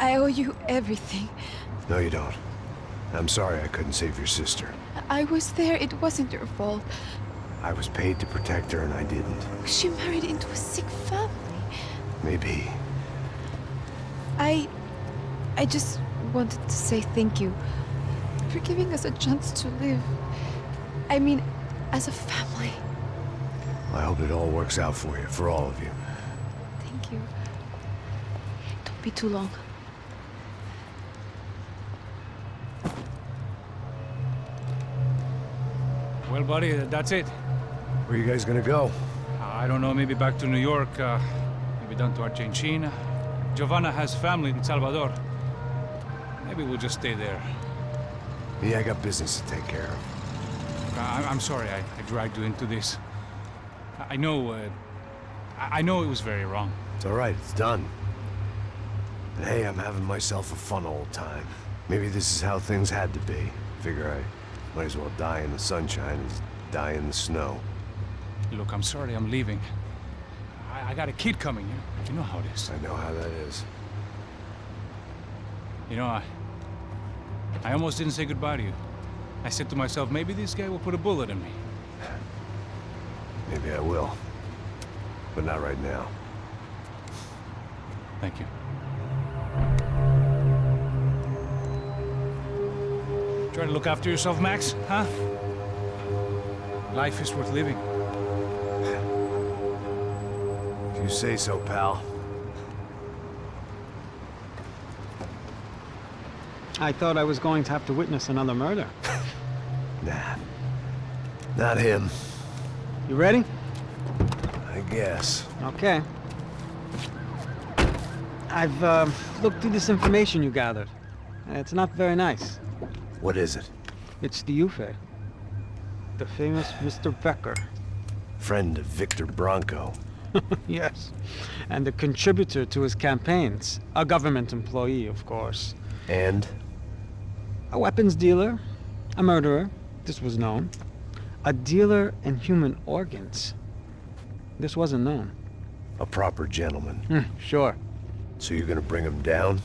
S7: I owe you everything.
S1: No, you don't. I'm sorry I couldn't save your sister.
S7: I was there. It wasn't your fault.
S1: I was paid to protect her and I didn't.
S7: She married into a sick family.
S1: Maybe.
S7: I just wanted to say thank you for giving us a chance to live. I mean, as a family.
S1: I hope it all works out for you, for all of you.
S7: Thank you. Don't be too long.
S2: Well, buddy, that's it.
S1: Where are you guys gonna go?
S2: I don't know, maybe back to New York, maybe down to Argentina. Giovanna has family in Salvador. Maybe we'll just stay there.
S1: Yeah, I got business to take care of.
S2: I'm sorry I dragged you into this. I know it was very wrong.
S1: It's all right, it's done. But hey, I'm having myself a fun old time. Maybe this is how things had to be. Figure I might as well die in the sunshine as die in the snow.
S2: Look, I'm sorry I'm leaving. I got a kid coming, you know how it is.
S1: I know how that is.
S2: You know, I almost didn't say goodbye to you. I said to myself, maybe this guy will put a bullet in me.
S1: Maybe I will. but not right now.
S2: Thank you. Try to look after yourself, Max, huh? Life is worth living.
S1: If you say so, pal.
S9: I thought I was going to have to witness another murder.
S1: Nah. Not him.
S9: You ready?
S1: I guess.
S9: Okay. I've looked through this information you gathered. It's not very nice.
S1: What is it?
S9: It's the Ufe. The famous Mr. Becker.
S1: Friend of Victor Bronco.
S9: Yes. And a contributor to his campaigns. A government employee, of course.
S1: And?
S9: A weapons dealer. A murderer. This was known. A dealer in human organs. This wasn't known.
S1: A proper gentleman.
S9: Sure.
S1: So you're gonna bring him down?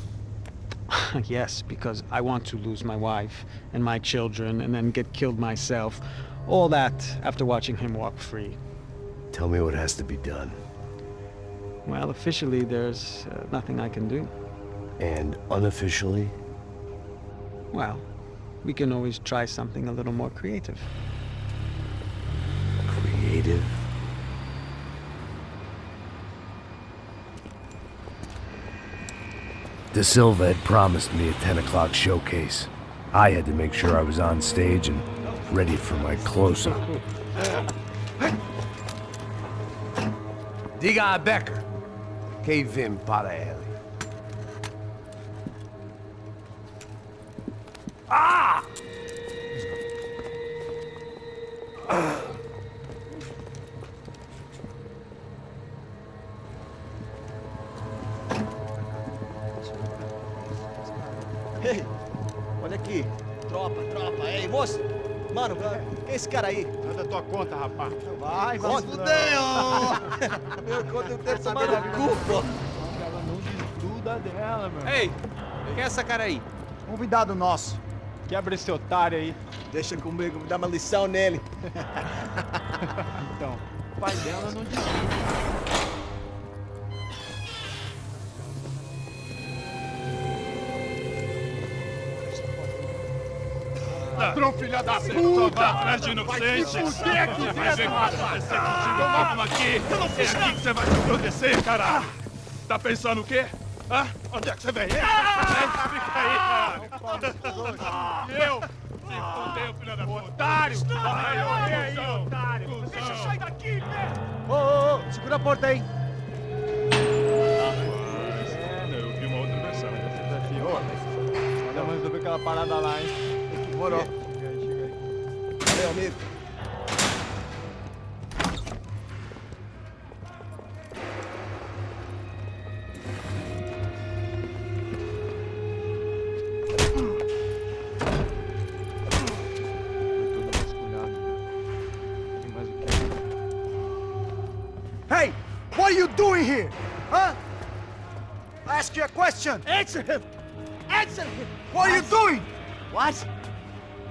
S9: Yes, because I want to lose my wife and my children and then get killed myself. All that after watching him walk free.
S1: Tell me what has to be done.
S9: Well, officially, there's nothing I can do.
S1: And unofficially?
S9: Well, we can always try something a little more creative.
S1: Creative? De Silva had promised me a 10 o'clock showcase. I had to make sure I was on stage and ready for my close-up.
S5: Diga a Becker. Que vim para ele. Ah!
S18: Ei, olha aqui. Tropa. Ei, moço. Mano, quem é esse cara aí?
S22: Não é da tua conta, rapaz.
S18: Vai se fuder, ó. Meu conta eu tenho tomado cu, pô.
S22: Ela não desgruda dela, meu.
S18: Ei, quem é essa cara aí?
S22: Convidado nosso. Quebra esse otário aí.
S18: Deixa comigo, me dá uma lição nele.
S22: Então, o pai dela não desgruda.
S19: Ladrão, filha da puta! Só vai atrás de inocente! Vai aqui dentro, rapaz! Vamos aqui! Eu não fiz nada! É aqui que você vai se proteger, caralho! Tá pensando o quê? Hã? Onde é que você vem? Fica aí, cara! E eu? Se fudeu, filha da puta! Otário! Vai, aí, otário! Deixa eu sair daqui, velho!
S18: Ô, segura a porta aí!
S19: Eu vi uma outra versão.
S22: Vamos resolver aquela parada lá, hein?
S18: Demorou.
S22: Chega aí.
S18: Valeu, amigo.
S16: Hey, what are you doing here? Huh? I ask you a question. Answer him. Answer him. What are you doing?
S18: What?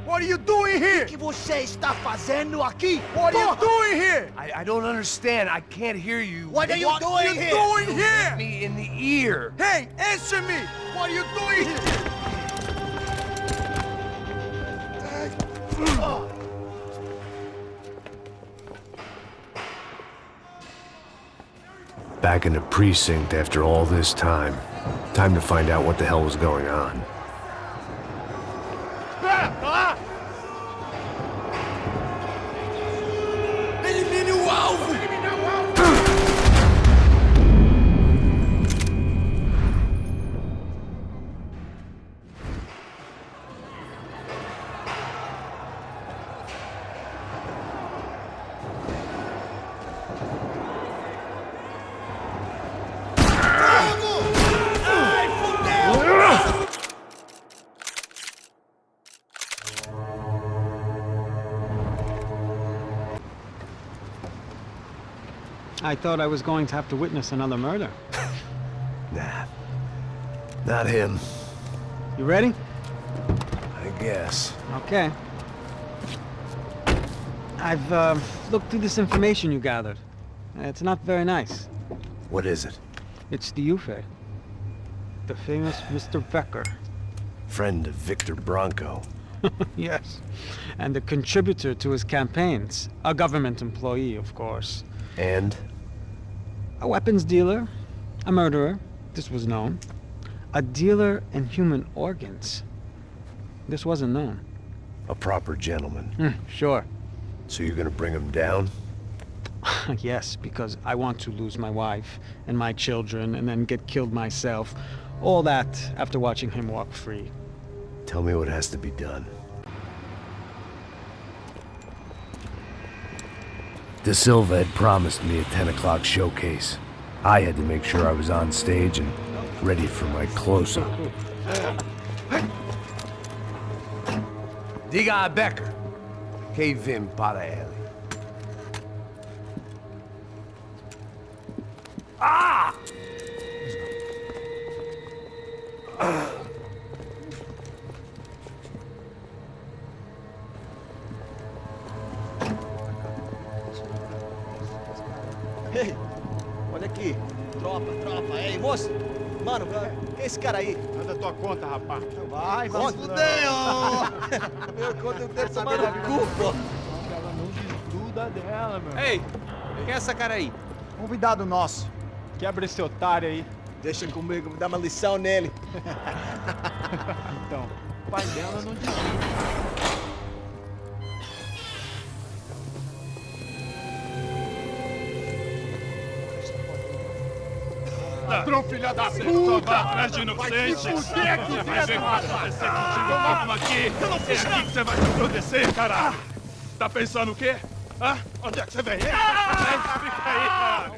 S16: What are you doing here?
S18: O que você está fazendo aqui?
S16: What are you doing here?
S5: I don't understand. I can't hear you.
S18: What are you doing here?
S16: Doing here?
S5: Hit me in the ear.
S16: Hey, answer me. What are you doing here?
S1: Back in the precinct after all this time. Time to find out what the hell was going on.
S18: Elimine o alvo!
S9: I thought I was going to have to witness another murder.
S1: Nah. Not him.
S9: You ready?
S1: I guess.
S9: Okay. I've looked through this information you gathered. It's not very nice.
S1: What is it?
S9: It's the Ufe. The famous Mr. Becker.
S1: Friend of Victor Bronco.
S9: Yes. And a contributor to his campaigns. A government employee, of course.
S1: And?
S9: A weapons dealer. A murderer. This was known. A dealer in human organs. This wasn't known.
S1: A proper gentleman.
S9: Sure.
S1: So you're gonna bring him down?
S9: Yes, because I want to lose my wife and my children and then get killed myself. All that after watching him walk free.
S1: Tell me what has to be done. De Silva had promised me a 10 o'clock showcase. I had to make sure I was on stage and ready for my close-up.
S5: Diga a Becker. Que vim para ele. Ah!
S18: Ei, olha aqui. Tropa, tropa. Ei, moço. Mano, quem é esse cara aí?
S22: Manda tua conta, rapaz.
S18: Vai se fuder, ó. Meu conta eu tenho que saber no cu, pô.
S22: Ela não desgruda dela, meu.
S17: Ei, quem é essa cara aí?
S22: Convidado nosso. Quebra esse otário aí.
S18: Deixa comigo, me dá uma lição nele.
S22: Então, o pai dela não desgruda.
S19: Ladrão, filha da puta! Vai atrás de inocente! Vai ver o que vai acontecer contigo! Vamos aqui! É aqui que você vai se proteger, caralho! Tá pensando o quê? Hã? Onde é que você vem? Fica aí, caralho!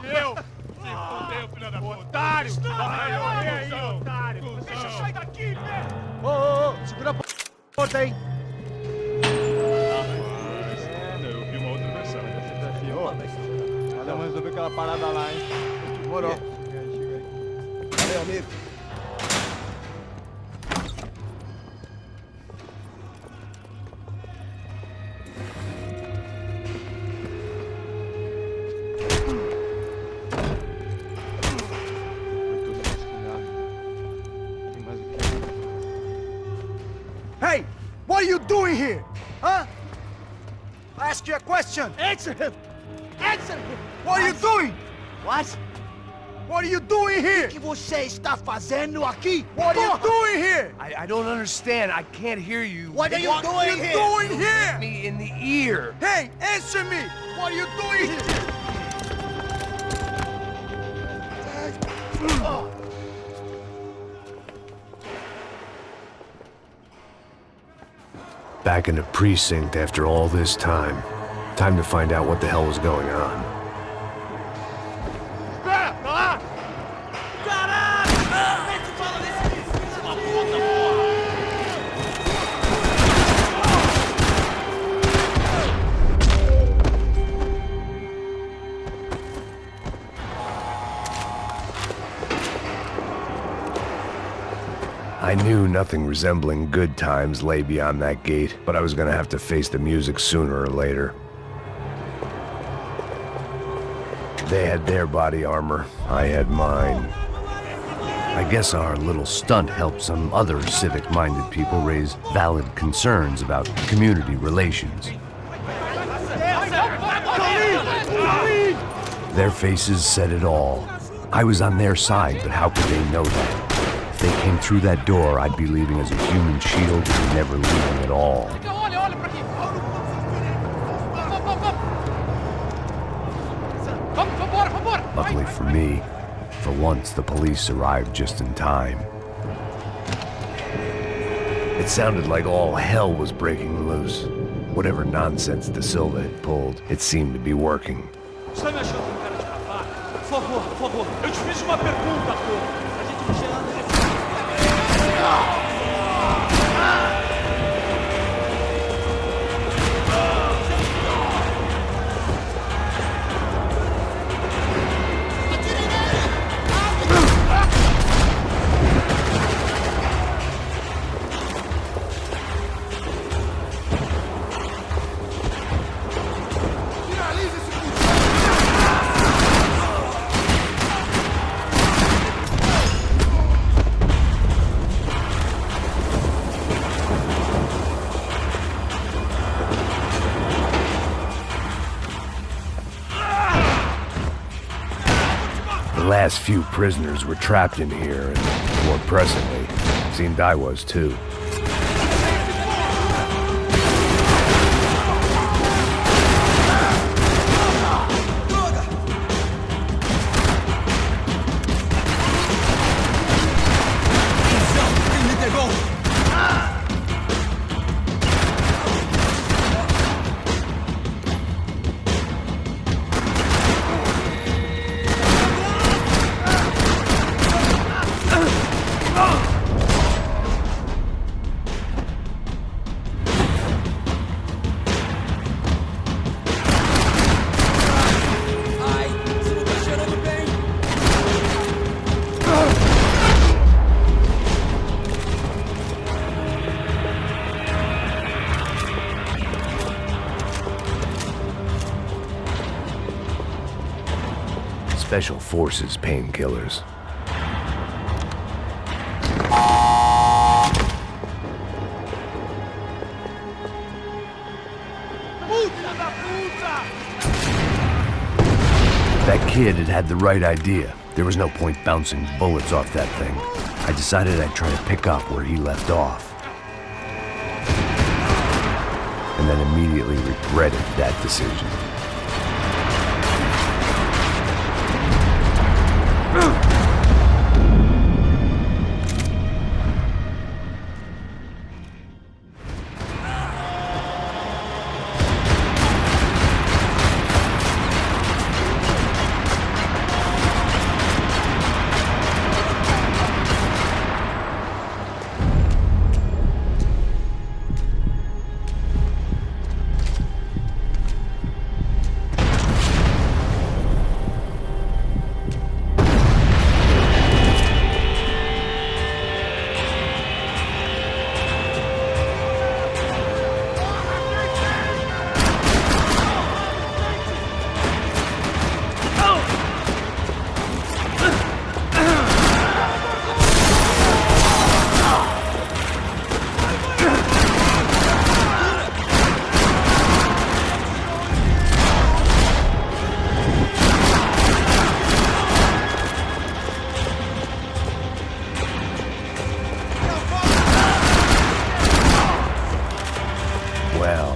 S19: E eu? Se fodeu, filha da puta! Otário! Vai aí, otário! Deixa eu sair daqui, velho!
S18: Ô, segura a porta aí!
S19: Eu vi uma outra versão.
S22: Vamos resolver aquela parada lá, hein?
S18: Demorou. Valeu, amigo.
S16: Hey, what are you doing here? Huh? I ask you a question. Answer him. Answer him. What are you doing?
S18: What?
S16: What are you doing here?
S18: O que você está fazendo aqui?
S16: What are you doing here?
S5: I don't understand. I can't hear you.
S18: What are you doing here?
S16: Doing here?
S5: Hit me in the ear.
S16: Hey, answer me. What are you doing here?
S1: Back in the precinct after all this time. Time to find out what the hell was going on. I knew nothing resembling good times lay beyond that gate, but I was gonna have to face the music sooner or later. They had their body armor, I had mine. I guess our little stunt helped some other civic-minded people raise valid concerns about community relations. Their faces said it all. I was on their side, but how could they know that? If they came through that door, I'd be leaving as a human shield and never leaving at all. Luckily for me, for once the police arrived just in time. It sounded like all hell was breaking loose. Whatever nonsense De Silva had pulled, it seemed to be working.
S3: Está me achando um cara de babaca? Por favor, eu te fiz uma pergunta, pô. A gente não tinha nada a
S16: Finaliza esse
S1: last few prisoners were trapped in here, and more presently, it seemed I was too. Special Forces painkillers. That kid had the right idea. There was no point bouncing bullets off that thing. I decided I'd try to pick up where he left off. And then immediately regretted that decision.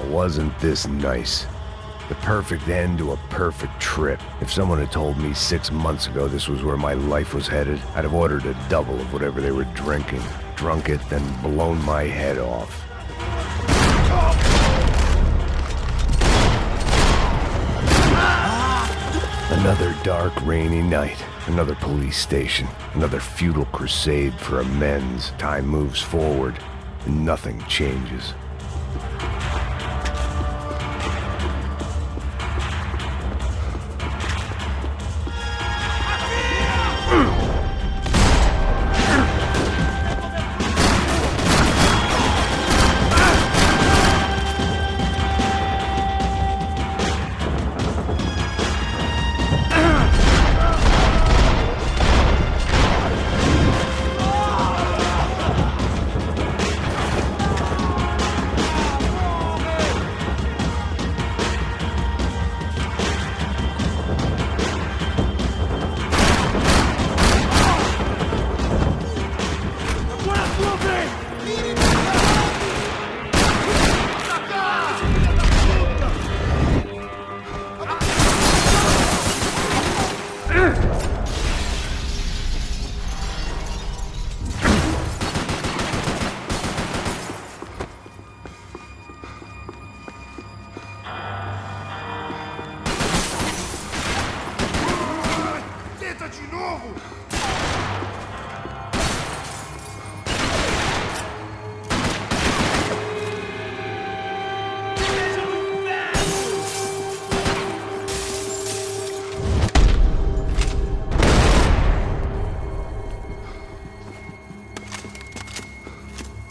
S1: Wasn't this nice? The perfect end to a perfect trip. If someone had told me 6 months ago this was where my life was headed, I'd have ordered a double of whatever they were drinking, drunk it, then blown my head off. Another dark, rainy night. Another police station. Another futile crusade for amends. Time moves forward, and nothing changes.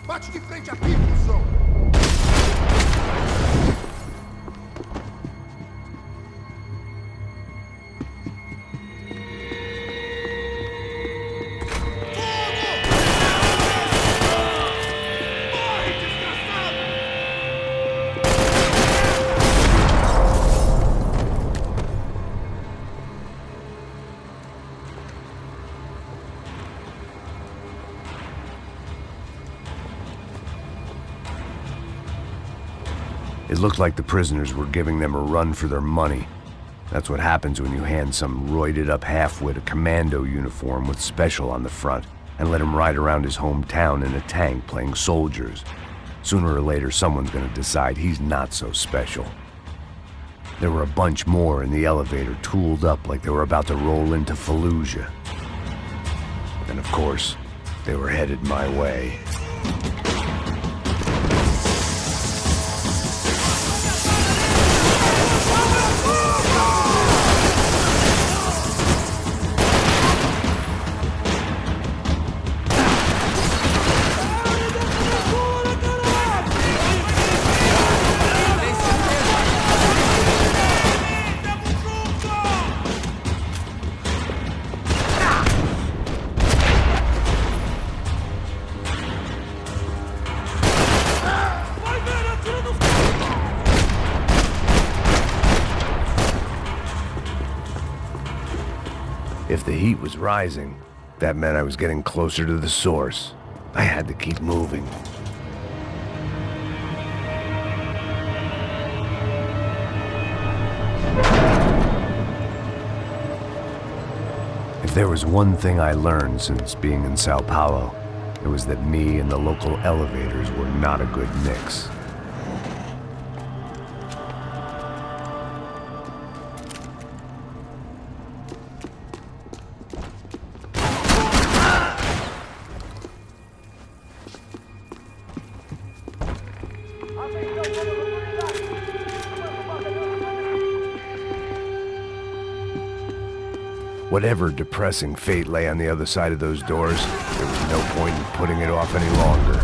S16: Bate de frente aqui, cuzão!
S1: It looked like the prisoners were giving them a run for their money. That's what happens when you hand some roided-up halfwit a commando uniform with special on the front and let him ride around his hometown in a tank playing soldiers. Sooner or later, someone's gonna decide he's not so special. There were a bunch more in the elevator, tooled up like they were about to roll into Fallujah. And of course, they were headed my way. If the heat was rising, that meant I was getting closer to the source. I had to keep moving. If there was one thing I learned since being in São Paulo, it was that me and the local elevators were not a good mix. Whatever depressing fate lay on the other side of those doors, there was no point in putting it off any longer.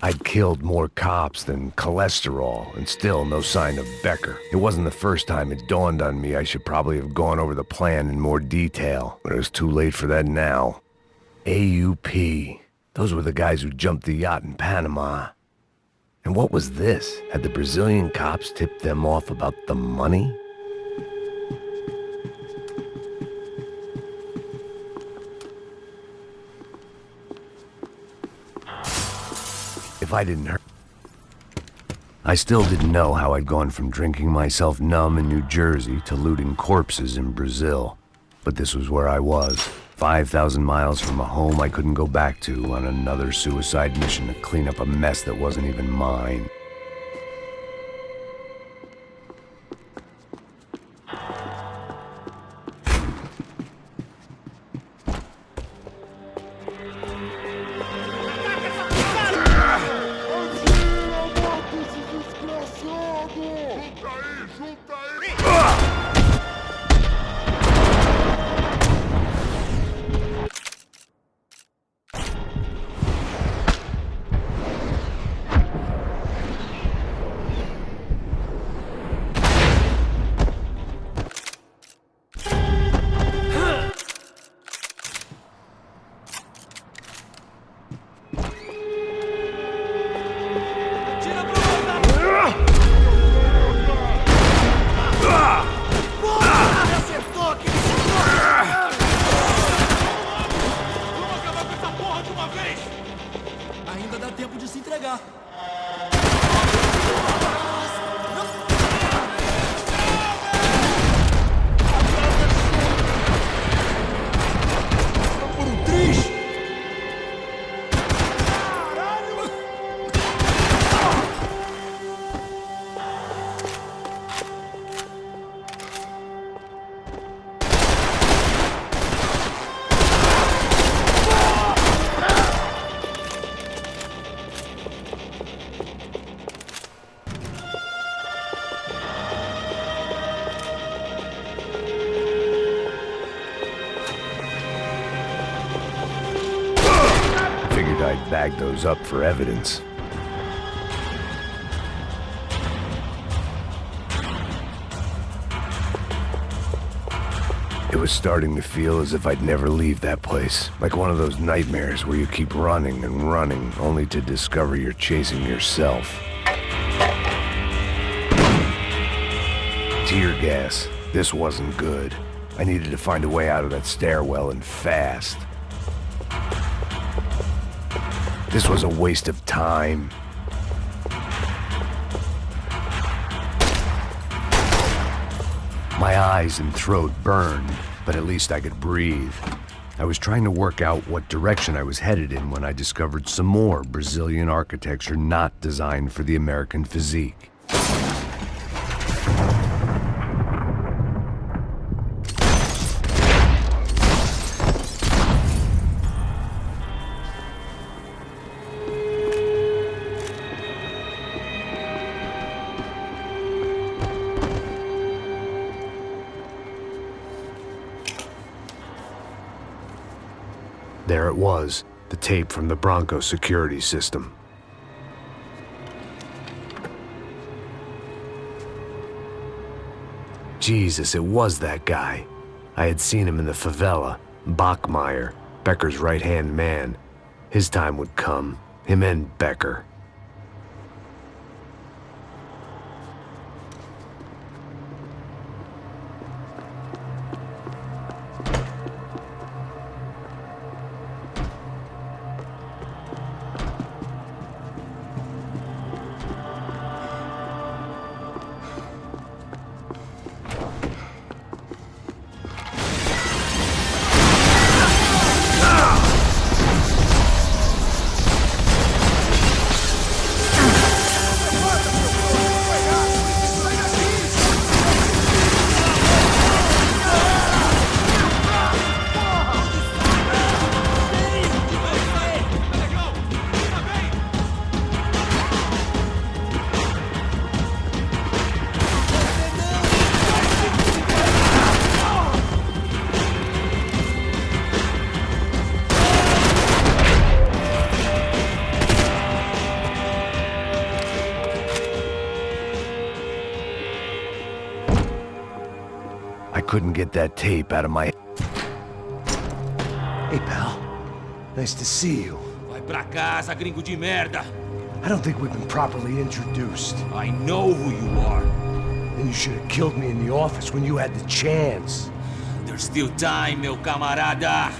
S1: I'd killed more cops than cholesterol, and still no sign of Becker. It wasn't the first time it dawned on me I should probably have gone over the plan in more detail, but it was too late for that now. AUP. Those were the guys who jumped the yacht in Panama. And what was this? Had the Brazilian cops tipped them off about the money? If I didn't hurt... I still didn't know how I'd gone from drinking myself numb in New Jersey to looting corpses in Brazil. But this was where I was, 5,000 miles from a home I couldn't go back to, on another suicide mission to clean up a mess that wasn't even mine. figured I'd bag those up for evidence. It was starting to feel as if I'd never leave that place. Like one of those nightmares where you keep running and running, only to discover you're chasing yourself. Tear gas. This wasn't good. I needed to find a way out of that stairwell, and fast. This was a waste of time. My eyes and throat burned, but at least I could breathe. I was trying to work out what direction I was headed in when I discovered some more Brazilian architecture not designed for the American physique. There it was, the tape from the Bronco security system. Jesus, it was that guy. I had seen him in the favela, Bachmeyer, Becker's right-hand man. His time would come, him and Becker. I couldn't get that tape out of my...
S5: Hey, pal. Nice to see you.
S15: Vai pra casa, gringo de merda.
S5: I don't think we've been properly introduced.
S15: I know who you are.
S5: And you should have killed me in the office when you had the chance.
S15: There's still time, meu camarada.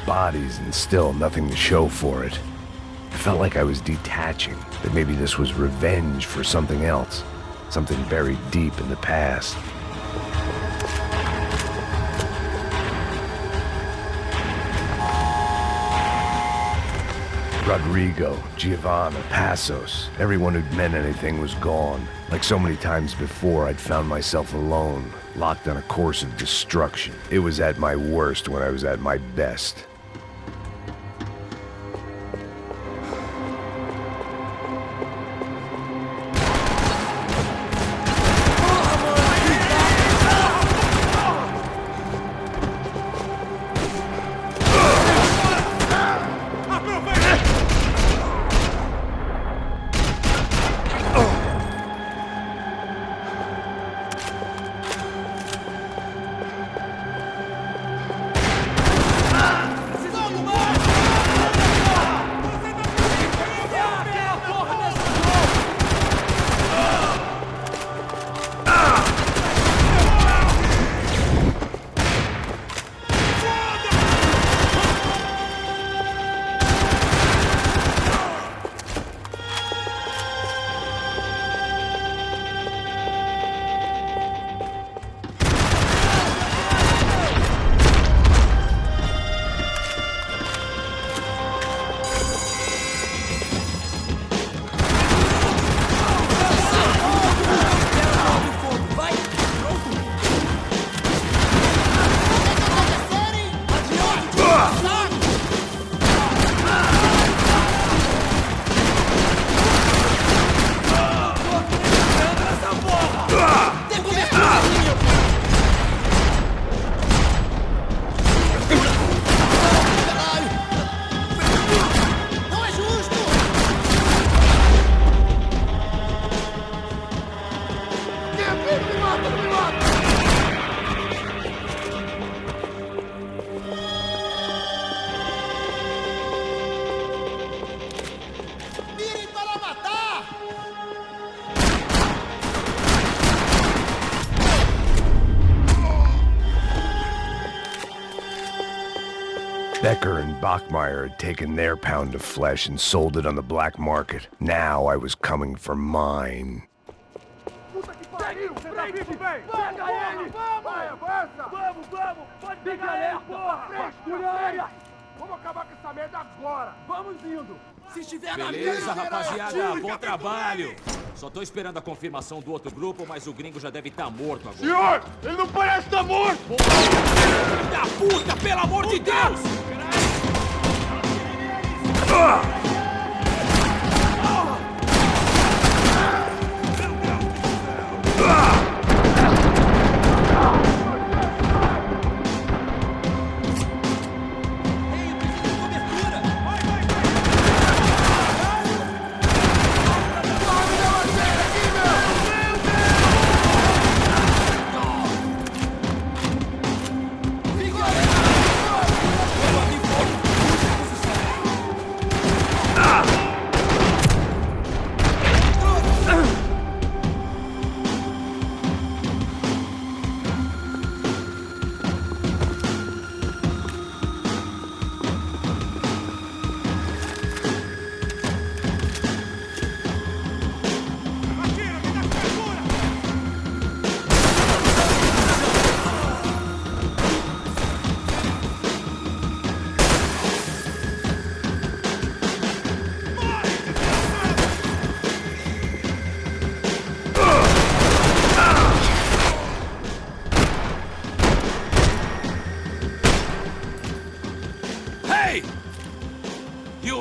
S1: Bodies and still nothing to show for it. It felt like I was detaching, that maybe this was revenge for something else, something buried deep in the past. Rodrigo, Giovanna, Passos, everyone who'd meant anything was gone. Like so many times before, I'd found myself alone, locked on a course of destruction. It was at my worst when I was at my best. Becker and Bachmeyer had taken their pound of flesh and sold it on the black market. Now I was coming for mine.
S6: Puta que pariu! Pega ele! Vamos! Pode pegar ele, porra! Vamos acabar com essa merda agora! Vamos indo!
S13: Se estiver
S10: Beleza, rapaziada, bom trabalho. Só tô esperando a confirmação do outro grupo, mas o gringo já deve estar morto agora.
S6: Senhor, ele não parece estar morto!
S10: Filho da puta, pelo amor de Deus!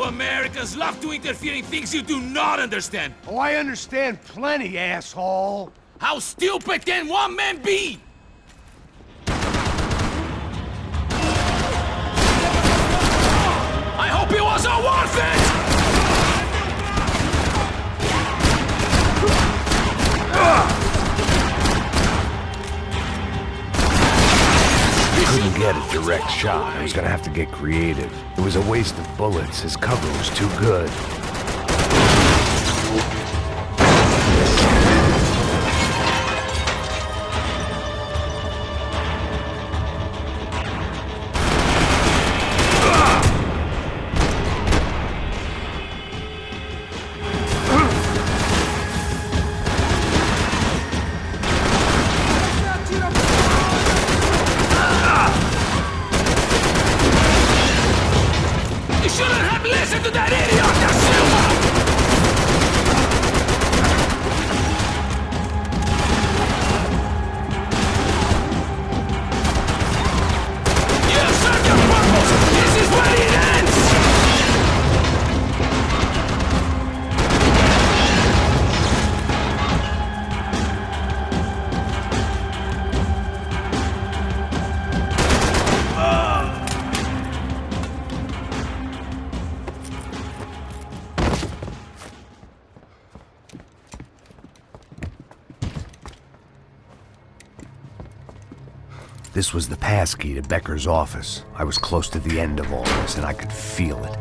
S15: Americans love to interfere in things you do not understand.
S5: Oh, I understand plenty, asshole.
S15: How stupid can one man be? I hope it was all worth
S1: Couldn't get a direct shot. I was gonna have to get creative. It was a waste of bullets. His cover was too good. This was the passkey to Becker's office. I was close to the end of all this, and I could feel it.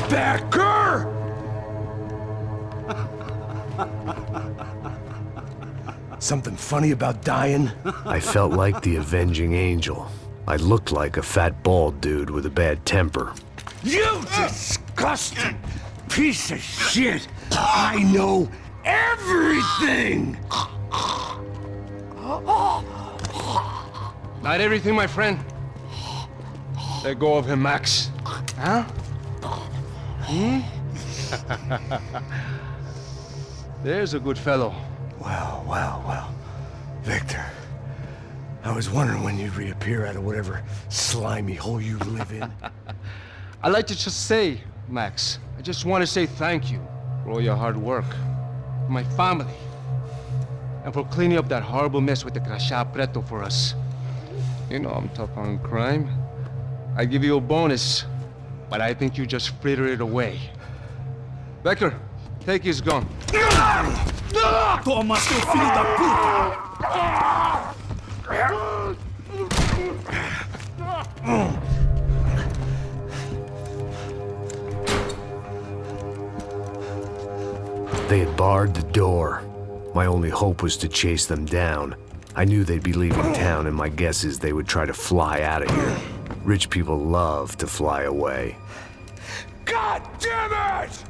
S5: Becker! Something funny about dying?
S1: I felt like the avenging angel. I looked like a fat bald dude with a bad temper.
S5: You disgusting piece of shit! I know everything! Not everything, my friend. Let go of him, Max. Huh? Hmm? There's a good fellow. Well. Victor, I was wondering when you'd reappear out of whatever slimy hole you live in. I'd like to just say, Max, I just want to say thank you for all your hard work, for my family, and for cleaning up that horrible mess with the Crachá Preto for us. You know I'm tough on crime. I give you a bonus, but I think you just fritter it away. Becker, take his gun.
S20: Toma, seu filho da puta!
S1: They had barred the door. My only hope was to chase them down. I knew they'd be leaving town, and my guess is they would try to fly out of here. Rich people love to fly away.
S19: God damn it!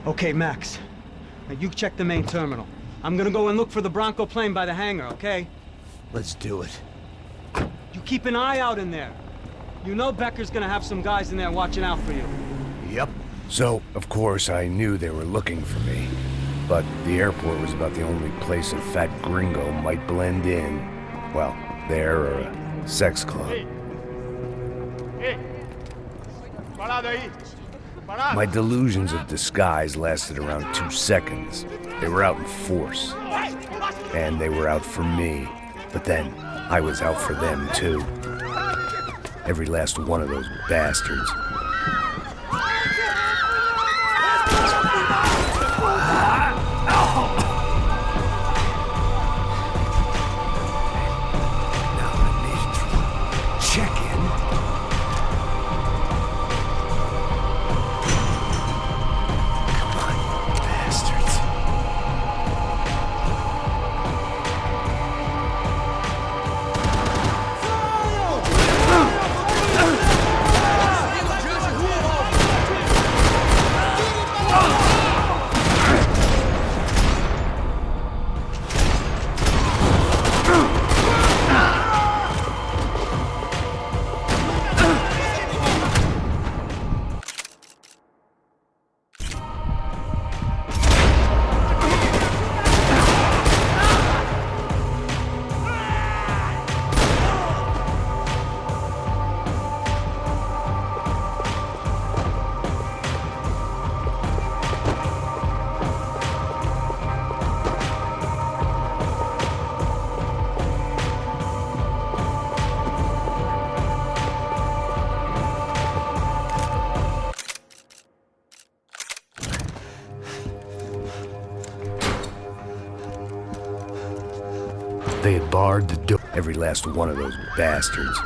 S9: Okay, Max. Now you check the main terminal. I'm gonna go and look for the Bronco plane by the hangar, okay?
S5: Let's do it.
S9: You keep an eye out in there. You know Becker's gonna have some guys in there watching out for you.
S1: Yep. So, of course, I knew they were looking for me. But the airport was about the only place a fat gringo might blend in. Well, there or a sex club. My delusions of disguise lasted around 2 seconds. They were out in force. And they were out for me. But then, I was out for them, too. Every last one of those bastards. They had barred the door. Every last one of those bastards.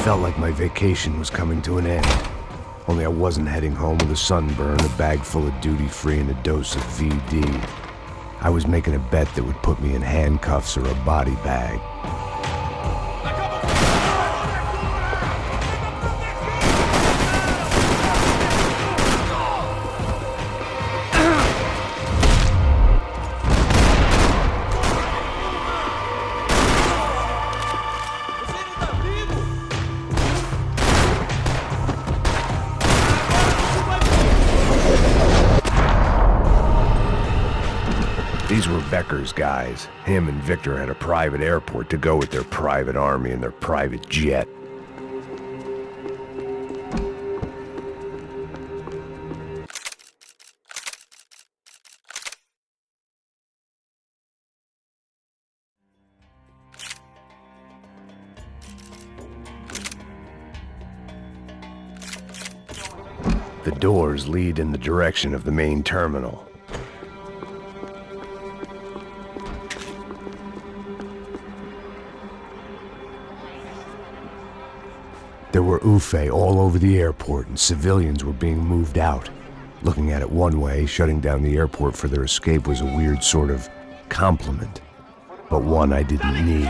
S1: Felt like my vacation was coming to an end. Only I wasn't heading home with a sunburn, a bag full of duty-free, and a dose of VD. I was making a bet that would put me in handcuffs or a body bag. Becker's guys. Him and Victor had a private airport to go with their private army and their private jet. The doors lead in the direction of the main terminal. There were UFE all over the airport, and civilians were being moved out. Looking at it one way, shutting down the airport for their escape was a weird sort of compliment, but one I didn't need.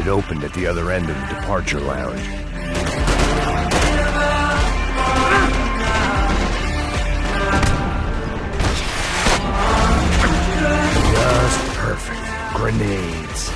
S1: Opened at the other end of the departure lounge. Just perfect. Grenades.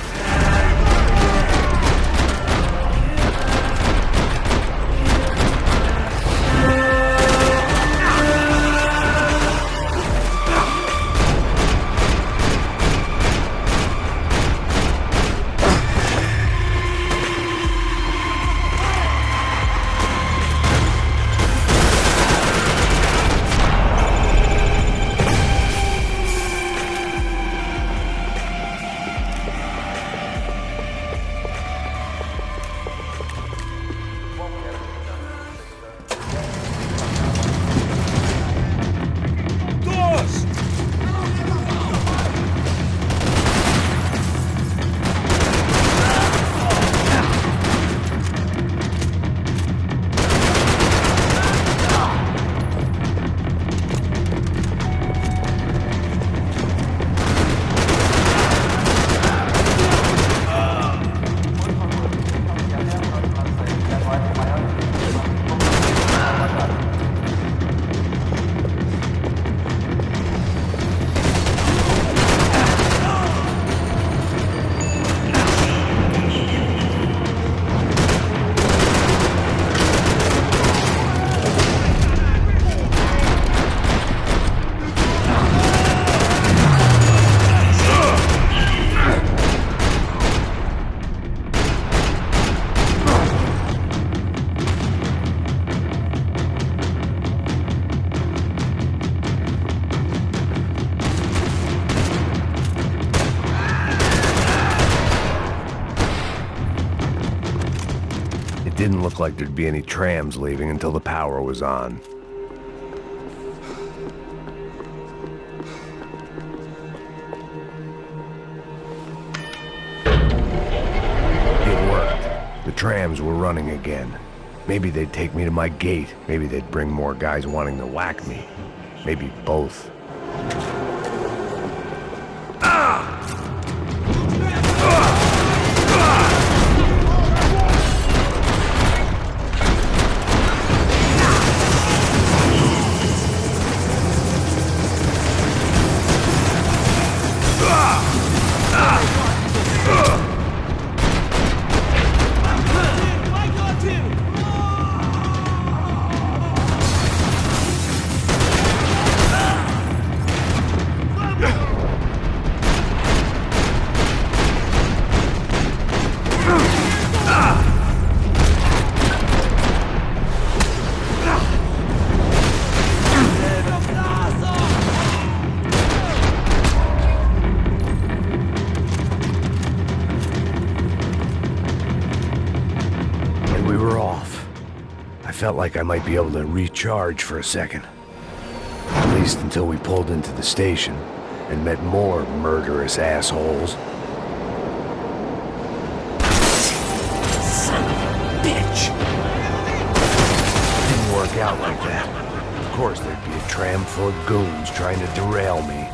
S1: Didn't look like there'd be any trams leaving until the power was on. It worked. The trams were running again. Maybe they'd take me to my gate. Maybe they'd bring more guys wanting to whack me. Maybe both. felt like I might be able to recharge for a second. At least until we pulled into the station and met more murderous assholes.
S15: Son of a bitch!
S1: Didn't work out like that. Of course there'd be a tram full of goons trying to derail me.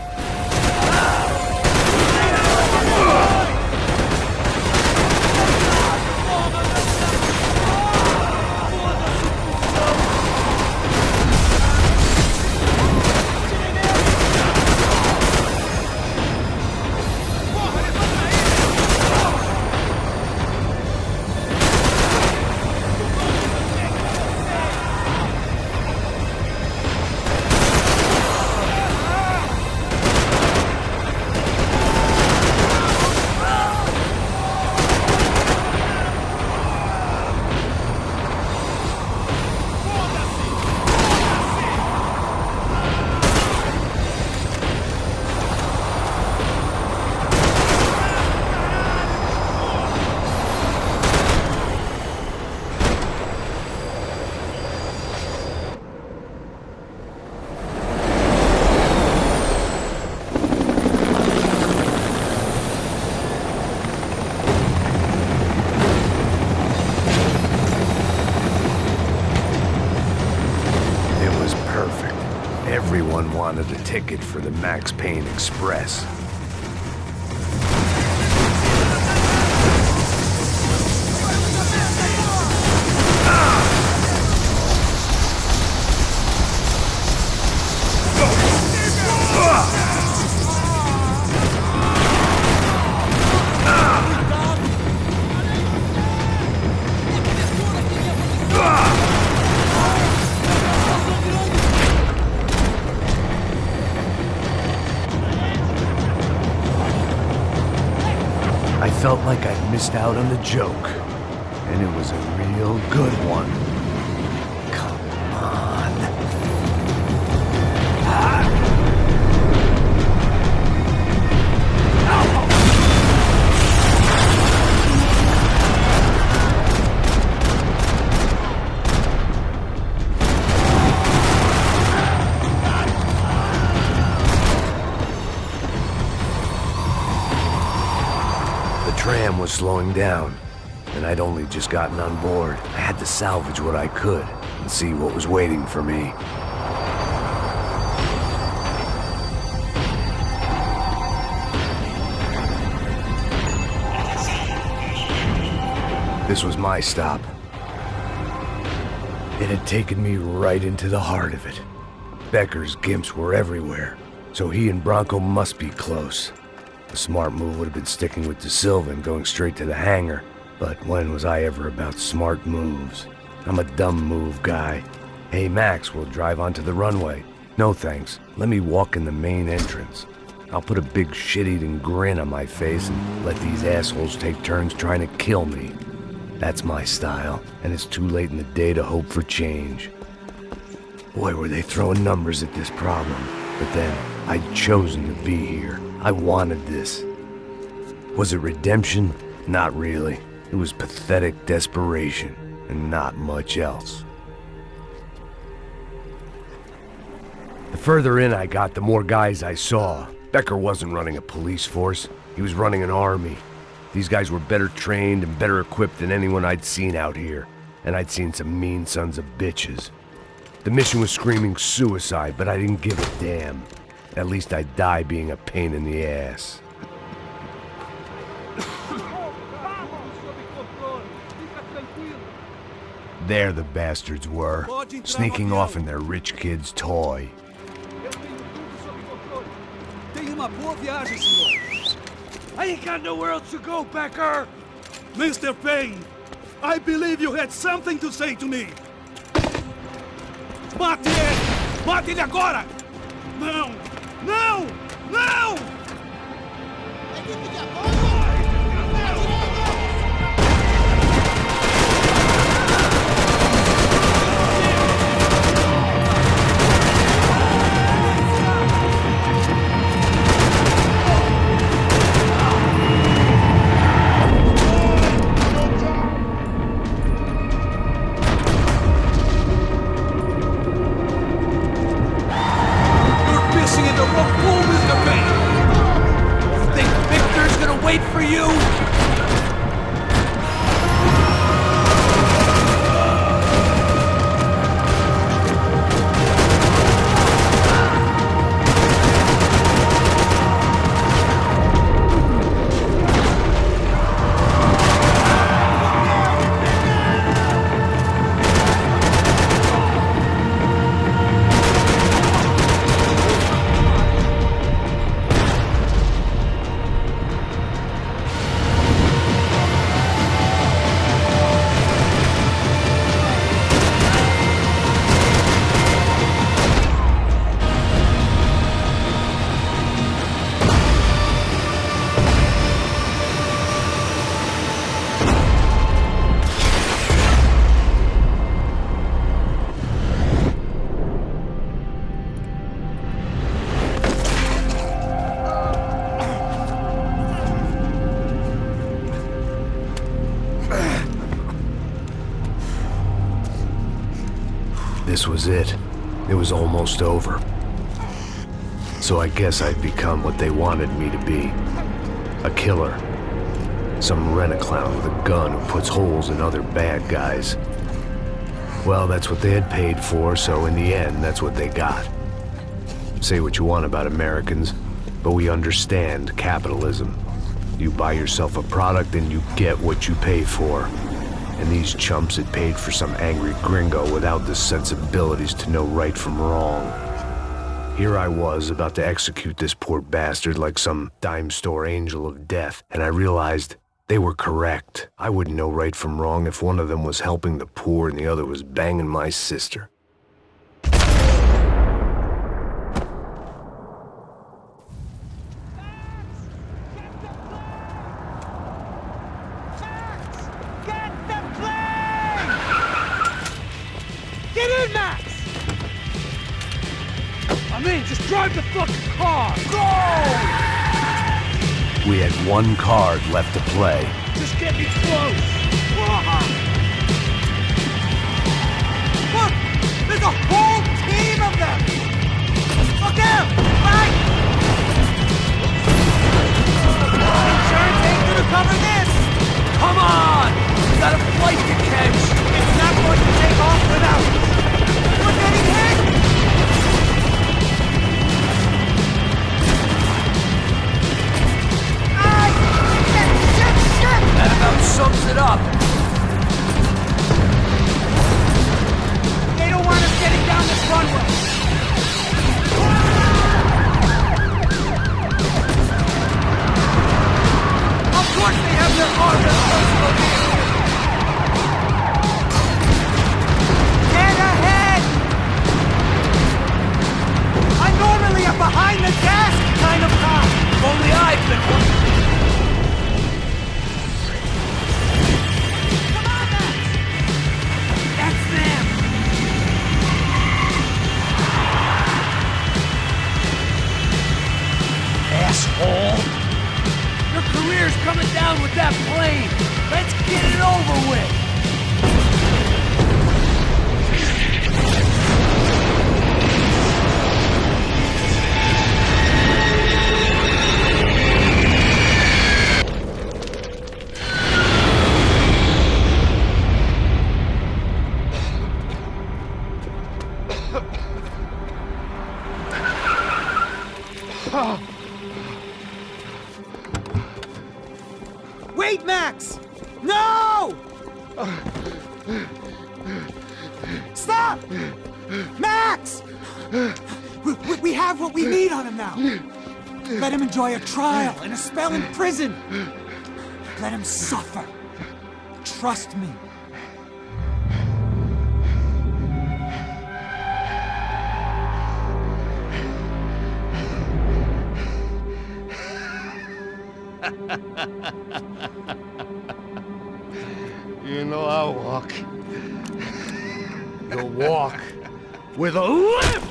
S1: Everyone wanted a ticket for the Max Payne Express. I felt like I'd missed out on the joke, and it was a real good one. Come on. The tram was slowing down, and I'd only just gotten on board. I had to salvage what I could and see what was waiting for me. This was my stop. It had taken me right into the heart of it. Becker's gimps were everywhere, so he and Bronco must be close. The smart move would have been sticking with De Silva and going straight to the hangar, but when was I ever about smart moves? I'm a dumb move guy. Hey Max, we'll drive onto the runway. No thanks, let me walk in the main entrance. I'll put a big shit-eating grin on my face and let these assholes take turns trying to kill me. That's my style, and it's too late in the day to hope for change. Boy, were they throwing numbers at this problem. But then, I'd chosen to be here. I wanted this. Was it redemption? Not really. It was pathetic desperation, and not much else. The further in I got, the more guys I saw. Becker wasn't running a police force. He was running an army. These guys were better trained and better equipped than anyone I'd seen out here. And I'd seen some mean sons of bitches. The mission was screaming suicide, but I didn't give a damn. At least I'd die being a pain in the ass. There the bastards were, sneaking off in their rich kid's toy.
S16: Tenha uma boa viagem, senhor. I ain't got nowhere else to go, Becker! Mr. Payne, I believe you had something to say to me. Mate ele! Mate ele agora! Não! Não! Não!
S1: This was it. It was almost over. So I guess I'd become what they wanted me to be. A killer. Some rent-a-clown with a gun who puts holes in other bad guys. Well, that's what they had paid for, so in the end, that's what they got. Say what you want about Americans, but we understand capitalism. You buy yourself a product and you get what you pay for. And these chumps had paid for some angry gringo without the sensibilities to know right from wrong. Here I was, about to execute this poor bastard like some dime store angel of death, and I realized they were correct. I wouldn't know right from wrong if one of them was helping the poor and the other was banging my sister.
S3: Get in, Max! I'm in, just drive the fucking car! Go!
S1: We had one card left to play.
S3: Just get me close! Look! There's a whole team of them! Look out! Right! Insurance ain't gonna cover this!
S17: Come on! We got a flight to catch!
S3: It's not going to take off without us! We're getting hit!
S17: That about sums it up.
S3: They don't want us getting down this runway! Of course they have their arms and personal vehicles! Get ahead! I'm normally a behind-the-desk kind of cop!
S17: If only I'd been one. Asshole! Your career's coming down with that plane! Let's get it over with!
S3: Wait, Max! No! Stop! Max! We have what we need on him now. Let him enjoy a trial and a spell in prison. Let him suffer. Trust me.
S12: You know I walk. You'll walk with a lift!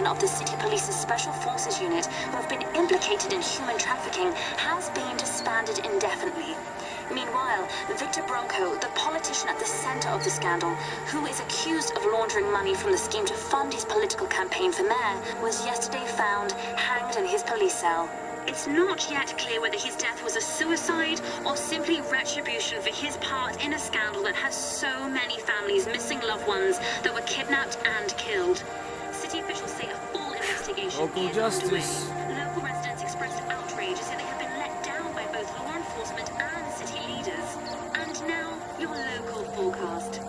S11: Of the City Police's Special Forces Unit, who have been implicated in human trafficking, has been disbanded indefinitely. Meanwhile, Victor Bronco, the politician at the center of the scandal, who is accused of laundering money from the scheme to fund his political campaign for mayor, was yesterday found hanged in his police cell. It's not yet clear whether his death was a suicide or simply retribution for his part in a scandal that has so many families missing loved ones that were kidnapped and killed. City officials say a full investigation
S17: Local justice.
S11: Underway. Local residents expressed outrage, saying they have been let down by both law enforcement and city leaders. And now, your local forecast.